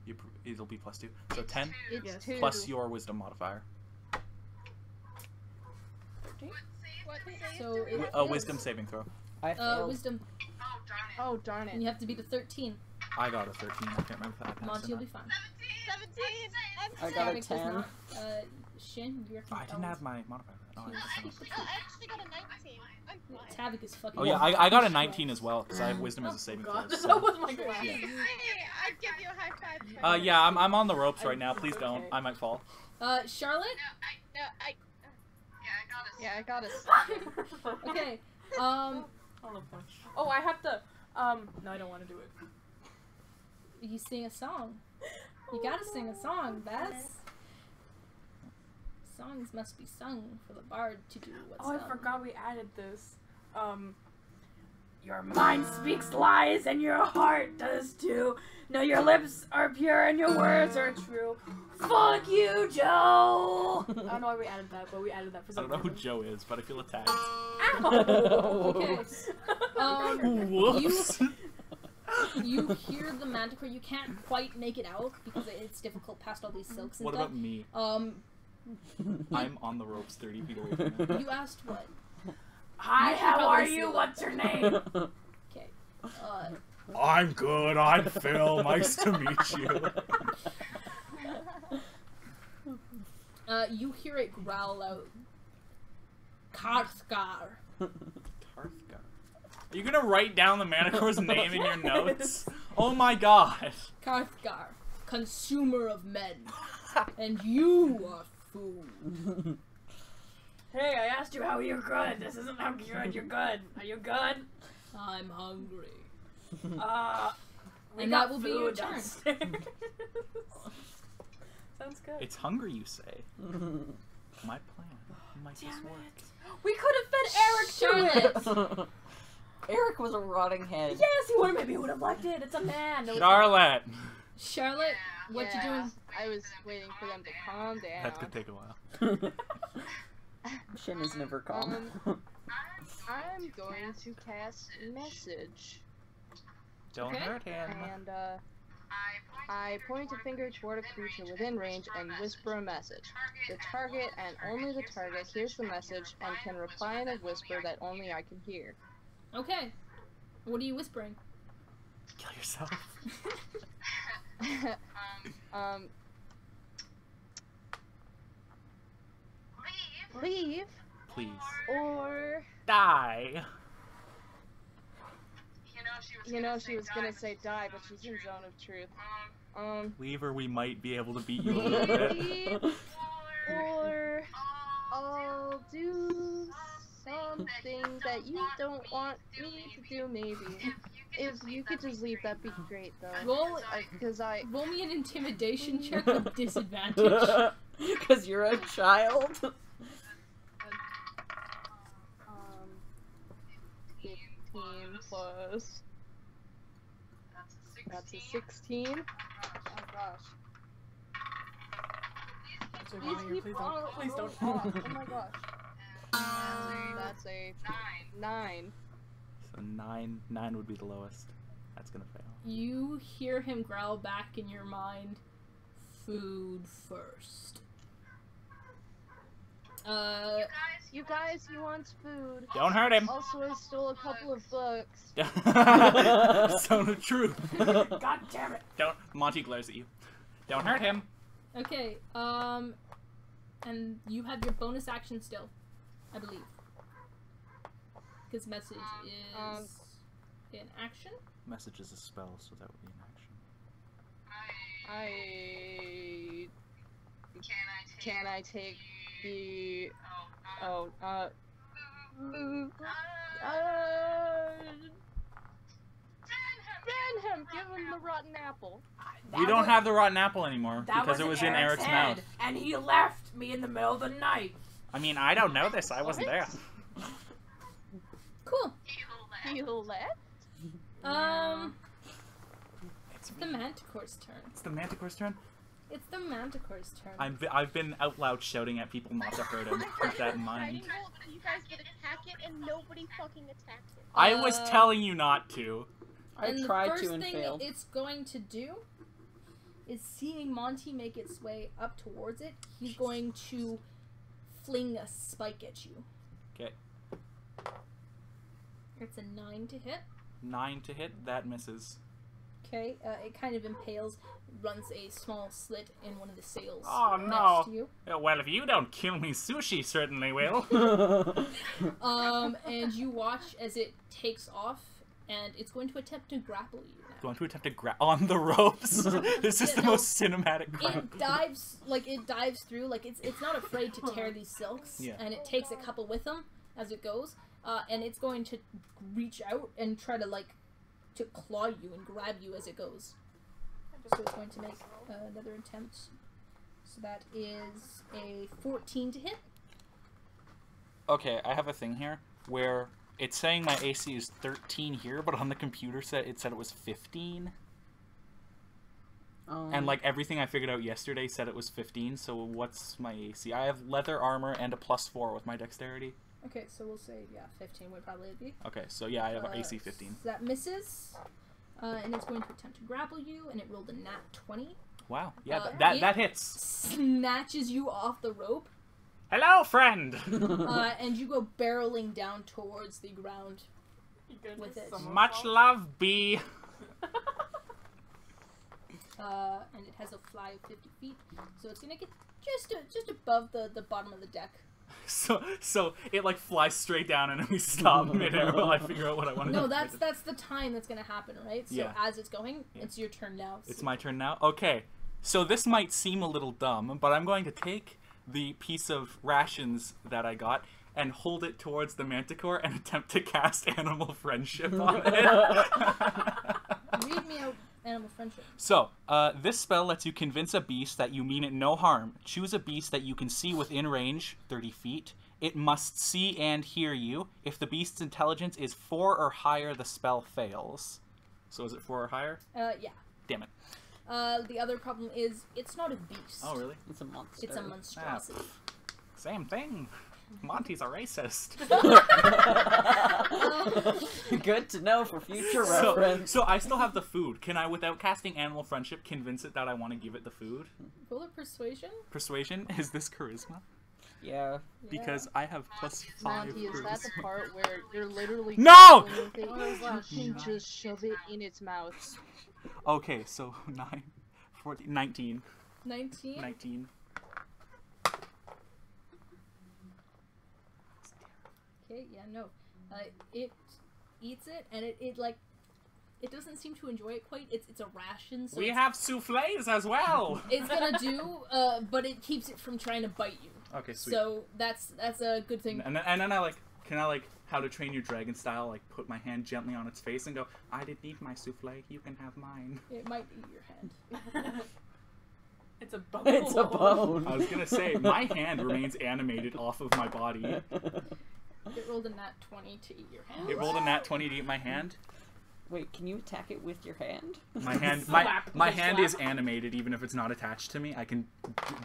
It'll be +2. So 10 It's Yes. 2. plus your wisdom modifier. What save So do we it- have? A wisdom saving throw. I failed. wisdom. Oh, darn And it. you have to beat a 13. I got a 13. I can't remember if I passed Monty, or you'll not. be fine. 17. I got a Havoc does 10. not. Shin, you reckon Oh, I didn't have my modifier. Oh, I Jeez. guess I Oh, I actually got a 19. I'm fine. Havoc is fucking. Oh yeah, I got a 19 as well because I have wisdom as a saving throw. God, So. that was my glass. Yeah. Hey, I'd give you a high five. Yeah, I'm on the ropes right now. Please don't. Okay. I might fall. Charlotte. No, I. Yeah, I got a Okay. I love that. Oh, I have to. No, I don't want to do it. You sing a song. You gotta sing a song, Bess. Songs must be sung for the bard to do what's Oh, I done. forgot we added this. Your mind speaks lies and your heart does too. No, your lips are pure and your words are true. Fuck you, Joe! I don't know why we added that, but we added that for I some don't know who reason. Joe is, but I feel attacked. Ow! Okay. Whoops. You hear the manticore. You can't quite make it out because it's difficult past all these silks and What stuff. about me? I'm on the ropes 30 feet away from him. You asked what? Hi, You should how probably are see you? it. What's your name? Okay. I'm good. I'm Phil. Nice to meet you. You hear it growl out. Karthgar. Tarthgar. Are you gonna write down the Manicore's name in your notes? Oh my god. Karthgar, consumer of men, and you are food. Hey, I asked you how you're good. This isn't how good you're good. Are you good? I'm hungry. We And got that will be your food turn. downstairs. Sounds good. It's hungry, you say. My plan might just Damn work. We could have fed Eric to it. Eric was a rotting head. Yes, he would. Maybe he would have liked it. It's a man. No, it's Charlotte! Charlotte, what you doing? I was waiting for them to calm down. That's gonna take a while. Shin is never calm. I'm going to cast message, Don't Okay. hurt him. and I point a finger toward a creature within range and whisper a message. The target and only the target hears the message and can reply in a whisper that only I can hear. Okay. What are you whispering? Kill yourself. Leave Please. or Die. you know she was gonna say die, but she's in zone of truth. Leave or we might be able to beat you a little bit. Leave or I'll do something that you don't want me to do. Maybe if you could just leave, that'd be great though. Roll, Because I roll me an intimidation check with disadvantage. Because you're a child. 15 plus. That's a 16. Oh gosh. So These Ryan, people please don't. Oh my gosh. That's a 9. So 9 would be the lowest. That's gonna fail. You hear him growl back in your mind, food first. You guys, he wants food. Don't hurt him. Also, I stole a couple of books. Zone of truth. God damn it. Don't. Monty glares at you. Don't hurt him. Okay, and you have your bonus action still, I believe. Because message is in action. Message is a spell, so that would be an action. Can I take the ban him, give him the rotten apple. We don't have the rotten apple anymore That because it was in Eric's head, mouth. and he left me in the middle of the night. I mean, I don't know this. I wasn't there. Cool. He left? It's The Manticore's turn. It's the Manticore's turn. It's the Manticore's turn. I've been out loud shouting at people not to hurt him. Keep that in mind. Fighting Bolt, you guys would attack it and nobody fucking attacks it. I was telling you not to. I and tried the first to and thing failed. it's going to do is seeing Monty make its way up towards it. He's going to fling a spike at you. Okay. It's a 9 to hit. 9 to hit. That misses. Okay, it kind of impales, runs a small slit in one of the sails Oh, next no. to you. Well, if you don't kill me, sushi certainly will. And you watch as it takes off, and it's going to attempt to grapple you now. Going to attempt to grab on the ropes. This is the no. most cinematic crap. It dives through, like it's not afraid to tear these silks, Yeah. and it takes a couple with them as it goes, and it's going to reach out and try to to claw you and grab you as it goes. So it's going to make another attempt. So that is a 14 to hit. Okay, I have a thing here where it's saying my AC is 13 here, but on the computer set it said it was 15. And like everything I figured out yesterday said it was 15, so what's my AC? I have leather armor and a +4 with my dexterity. Okay, so we'll say, 15 would probably be. Okay, so yeah, I have an AC 15. So that misses. And it's going to attempt to grapple you, and it rolled a nat 20. Wow, yeah, it that hits. Snatches you off the rope, Hello, friend! and you go barreling down towards the ground with it. Much love, B. And it has a fly of 50 feet, so it's gonna get just above the bottom of the deck. So it like flies straight down and we stop midair while I figure out what I want to do. No, that's the time that's gonna happen, right? So Yeah. as it's going, it's your turn now. It's my turn now? Okay. So this might seem a little dumb, but I'm going to take the piece of rations that I got and hold it towards the manticore and attempt to cast animal friendship on it. Read me out animal friendship. So, this spell lets you convince a beast that you mean it no harm. Choose a beast that you can see within range, 30 feet. It must see and hear you. If the beast's intelligence is 4 or higher, the spell fails. So is it 4 or higher? Yeah. Damn it. The other problem is it's not a beast. Oh, really? It's a monster. It's a monstrosity. Same thing. Monty's a racist. Good to know for future reference. So I still have the food. Can I, without casting animal friendship, convince it that I want to give it the food? Roll a persuasion. Persuasion? Is this charisma? Yeah. Because I have +5 Monty, is that the charisma. part where you're literally No! with it and just shove it in its mouth? Okay, so 9, 14, 19. 19. 19. Okay, yeah, no. It eats it, and it doesn't seem to enjoy it quite. It's a ration, so We have souffles as well! it's gonna do, but it keeps it from trying to bite you. Okay, sweet. So that's a good thing. And then I can I How to Train Your Dragon style, put my hand gently on its face and go, I didn't eat my souffle, you can have mine. It might eat your hand. It's a bone. It's a bone. I was gonna say, my hand remains animated off of my body. It rolled a nat 20 to eat your hand. It rolled a nat 20 to eat my hand. Wait, can you attack it with your hand? My hand, Slap. my Just hand slap. is animated even if it's not attached to me. I can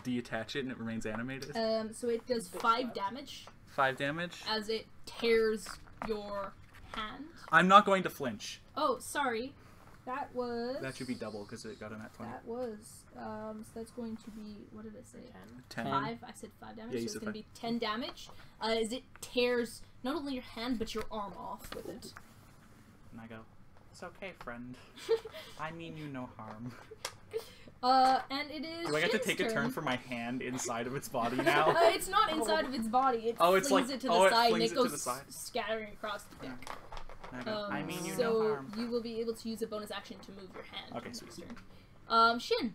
detach it and it remains animated. So it does 5 damage 5 damage. as it tears your hand. I'm not going to flinch. Oh, sorry. That was... That should be double because it got a nat 20. That was... so that's going to be... What did I say? 10. 5. I said 5 damage, Yeah, you so it's said going to be 10 damage. As it tears not only your hand, but your arm off with it. And I go, it's okay, friend. I mean you no harm. And it is Do I get to Shin's take a turn for my hand inside of its body now? It's not inside of its body. It Oh, it's flings like- it to oh, the it side and flings it it to goes the side. scattering across the deck. And I go, I mean you so no harm. you will be able to use a bonus action to move your hand. Okay, next sweet. turn. Shin.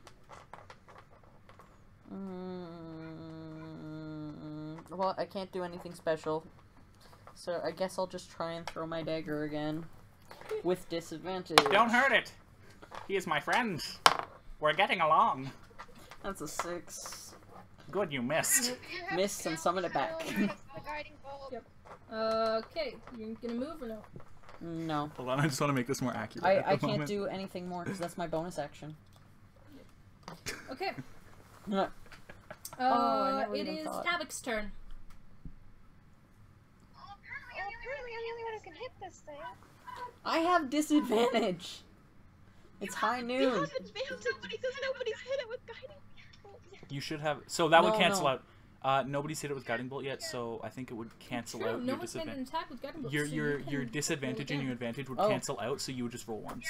Well, I can't do anything special. So I guess I'll just try and throw my dagger again. With disadvantage. Don't hurt it. He is my friend. We're getting along. That's a 6. Good, you missed. You have Missed and summon it back. the guiding bolt. Yep. Okay, you're gonna move or no? No. Hold on, I just want to make this more accurate. I at the can't moment. do anything more because that's my bonus action. Okay. I never It even is thought. Havoc's turn. Oh, apparently I'm the only one who can hit this thing. I have disadvantage. It's high They noon. haven't advanced it because nobody's hit it with guiding bolt yet. You should have. So that would No, cancel no. out. Nobody's hit it with guiding bolt yet, so I think it would cancel True, out no your one's made an disadvantage. attack with guiding bolt. Your so your you your can disadvantage roll and your again. advantage would Oh. cancel out, so you would just roll once.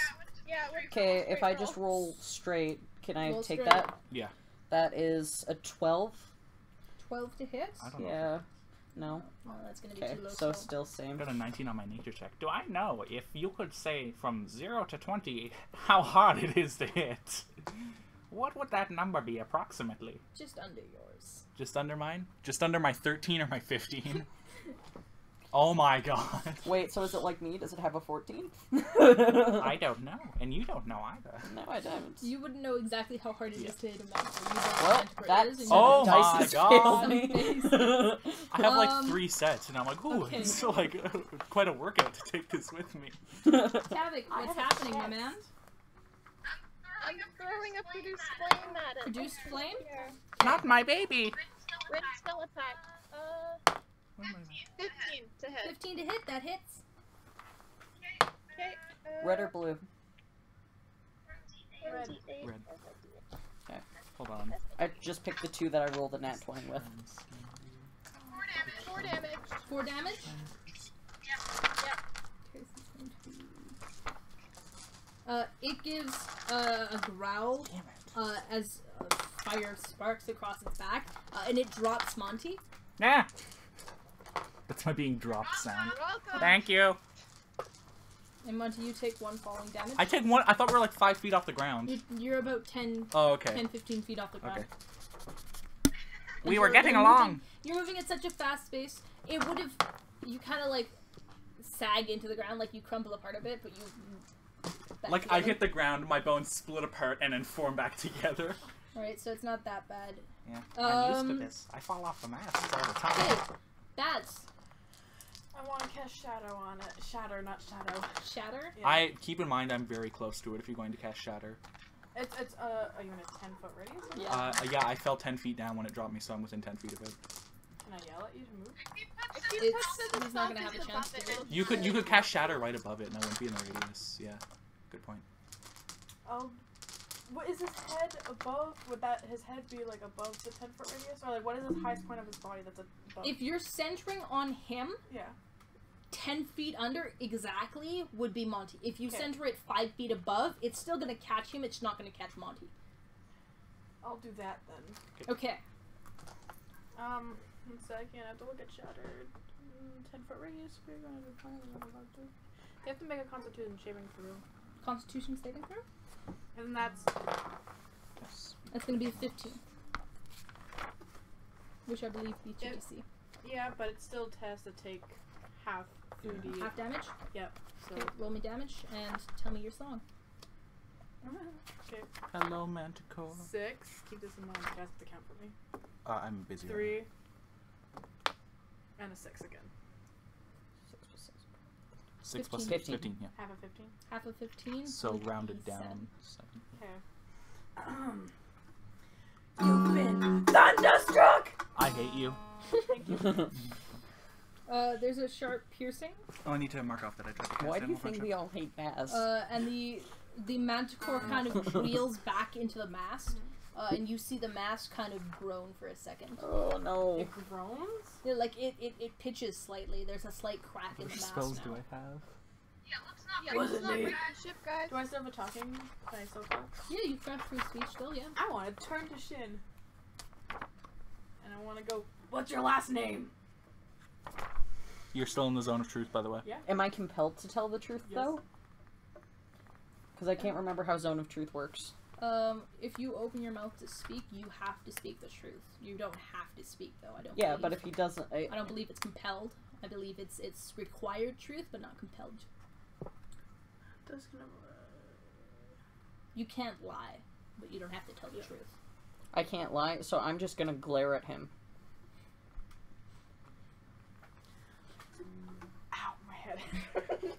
Yeah. Okay, if I just roll straight, can I Roll take straight. that? Yeah. That is a 12. 12 to hit. I don't know. Yeah. No. Oh, that's gonna be Okay, too low. so still same. Got a 19 on my nature check. Do I know if you could say from 0 to 20 how hard it is to hit? What would that number be approximately? just under yours. Just under mine? Just under my 13 or my 15? Oh my god. Wait, so is it like me? Does it have a 14? I don't know. And you don't know either. No, I don't. You wouldn't know exactly how hard it is to hit a monster. You know Well, what it that's is, and Oh you my dice has God. failed Some me. face. I have like Um, 3 sets, and I'm like, ooh, okay. it's still like quite a workout to take this with me. Tavik, I what's have a happening, my chest. man? I'm throwing a produce flame at it. Produced flame? Here. Not my baby! Red spell attack. 15 to hit. 15 to hit, that hits. Okay. Red or blue? 28. Red. Hold on. I just picked the 2 that I rolled a nat 20 with. 4 damage. 4 damage? It gives a growl as fire sparks across its back, and it drops Monty. Yeah. That's my being dropped sound. You're welcome. Thank you. And Monty, you take 1 falling damage. I take 1. I thought we were like 5 feet off the ground. You're about 10, Oh, okay. 10, 15 feet off the ground. Okay. And We were you're- getting you're along. moving- you're moving at such a fast pace. It would have, you kind of like sag into the ground, like you crumble apart a bit, but you. back Like, I together. hit the ground, my bones split apart, and then form back together. Alright, so it's not that bad. Yeah. I'm used to Um, this. I fall off the masts all the time. Hey, Baz, I want to cast Shadow on it. Shatter, not Shadow. Shatter. Yeah. Keep in mind I'm very close to it if you're going to cast Shatter. It's are you in a 10-foot radius? Yeah. Yeah, I fell 10 feet down when it dropped me, so I'm within 10 feet of it. Can I yell at you to move? If you It's- put the he's not gonna have a above chance it, to. it'll You could cast Shatter right above it, and I wouldn't be in the radius. Yeah, good point. What is his head above? Would that his head be like above the 10-foot radius, or like what is the highest point of his body that's above? If you're centering on him, Yeah. 10 feet under exactly would be Monty. If you Okay. center it 5 feet above, it's still gonna catch him, it's not gonna catch Monty. I'll do that then. Okay. One second, I have to look at Shattered. 10-foot radius. We're gonna do You have to make a Constitution saving throw, Constitution saving throw? and that's Yes. That's gonna be a 15. Which I believe beats your Yep. DC. yeah, but it still has to take half 3d. Half damage? Yep. So Okay, roll me damage and tell me your song. okay, Hello, Manticore. 6. Keep this in mind. You guys have to count for me. I'm busy. 3 and a 6 again. 6 plus 15. 15, yeah. Half of 15. Half of 15. So would rounded be down. 7. Okay. You've been thunderstruck. I hate you. Thank you. 7. There's a sharp piercing. Oh, I need to mark off that I tried to cast Why it do you one punch think we all hate Baz? And the manticore kind of reels back into the mast. And you see the mast kind of groan for a second. Oh no. It groans. Yeah, like it pitches slightly. There's a slight crack in the mast now. I have? Yeah, Was let's it not me? break the ship, guys. Do I still have a talking? Can I still talk? Yeah, you've got free speech still, yeah. I want to turn to Shin. And I want to go, what's your last name? You're still in the zone of truth, by the way. Am I compelled to tell the truth Yes. though? Because I can't remember how Zone of Truth works. If you open your mouth to speak, you have to speak the truth. You don't have to speak, though. I don't. Yeah, believe. but if he doesn't, I don't believe it's compelled. I believe it's required truth, but not compelled. You can't lie, but you don't have to tell the truth. I can't lie, so I'm just gonna glare at him. Ow, my head.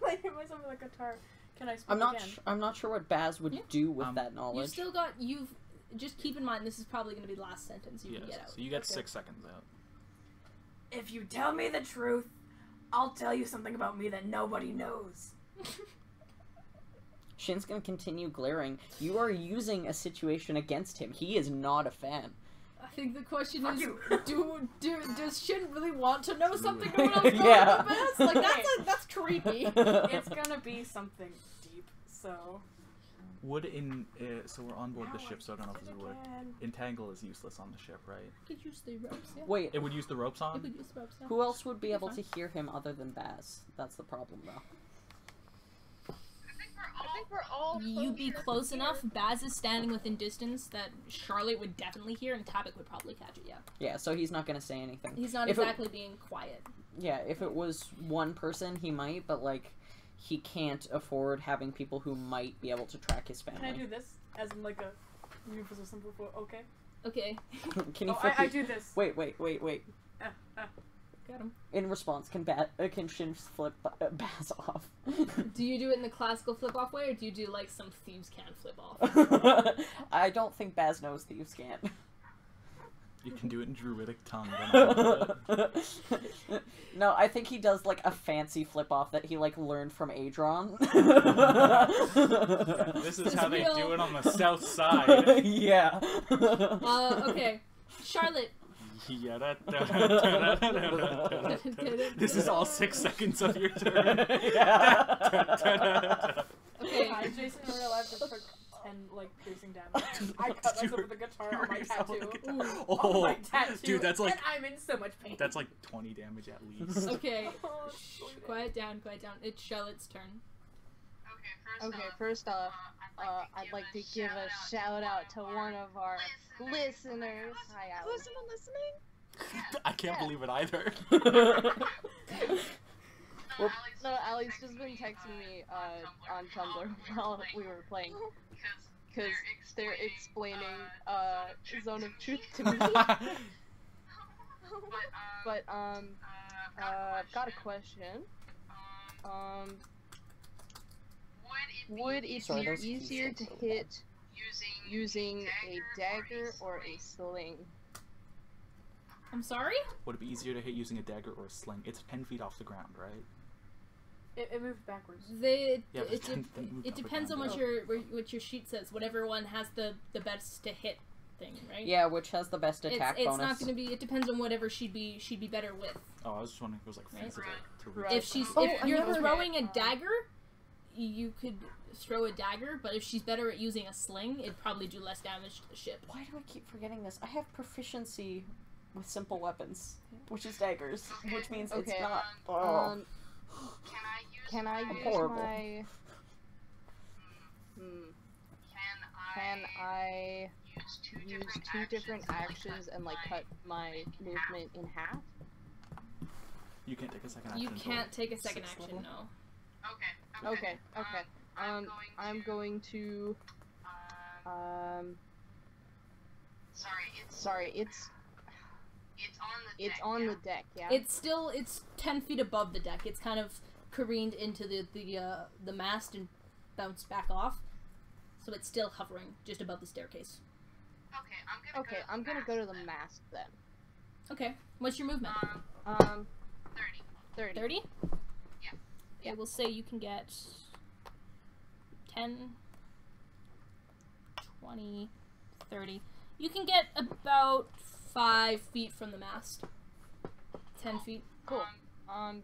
I hit myself with a guitar. Can I speak I'm not. again? I'm not sure what Baz would Yeah. do with that You've knowledge. still got. You've just keep in mind this is probably going to be the last sentence you can get out. So you got Okay. 6 seconds out. If you tell me the truth, I'll tell you something about me that nobody knows. Shin's gonna continue glaring. You are using a situation against him. He is not a fan. I think the question Fuck is, you. does Shin really want to know something no one else knows Yeah. about us? Like, that's creepy. It's gonna be something deep, so... Would so we're on board the ship, so I don't know if this would work. Entangle is useless on the ship, right? Could use the ropes, yeah. Wait, It would use the ropes It on? would use the ropes, yeah. who else would be Be able fine. to hear him other than Baz? That's the problem, though. I think we're all. You'd be enough close to enough. hear. Baz is standing within distance that Charlotte would definitely hear, and Tabak would probably catch it, yeah. Yeah, so he's not gonna say anything. He's not If it- exactly being quiet. Yeah, if it was one person, he might, but, like, he can't afford having people who might be able to track his Can I family. do this? As in like a universal symbol for okay? Okay, Can he Oh, flip I you- do this. Wait. got him. In response, can Shin flip Baz off? Do you do it in the classical flip-off way, or do you do, like, some thieves can't flip off? I don't think Baz knows thieves can't. You can do it in druidic tongue. Then I'll do it. No, I think he does like a fancy flip off that he like learned from Adron. This is how they do it on the south side. Yeah. Okay. Charlotte. Yeah, this is all 6 seconds of your turn. Yeah. Okay. Hi, Jason in real life just took 10 like piercing damage. I cut myself with a guitar on my tattoo. Ooh. On my tattoo. Dude, that's like and I'm in so much pain. that's like 20 damage at least. Okay. Oh, Shh, quiet down, quiet down. It's Charlotte's turn. Okay, first off, I'd like to give a shout out to one of our listeners. Hi, Oh, Alex. is someone listening? I can't believe it either. No, Alex just been texting me on Tumblr while we were playing, because they're explaining Zone of Truth to me. But I've got a question. Would it Sorry, be those easier keys to are so hit using a dagger or a sling? I'm sorry? Would it be easier to hit using a dagger or a sling? It's 10 feet off the ground, right? It moved backwards. Yeah, but it's 10 feet It off the depends on ground. what your sheet says. Whatever one has the best to hit thing, right? Yeah, which has the best attack it's bonus. not going to be. It depends on whatever she'd be better with. Oh, I was just wondering if it was like Right. feasible to Right. reach. If she's Oh, if you're another- throwing a dagger, you could throw a dagger. But if she's better at using a sling, it'd probably do less damage to the ship. Why do I keep forgetting this? I have proficiency with simple weapons, which is daggers, which means it's Okay, not. Oh. Can I use horrible. my? Can I use two different actions and like cut my movement in half? You can't take a second action. You until can't take a second sixth action. level. No. Okay. I'm going to. Sorry, it's on the deck. Yeah. It's 10 feet above the deck. It's kind of careened into the mast and bounced back off. So it's still hovering just above the staircase. Okay, I'm gonna go to the mast then. Okay. What's your movement? 30. 30? Yeah. Okay, we'll say you can get 10, 20, 30. You can get about 5 feet from the mast. 10 feet. Cool. I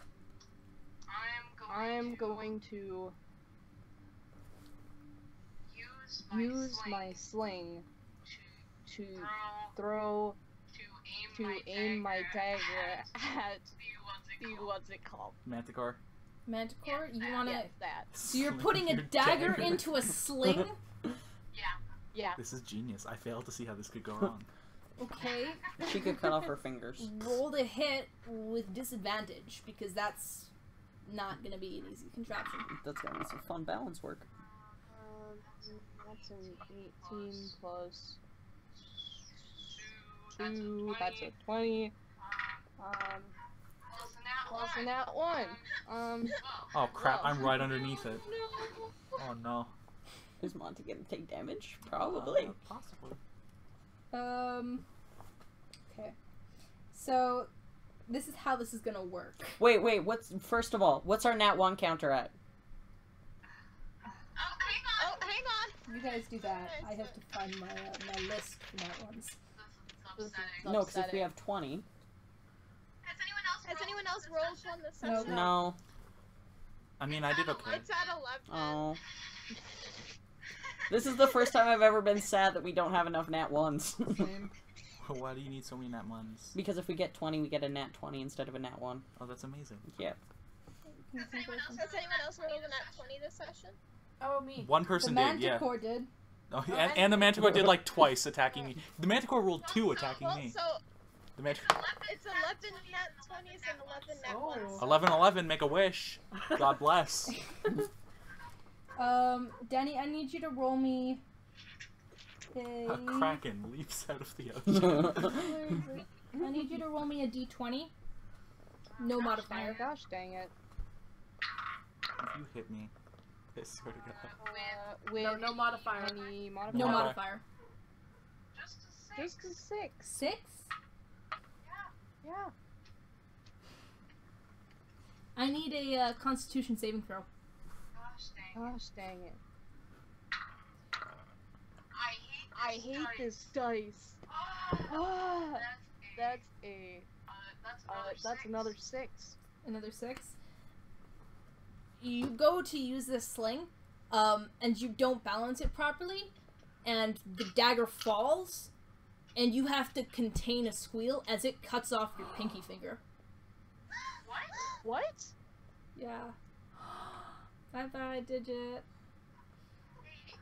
am going to use my sling to aim my dagger at what's it called? Manticore. Manticore, you wanna... Yes, that. So you're Sling putting a your dagger into a sling? Yeah. This is genius. I failed to see how this could go wrong. Okay. She could cut off her fingers. Roll to hit with disadvantage, because that's not gonna be an easy contraption. That's gonna be some fun balance work. That's an 18 plus 2. That's a 20. Plus a nat 1. Oh crap! I'm right underneath it. Oh no. Is Monty gonna take damage? Probably. Possibly. Okay. So, this is how this is gonna work. Wait, first of all, what's our nat 1 counter at? You guys do that. I have to find my my list for that ones. No, because if we have 20. Has anyone else rolled one this session? No. I mean, I did okay. It's at 11. Oh. This is the first time I've ever been sad that we don't have enough nat 1s. Why do you need so many nat ones? Because if we get 20, we get a nat 20 instead of a nat 1. Oh, that's amazing. Yeah. Has anyone else rolled a nat 20 this session? Oh, me. One The person did, yeah. Manticore did. Oh, and the Manticore did like twice attacking me. The Manticore rolled 2 attacking me. So The Manticore. it's 11 nat 20s and 11 nat 1s. 11-11, make a wish. God bless. Danny, I need you to roll me A kraken leaps out of the ocean. I need you to roll me a d20. No modifier. Gosh dang it. If you hit me, I swear to God. With No modifier. any modifier? No Modifier. modifier. Just a 6. 6? Yeah. I need a Constitution saving throw. Gosh dang it. I hate this dice. That's another 6. Another 6. You go to use this sling, and you don't balance it properly, and the dagger falls, and you have to contain a squeal as it cuts off your pinky finger. What? Yeah. Bye-bye, Digit.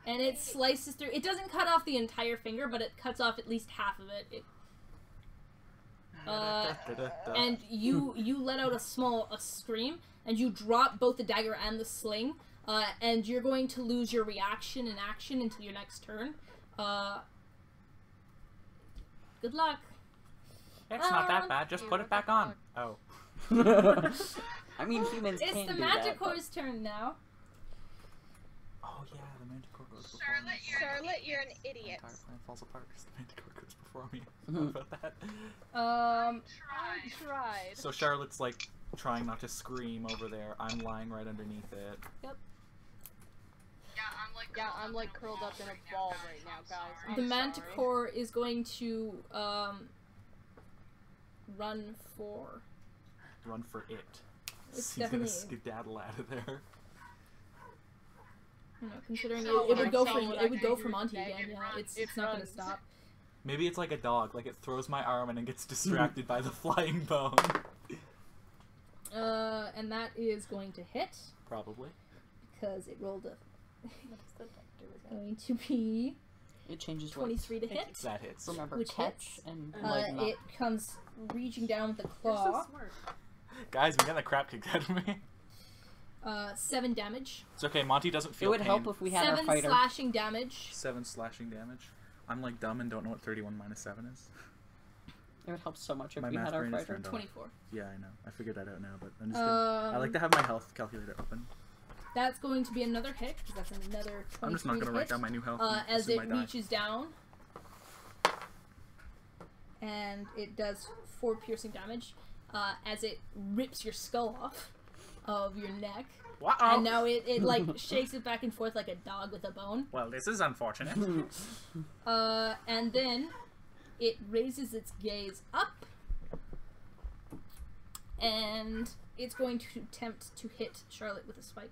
And it slices through. It doesn't cut off the entire finger, but it cuts off at least half of it. And you let out a scream, and you drop both the dagger and the sling, and you're going to lose your reaction and action until your next turn. Good luck. It's not that bad, just put it back on. Oh. I mean, humans It's can the do that, Manticore's turn now. Oh yeah, the Manticore goes before me. Charlotte, you're an idiot. The entire plan falls apart because the Manticore goes before me. Mhm. What about that? I tried. So Charlotte's like trying not to scream over there. I'm lying right underneath it. Yeah, I'm like curled up in a ball right now, guys. The I'm sorry. Manticore is going to run for. Run for it. It's He's gonna definitely- skedaddle out of there. You know, considering So it would what go I for saw, what it I would go can for do Monty is again. Yeah, it it's not gonna runs. stop. Maybe it's like a dog, like it throws my arm and then gets distracted by the flying bone. And that is going to hit Probably. because it rolled a. Going to be It changes 23 to hit. That hits. Remember, Which catch hits? and lighten up. It comes reaching down with a You're claw. so smart. Guys, I'm getting the crap kicked out of me. 7 damage. It's okay, Monty doesn't It feel would pain. help if we had our 7 fighter. slashing damage. 7 slashing damage. I'm like dumb and don't know what 31 minus 7 is. It would help so much if My we math had our brain is fighter. turned off. 24. Yeah, I know. I figured that out now, but I'm just gonna... I like to have my health calculator open. That's going to be another hit because that's another 23 I'm just not gonna hit. write down my new health. As in it my die. reaches down, and it does 4 piercing damage, as it rips your skull off of your neck, Wow. and now it like shakes it back and forth like a dog with a bone. Well, this is unfortunate. And then it raises its gaze up, and it's going to attempt to hit Charlotte with a spike.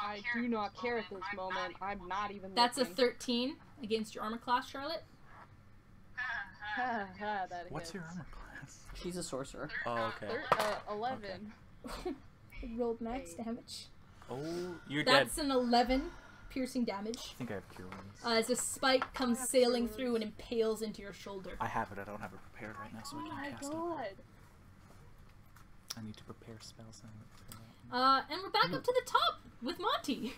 I do not care at this moment. I'm not even That's a looking. 13 against your armor class, Charlotte. That What's hits. your armor class? She's a sorcerer. Oh, okay. 11. It rolled max damage. Oh, you're dead. That's an 11 piercing damage. I think I have cure wounds. As a spike comes sailing through and impales into your shoulder. I have it. I don't have it prepared right now, so Oh I my can't cast god. it. I need to prepare spells. And we're back up to the top with Monty.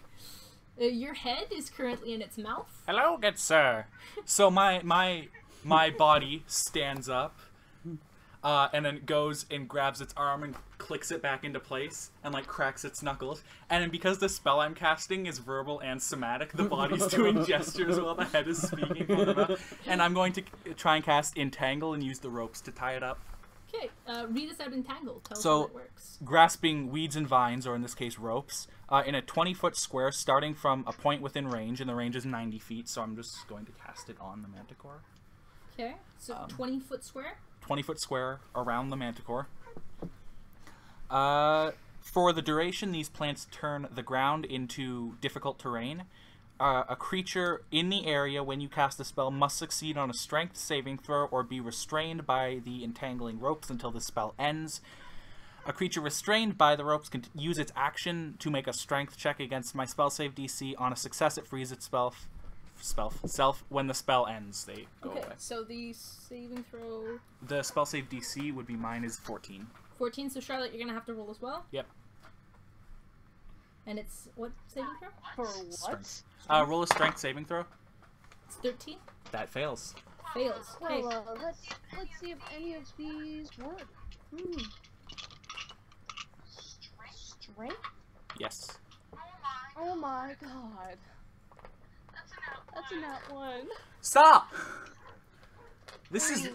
Your head is currently in its mouth. Hello, good sir. So my body stands up, and then goes and grabs its arm and clicks it back into place, and like cracks its knuckles. And then because the spell I'm casting is verbal and somatic, the body's doing gestures while the head is speaking. And I'm going to try and cast Entangle and use the ropes to tie it up. Okay, read us out Entangle. Tell us So- how it works. Grasping weeds and vines, or in this case ropes, in a 20-foot square starting from a point within range, and the range is 90 feet, so I'm just going to cast it on the Manticore. Okay, so 20-foot square. 20-foot square around the Manticore. For the duration, these plants turn the ground into difficult terrain. A creature in the area when you cast the spell must succeed on a strength saving throw or be restrained by the entangling ropes until the spell ends. A creature restrained by the ropes can use its action to make a strength check against my spell save DC. On a success, it frees its self. When the spell ends, they go Okay, away. so the saving throw The spell save DC would be mine is 14. 14. So Charlotte, you're gonna have to roll as well. Yep. And it's what saving throw? For what? Strength. Roll a strength saving throw. It's 13. That fails. Fails. Okay. Well, let's see if any of these work. Strength? Yes. Oh my god. That's a nat 1. Stop! This is... Stop!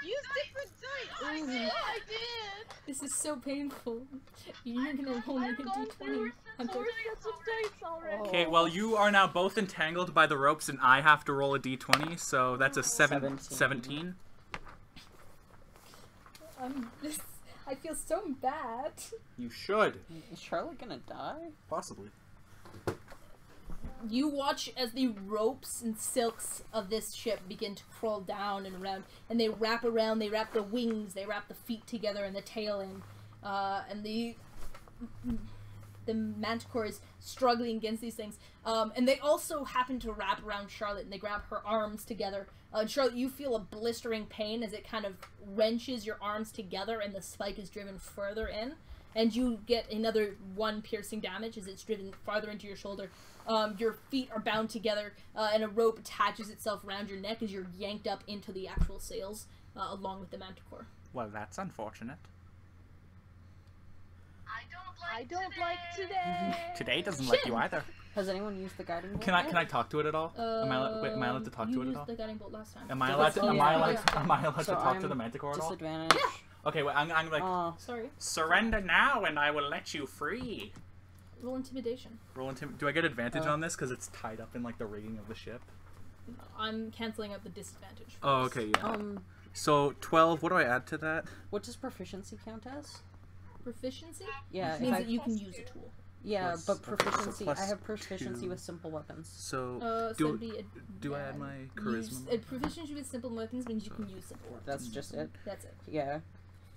Use different dice! I did! This is so painful. You're gonna roll me a d20. Hunter. 4 sets of dice already. Okay, well, you are now both entangled by the ropes, and I have to roll a d20, so that's a 17. I feel so bad. You should. Is Charlotte gonna die? Possibly. You watch as the ropes and silks of this ship begin to crawl down and around, and they wrap around, they wrap the wings, they wrap the feet together and the tail in, and the Manticore is struggling against these things. And they also happen to wrap around Charlotte, and they grab her arms together. Charlotte, you feel a blistering pain as it kind of wrenches your arms together, and the spike is driven further in. And you get another 1 piercing damage as it's driven farther into your shoulder. Your feet are bound together, and a rope attaches itself around your neck as you're yanked up into the actual sails, along with the Manticore. Well, that's unfortunate. I don't like today. Today doesn't like you either. Has anyone used the guiding bolt? Can I talk to it at all? Am I allowed to talk to it at all? You used the guiding bolt last time. Am I allowed to So talk to I'm the Manticore at all? Disadvantage. Okay, well, I'm like, Sorry. surrender now and I will let you free. Roll intimidation. Do I get advantage on this because it's tied up in like the rigging of the ship? I'm canceling out the disadvantage. Oh, first. okay, yeah. So 12. What do I add to that? What does proficiency count as? Proficiency Yeah, means if I, that you can use a tool. yeah, Plus- but okay, so proficiency. plus I have proficiency 2. with simple weapons. So So do it'd be do I add my charisma? Proficiency with simple weapons means you can use simple weapons. That's just it. That's it. Yeah.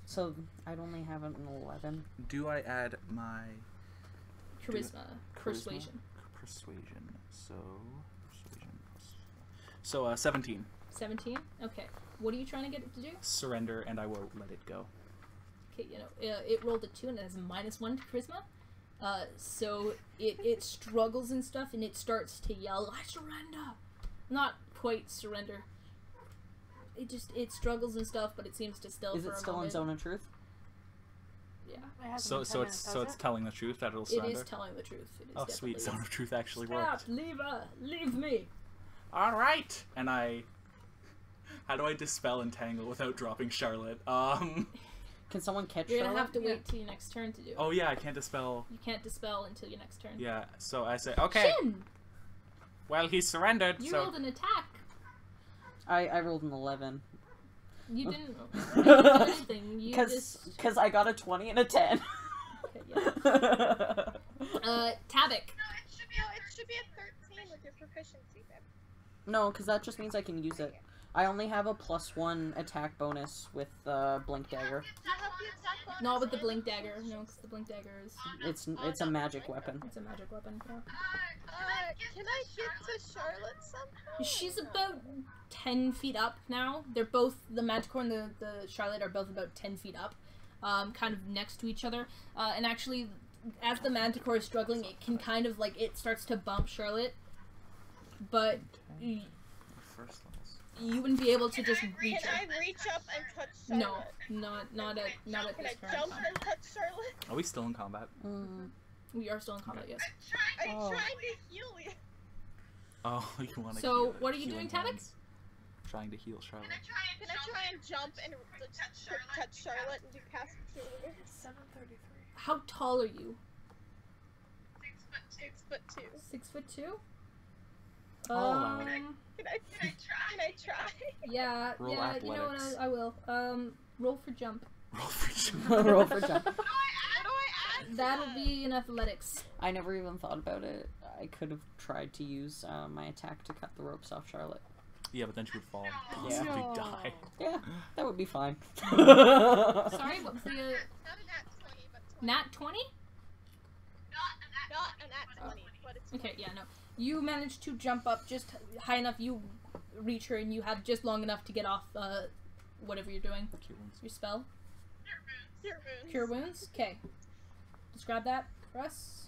So I'd only have an 11. Do I add my Charisma. Persuasion. Persuasion. So 17. 17? Okay. What are you trying to get it to do? Surrender and I will let it go. Okay, it rolled a 2 and it has a -1 to charisma. So it struggles and stuff, and it starts to yell, "I surrender!" Not quite surrender. It struggles and stuff, but it seems to still. Is for it a still in moment. Zone of Truth? Yeah, So it's telling the truth that it'll it surrender. is telling the truth. It is Oh, sweet! definitely Zone of Truth actually Stop! worked. Leave me! All right, and how do I dispel entangle without dropping Charlotte? Can someone catch You're gonna Charlotte? have to wait till your next turn to do it. Oh yeah, I can't dispel. You can't dispel until your next turn. Yeah, so I say, okay, Shin! well he's surrendered. You so rolled an attack. I rolled an 11. You didn't roll anything. You just... Because I got a 20 and a 10. Okay, yeah. Tavik. It should be a 13 with your proficiency then. No, because that just means I can use it. I only have a +1 attack bonus with Blink Dagger. Do you have the attack bonus? Not with the blink dagger. No, because the blink dagger is It's a magic weapon. it's a magic weapon. Yeah. Can I get to Charlotte somehow? She's about 10 feet up now. They're both, the Manticore and the Charlotte are both about 10 feet up, kind of next to each other. And actually, as the Manticore is struggling, it can kind of like, it starts to bump Charlotte, but First levels. you wouldn't be able to just reach Can her. I reach up and touch No, Charlotte? not at Can this I current jump time. and touch Charlotte? Are we still in combat? We are still in combat, yes. I'm Oh. trying to heal you. Oh, you want to? So, what are you doing, Tavik? trying to heal Charlotte. Can I try and jump and touch Charlotte and do cast Cure Wounds? 7:33. How tall are you? 6'2". 6'2"? I'll allow it. Can I try? Yeah, Roll yeah, you know what, athletics. I will. Roll for jump. Roll for Roll for jump. What do I add? That'll be in athletics. I never even thought about it. I could have tried to use my attack to cut the ropes off Charlotte. Yeah, but then she would fall and Yeah. possibly No. die. Yeah, that would be fine. Sorry, what was the, Not a nat 20, but 20. nat 20? Not a nat 20, but it's Okay, yeah, no. You managed to jump up just high enough, you reach her, and you have just long enough to get off, whatever you're doing. Cute ones. Your spell. Cure Wounds. Cure Wounds? Okay. Describe that for us.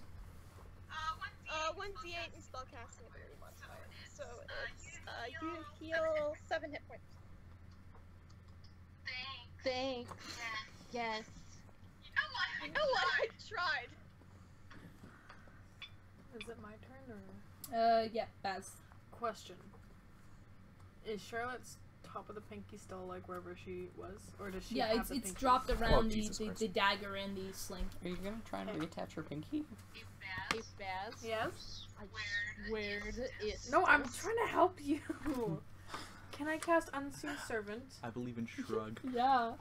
1d8 and spellcasting ability modifier. So it's, you heal 7 hit points. Thanks. Yes. You know what? I tried. Is it my turn or Yeah, Baz. question? Is Charlotte's top of the pinky still like wherever she was, or does she? Yeah, have it's the it's pinky? dropped around Jesus Christ. the dagger and the sling. Are you gonna try and reattach her pinky? Hey, Baz. Yes. I sweared it. No, I'm trying to help you. Can I cast Unseen Servant? I believe in shrug. Yeah.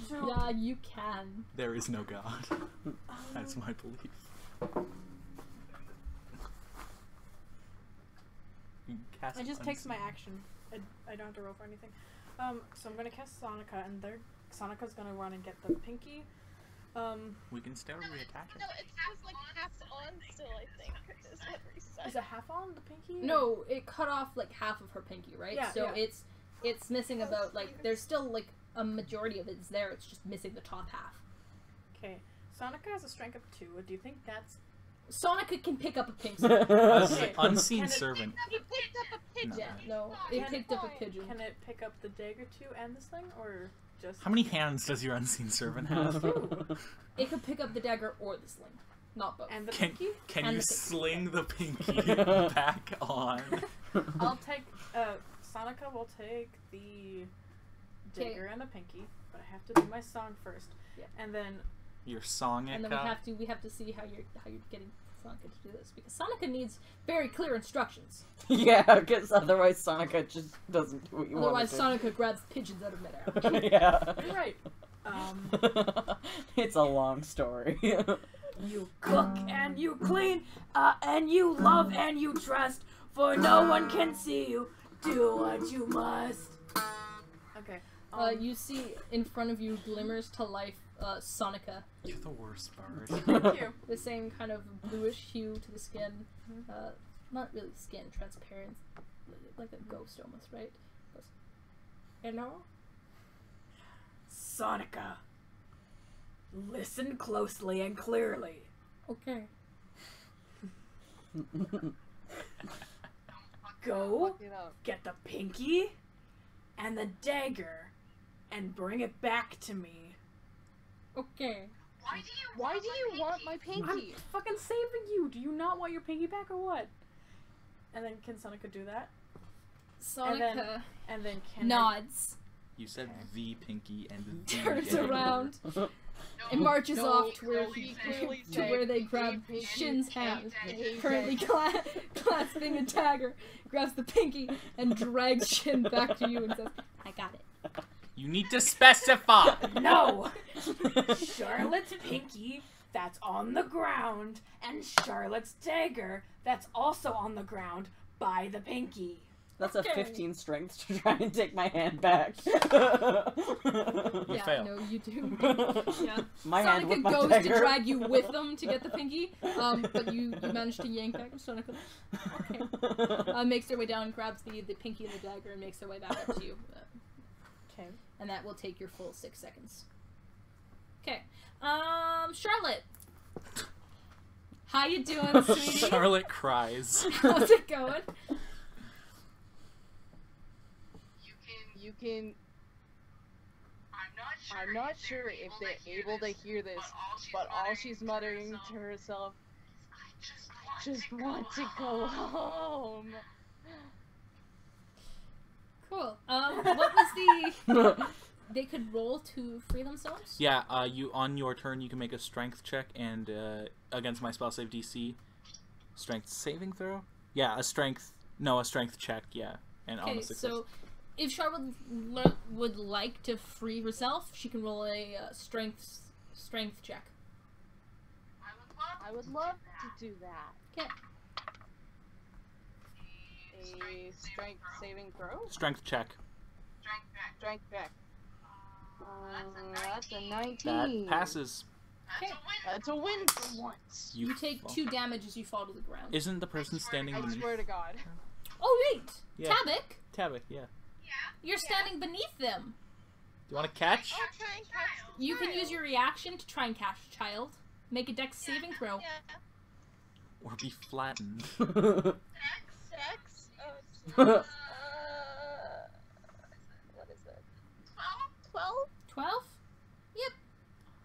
To Yeah, you can. There is no god. That's my belief. You can cast it just takes unseen. my action. I don't have to roll for anything. So I'm gonna cast Sonica, and Sonica's gonna run and get the pinky. We can still reattach No, it. it says like half on still, I think, is what we said. Is it half on the pinky? No, it cut off like half of her pinky, right? Yeah, so yeah. it's missing about like there's still like a majority of it's there. It's just missing the top half. Okay. Sonica has a strength of 2. Do you think that's? Sonica can pick up a pink. Okay. Unseen Can it- servant. He picked up a pigeon. No, it Can picked up a pigeon. Can it pick up the dagger too and the sling, or just? How many hands does your unseen servant have? It could pick up the dagger or the sling, not both. And the Can, pinky? can And you the pinky. sling the pinky back on? I'll take. Sonica will take the Okay. dagger and the pinky, but I have to do my song first. Yeah. And then Your song And then we have to see how you're getting Sonica to do this because Sonica needs very clear instructions. Yeah, because otherwise Sonica just doesn't do what you Otherwise, want Sonica grabs pigeons out of midair. her to. Yeah. you're right. It's a long story. You cook and you clean, and you love and you trust, for no one can see you. Do what you must. Okay. You see in front of you glimmers to life Sonica, You're the worst bard. Thank you. the same kind of bluish hue to the skin, not really skin, transparent, like a ghost almost, right? Goes, hello? Sonica, listen closely and clearly. Okay. Go Fuck it up. get the pinky and the dagger and bring it back to me. Okay. Why do you want my I'm pinky? fucking saving you. Do you not want your pinky back or what? And then can Sonica do that? Sonica And then can nods, You said the pinky and the turns dagger. around, and marches no, off to where no, he clearly to said where they a grab pinky Shin's and hand, a currently clasping a dagger, grabs the pinky and drags Shin back to you and says, "I got it." You need to specify. No! Charlotte's pinky, that's on the ground, and Charlotte's dagger, that's also on the ground by the pinky. That's a Okay. 15 strength to try and take my hand back. You Yeah, fail. no, you do. Yeah. My hand with Sonica my goes dagger. to drag you with them to get the pinky, but you manage to yank back. Sonica, okay, makes their way down, grabs the pinky and the dagger, and makes their way back up to you. Okay. And that will take your full 6 seconds. Okay, Charlotte, how you doing, sweetie? Charlotte cries. How's it going? You can. I'm not sure if they're able to hear this, but all she's muttering to herself, I just want to go home. Cool. What was the? They could roll to free themselves. Yeah. You on your turn, you can make a strength check, and against my spell save DC, strength saving throw. Yeah, a strength. No, a strength check. Yeah, and on Okay, a success. so if Charlotte would like to free herself, she can roll a strength check. I would love to do that. Okay. A strength saving throw? Strength check. Strength check. That's a 19. That passes. Okay. That's a win for once. You take fall. 2 damage as you fall to the ground. Isn't the person standing I beneath? swear to God. Oh wait, Yeah. Tabik, Tabik, yeah. you're standing beneath them. Do you want to catch? I'll try and catch the You can use child. your reaction to try and catch a child. Make a dex saving throw. Yeah. Or be flattened? Sex? Oh, jeez. What is it? 12? 12.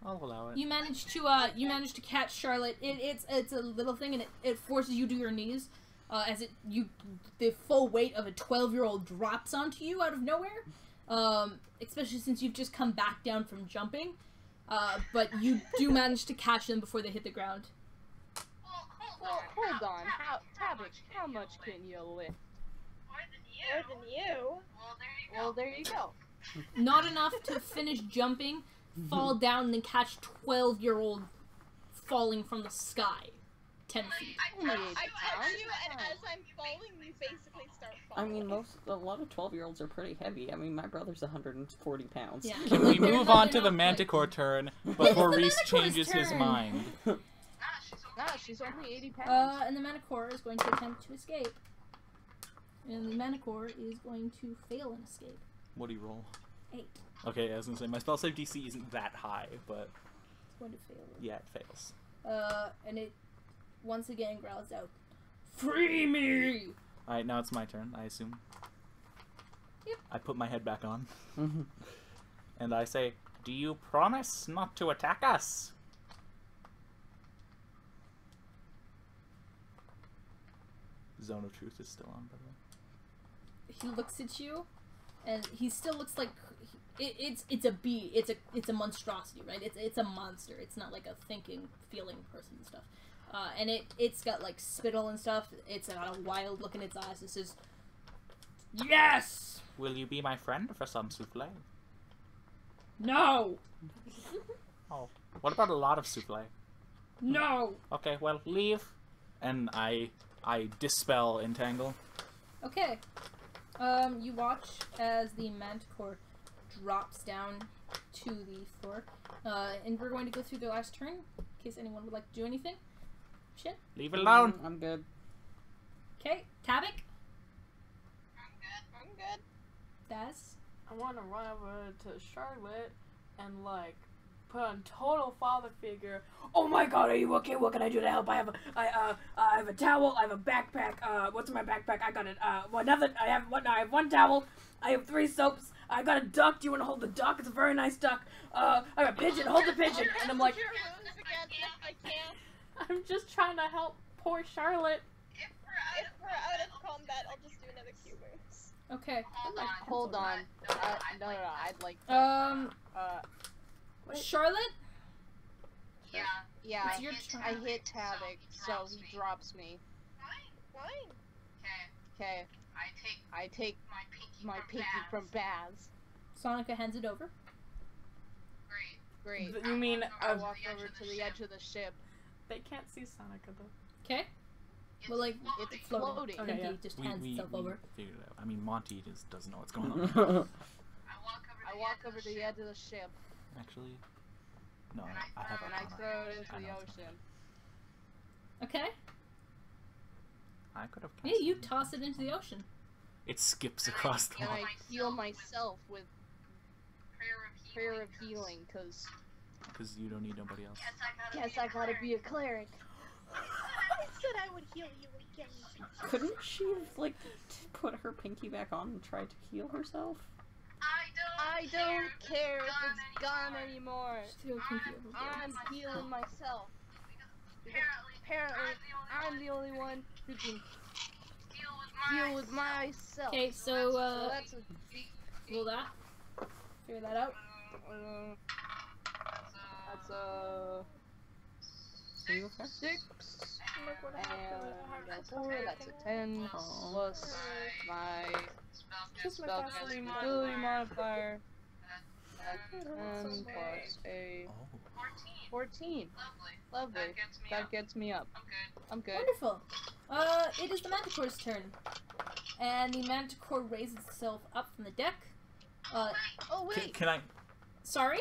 I'll allow it. You manage to catch Charlotte. It's a little thing, and it forces you to your knees, as the full weight of a 12-year-old drops onto you out of nowhere. Especially since you've just come back down from jumping. But you do manage to catch them before they hit the ground. Well, hold on. Tabik, how much can you lift? More than you. Well, there you go. Not enough to finish jumping, fall down, and then catch 12-year-old falling from the sky, 10 feet. Only 8 I pounds. catch you, and as I'm falling, you basically start I falling. mean, a lot of 12-year-olds are pretty heavy. I mean, my brother's 140 pounds. Yeah. Can we They're move not- on they're to the not Manticore turn before the Reese Manticore's changes his turn. mind? Nah, she's only 80 pounds. And the Manticore is going to attempt to escape. And the Manticore is going to fail an escape. What do you roll? 8. Okay, I was gonna say my spell save DC isn't that high, but It's going to fail. yeah, it fails. And it once again growls out, "Free me!" All right, now it's my turn. I assume. Yep. I put my head back on, and I say, "Do you promise not to attack us?" Zone of Truth is still on, by the way. He looks at you, and he still looks like it's a bee. It's a monstrosity, right? It's a monster. It's not like a thinking, feeling person and stuff. And it's got like spittle and stuff. It's got a wild look in its eyes. It says, "Yes, Will you be my friend for some souffle? no, Oh, what about a lot of souffle? no." Okay, well, leave. And I dispel entangle. Okay. You watch as the Manticore drops down to the floor. And we're going to go through the last turn, in case anyone would like to do anything. Shit. Leave it alone. I'm good. Okay, Tabik, I'm good. Daz. I want to run over to Charlotte and like put on total father figure. Oh my God, are you okay? What can I do to help? I have a towel. I have a backpack. What's in my backpack? I got it. I have one towel. I have 3 soaps. I got a duck. Do you want to hold the duck? It's a very nice duck. I have a pigeon. Hold the pigeon. And I'm like, Your wounds again if I can. I'm just trying to help poor Charlotte. If we're out of combat, I'll just do another Q wounds. Okay. Hold on. No, I'd like. Charlotte. Yeah, It's your turn. I hit Tabik, so he drops me. Fine. Okay. I take my pinky from Baz. Sonica hands it over. Great. You mean I walk over to the edge of the ship. they can't see Sonica though? Okay. Well, like It's floating. floating. Okay, Pinky yeah. just We hands itself over. figured it out. I mean, Monty just doesn't know what's going on. I walk over to the edge of the ship Actually, no, I have and I Arcana. throw it into I the know it's ocean. Okay. I could have. Yeah, you toss it into the ocean. It skips across the And wall. I heal myself with prayer of healing, because Because you don't need nobody else. yes, I gotta be a cleric. I said I would heal you again. Couldn't she have, like, put her pinky back on and tried to heal herself? I don't care if it's gone anymore. Just throw pinky over there. I'm healing myself. Because apparently, I'm the only one who can heal with myself. Okay, so So that's a roll that. Figure that out. that's a Are you okay? 6 and a 4. That's a 10 plus my spell ability modifier. That's 10 plus a 14. Lovely. That gets me up. I'm good. Wonderful. It is the Manticore's turn. And the Manticore raises itself up from the deck. Oh wait. Can I? Sorry?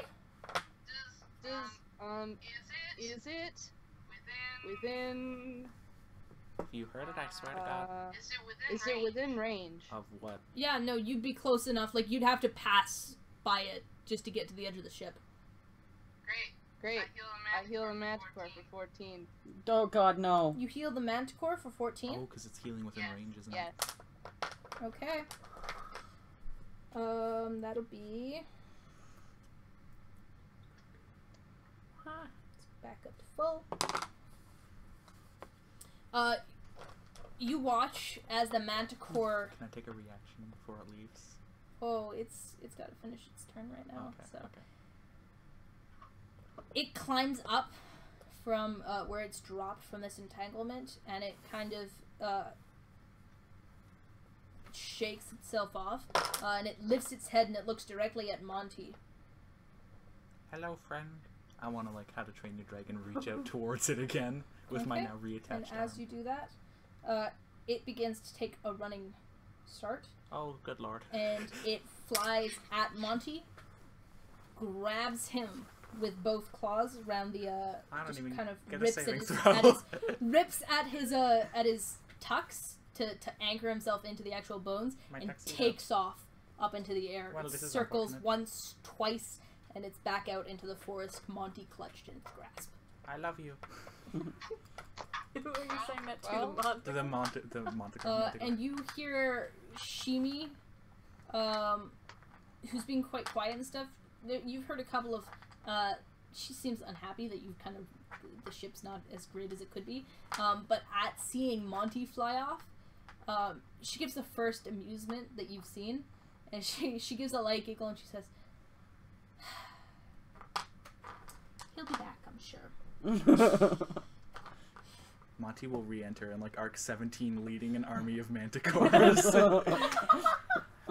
Is it within? You heard it. I swear to God. Is it within range? Of what? Yeah, no, you'd be close enough. Like, you'd have to pass by it just to get to the edge of the ship. Great. I heal a Manticore for 14. Oh God, no. You heal the Manticore for 14? Oh, because it's healing within range, isn't Yes. it? Okay. That'll be... Let's back up to full. You watch as the Manticore... Can I take a reaction before it leaves? Oh, it's got to finish its turn right now, Okay. so... Okay. It climbs up from where it's dropped from this entanglement, and it kind of shakes itself off, and it lifts its head and it looks directly at Monty. Hello, friend. I want to, like, How to Train Your Dragon reach out towards it again with my Okay. now reattached And as arm. you do that, it begins to take a running start, Oh, good lord. and it flies at Monty, grabs him with both claws around the I don't just even kind of get a rips at saving his, throw. rips at his tucks to anchor himself into the actual bones, My and tuxedo. takes off up into the air. Well, It this is circles unfortunate. once, twice, and it's back out into the forest, Monty clutched in its grasp. I love you. Who are you saying that to? Well, the monster? The Montague. And you hear Shimi, who's being quite quiet and stuff. You've heard a couple of, she seems unhappy that you kind of, the ship's not as great as it could be. But at seeing Monty fly off, she gives the first amusement that you've seen. And she gives a light giggle and she says, he'll be back, I'm sure. Monty will re-enter in, like, Arc 17 leading an army of manticores.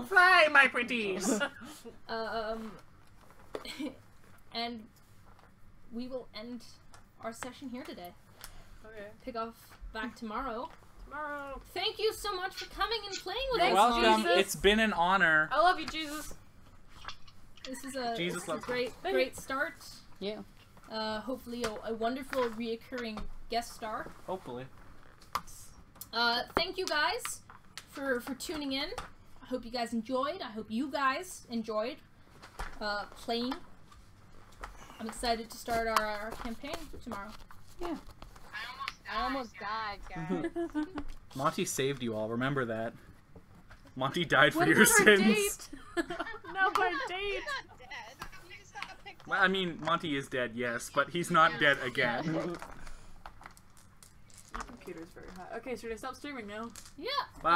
Fly, my pretties! And we will end our session here today. Okay. Pick off back tomorrow. Tomorrow. Thank you so much for coming and playing with Thanks, us. Welcome. Jesus. It's been an honor. I love you, Jesus. This is a, Jesus this is a loves great start. Yeah. Hopefully a wonderful reoccurring guest star. Hopefully. Thank you guys for tuning in. I hope you guys enjoyed. I hope you guys enjoyed playing. I'm excited to start our campaign tomorrow. I almost died, guys. Monty saved you all, remember that. Monty died for What your about our sins. date? No, our date. You're not dead. You just got picked Well, I mean, Monty is dead, yes, but he's not dead again. My computer's very hot. Okay, should I stop streaming now? Yeah. Bye.